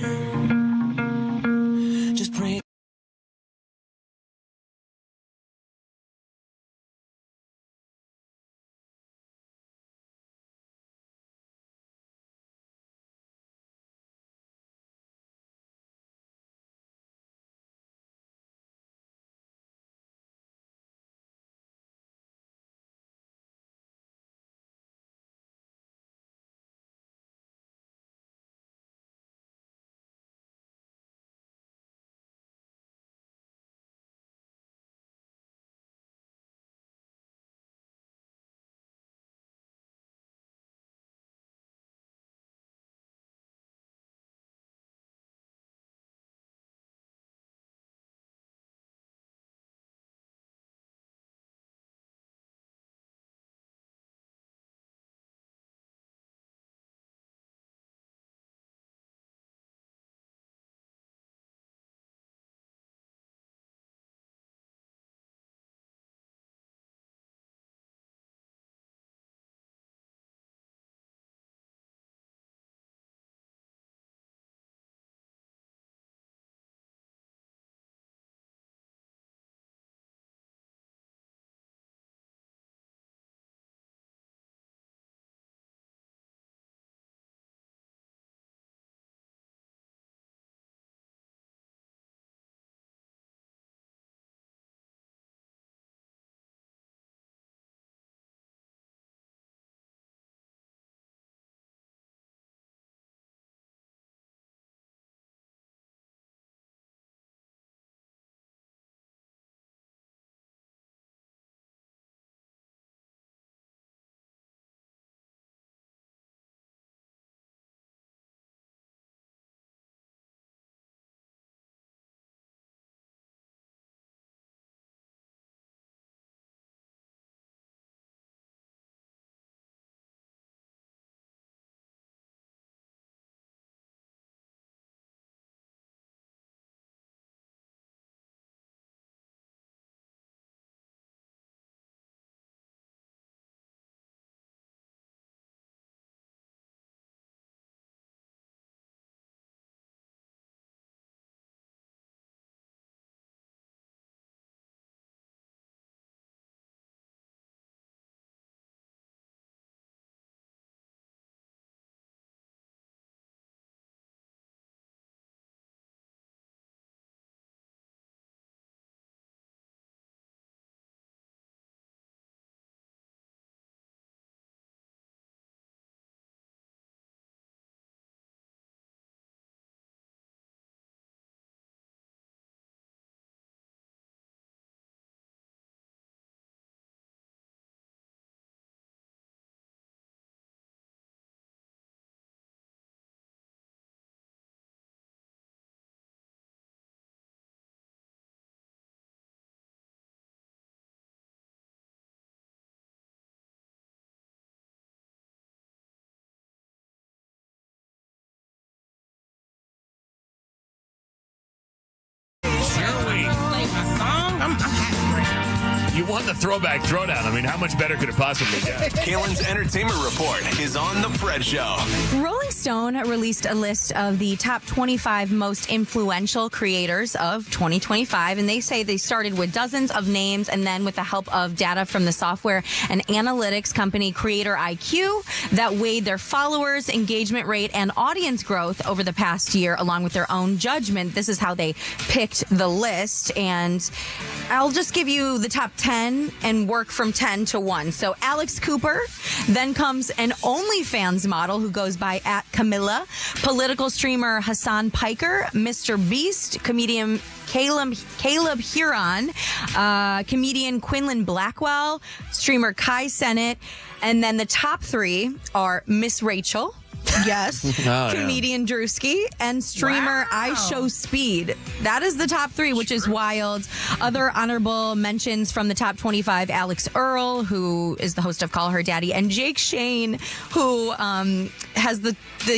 You won the Throwback Throwdown. I mean, how much better could it possibly get? Kalen's Entertainment Report is on The Fred Show. Rolling Stone released a list of the top 25 most influential creators of 2025, and they say they started with dozens of names, and then with the help of data from the software and analytics company Creator IQ that weighed their followers, engagement rate, and audience growth over the past year, along with their own judgment. This is how they picked the list, and I'll just give you the top 10 and work from 10 to 1. So Alex Cooper, then comes an OnlyFans model who goes by @Camilla, political streamer Hassan Piker, Mr. Beast, comedian Caleb Huron, comedian Quinlan Blackwell, streamer Kai Sennett, and then the top 3 are Miss Rachel. Yes. Comedian Drewski and streamer I Show Speed. That is the top 3, which is wild. Other honorable mentions from the top 25, Alex Earl, who is the host of Call Her Daddy, and Jake Shane, who has the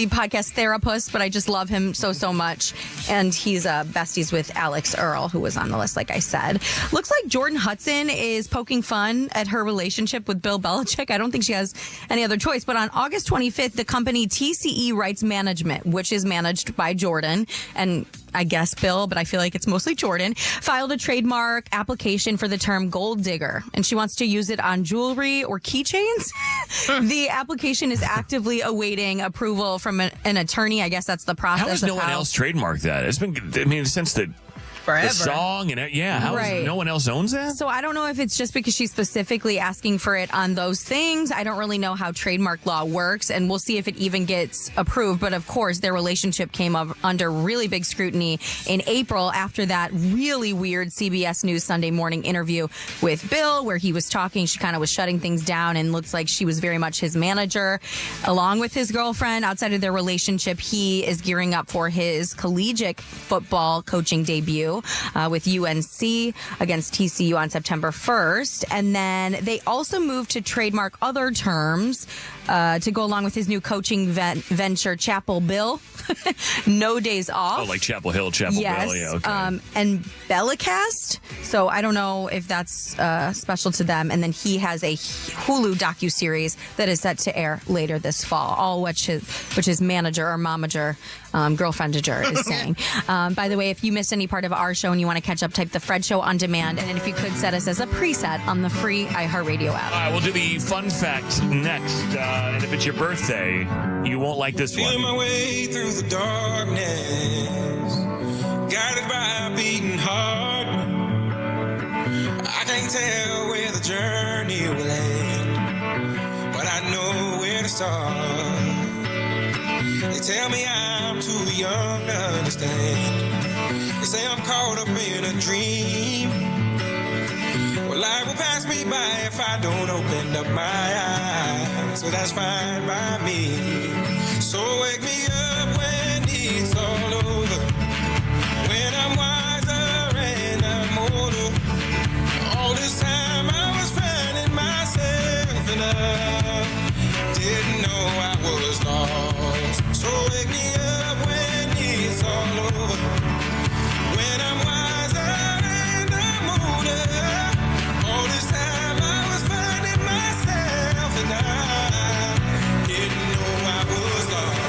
podcast Therapist, but I just love him so much. And he's besties with Alex Earl, who was on the list, like I said. Looks like Jordan Hudson is poking fun at her relationship with Bill Belichick. I don't think she has any other choice. But on August 25th, the company TCE Rights Management, which is managed by Jordan and I guess Bill, but I feel like it's mostly Jordan, filed a trademark application for the term gold digger, and she wants to use it on jewelry or keychains. The application is actively awaiting approval from an attorney. I guess that's the process. How has no one else trademarked that? It's been, I mean, since the song and how is, no one else owns that? So I don't know if it's just because she's specifically asking for it on those things. I don't really know how trademark law works, and we'll see if it even gets approved. But of course, their relationship came up under really big scrutiny in April after that really weird CBS News Sunday morning interview with Bill, where he was talking. She kind of was shutting things down, and looks like she was very much his manager, along with his girlfriend. Outside of their relationship, he is gearing up for his collegiate football coaching debut with UNC against TCU on September 1st. And then they also moved to trademark other terms to go along with his new coaching venture, Chapel Bill. No days off. Oh, like Chapel Hill, Chapel Bill. Yeah, okay. And Bellicast. So I don't know if that's special to them. And then he has a Hulu docuseries that is set to air later this fall, all which his manager or momager, girlfriendager is saying. By the way, if you missed any part of our show and you want to catch up, type The Fred Show on demand. And then if you could set us as a preset on the free iHeartRadio app. All right, we'll do the fun fact next. And if it's your birthday, you won't like this one. Feeling my way through the darkness, guided by a beating heart. I can't tell where the journey will end, but I know where to start. They tell me I'm too young to understand. They say I'm caught up in a dream. Well, life will pass me by if I don't open up my eyes. So that's fine by me. So wake me up when it's all over, when I'm wiser and I'm older. All this time I was finding myself in love, didn't know I was lost. So wake me up when it's all over, when I'm wiser and I'm older. All this time I was finding myself and I didn't know I was lost.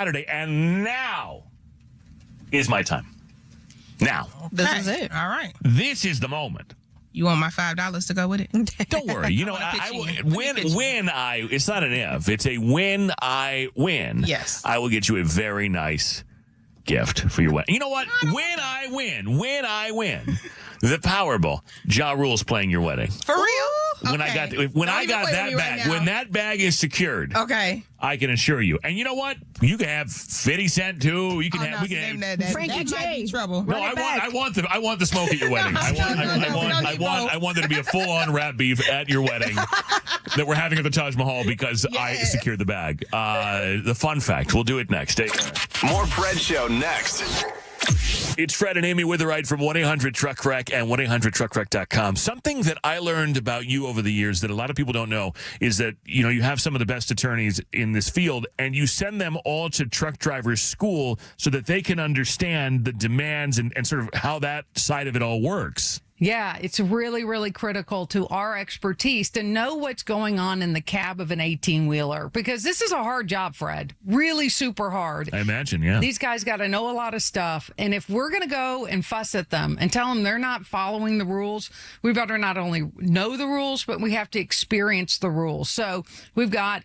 Saturday, and now is my time. Now. This is it. All right. This is the moment. You want my $5 to go with it? Don't worry. You know, it's not an if, it's a when I win. Yes. I will get you a very nice gift for your wedding. You know what? When I win, the Powerball, Ja Rule's playing your wedding. For real? When I got that bag, when that bag is secured, okay, I can assure you. And you know what? You can have 50 Cent too. You can have. We can have Frankie J. Trouble. No, I want the smoke at your wedding. I want there to be a full-on rap beef at your wedding that we're having at the Taj Mahal because I secured the bag. The fun fact. We'll do it next. More Fred Show next. It's Fred and Amy Witherite from 1-800-TRUCK-WRECK and 1-800-TRUCK-WRECK.com. Something that I learned about you over the years that a lot of people don't know is that, you know, you have some of the best attorneys in this field and you send them all to truck drivers school so that they can understand the demands and sort of how that side of it all works. Yeah, it's really, really critical to our expertise to know what's going on in the cab of an 18-wheeler because this is a hard job, Fred. Really super hard. I imagine, yeah. These guys got to know a lot of stuff. And if we're going to go and fuss at them and tell them they're not following the rules, we better not only know the rules, but we have to experience the rules. So we've got,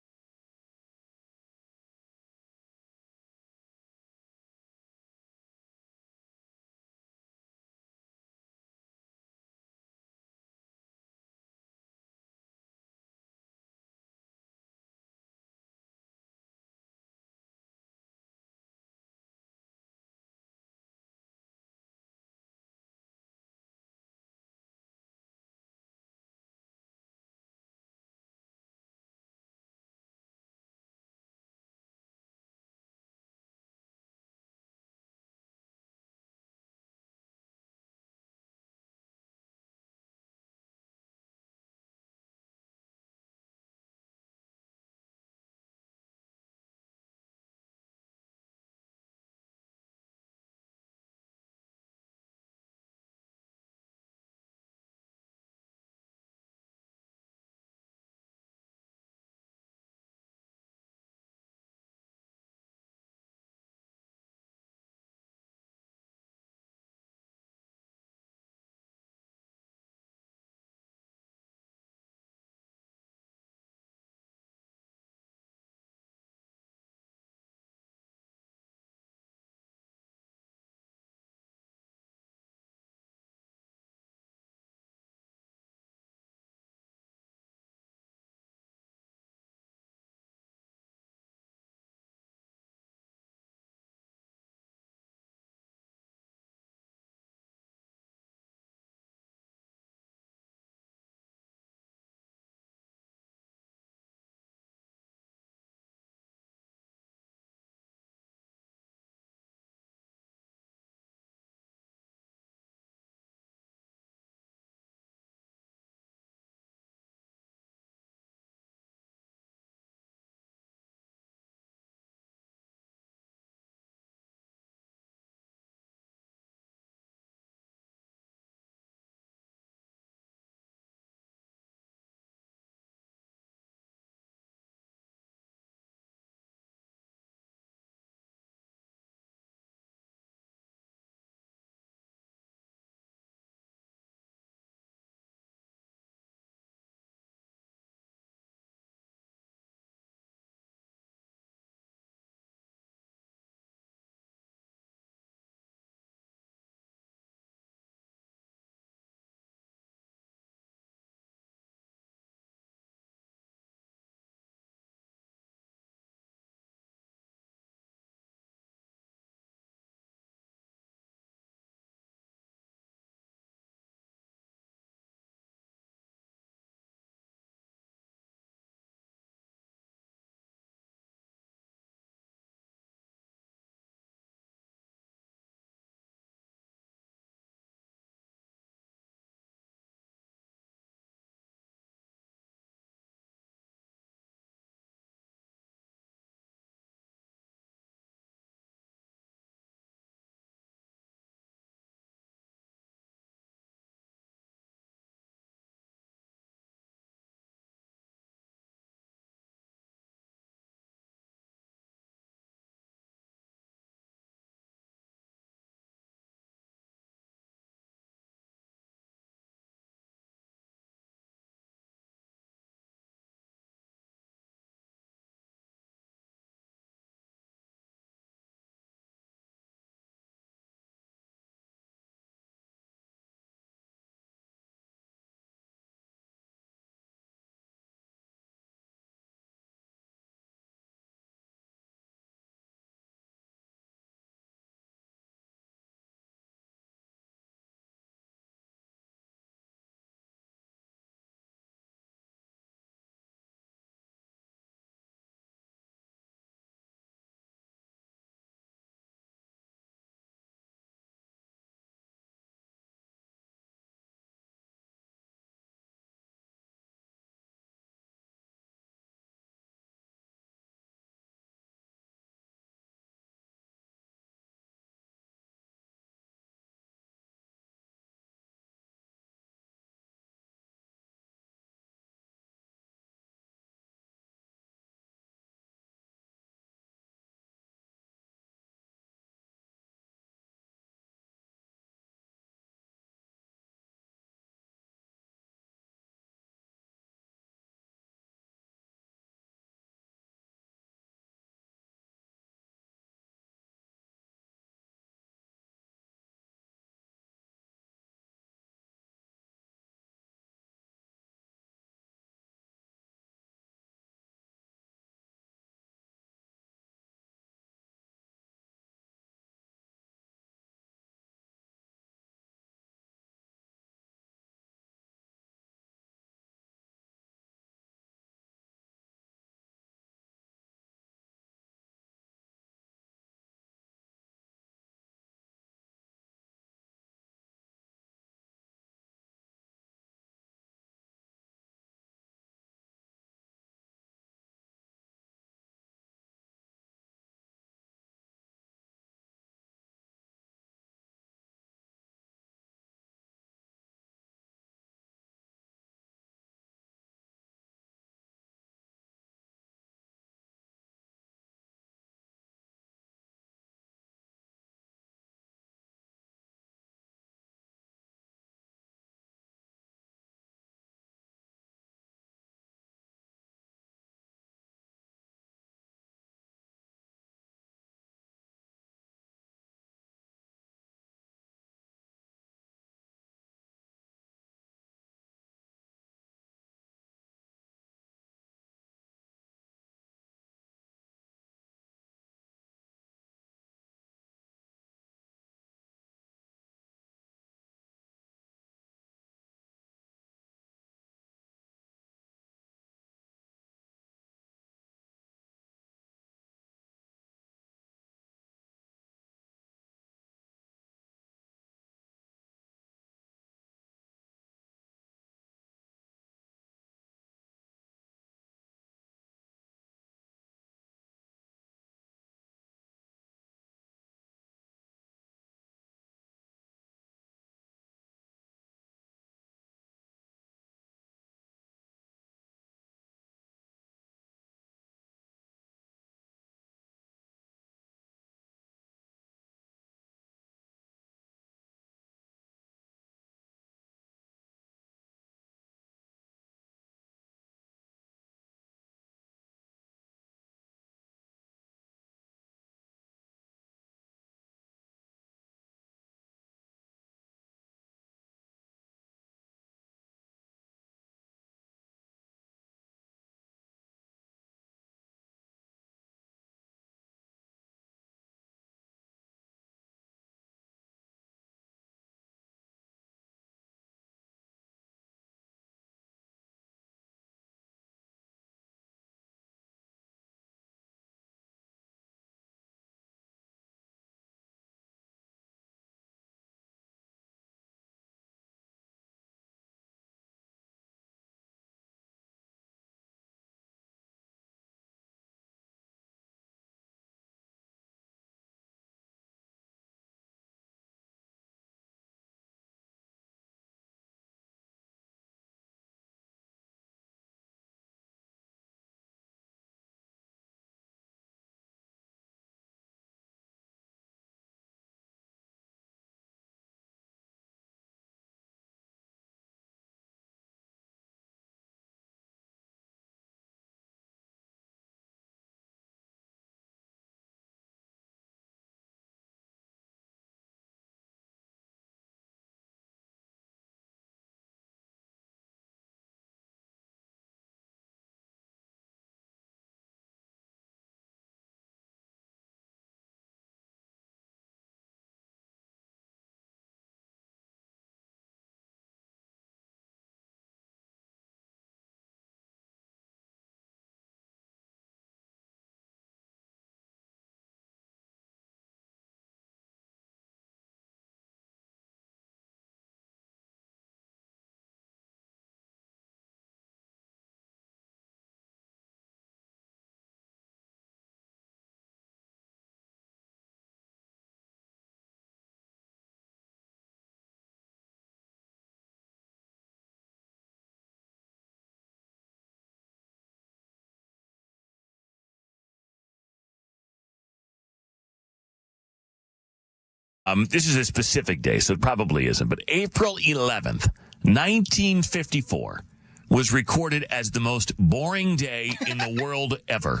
This is a specific day, so it probably isn't. But April 11th, 1954, was recorded as the most boring day in the world ever.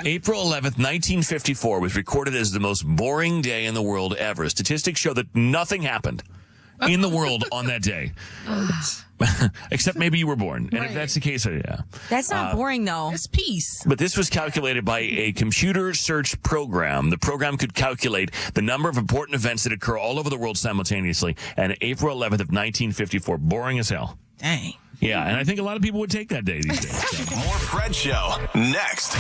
April 11th, 1954 was recorded as the most boring day in the world ever. Statistics show that nothing happened in the world on that day. Except maybe you were born. And if that's the case, yeah. That's not boring, though. It's peace. But this was calculated by a computer search program. The program could calculate the number of important events that occur all over the world simultaneously. And April 11th of 1954, boring as hell. Dang. Yeah, and I think a lot of people would take that day these days. So. More Fred Show next.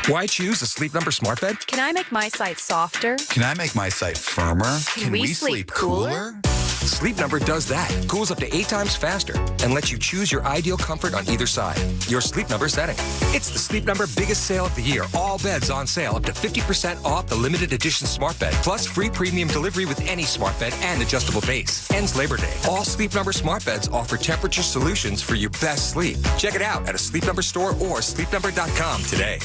Why choose a Sleep Number smart bed? Can I make my site softer? Can I make my site firmer? Can we sleep cooler? Sleep Number does that. Cools up to 8 times faster and lets you choose your ideal comfort on either side. Your Sleep Number setting. It's the Sleep Number biggest sale of the year. All beds on sale up to 50% off the limited edition smart bed. Plus free premium delivery with any smart bed and adjustable base. Ends Labor Day. All Sleep Number smart beds offer temperature solutions for your best sleep. Check it out at a Sleep Number store or sleepnumber.com today.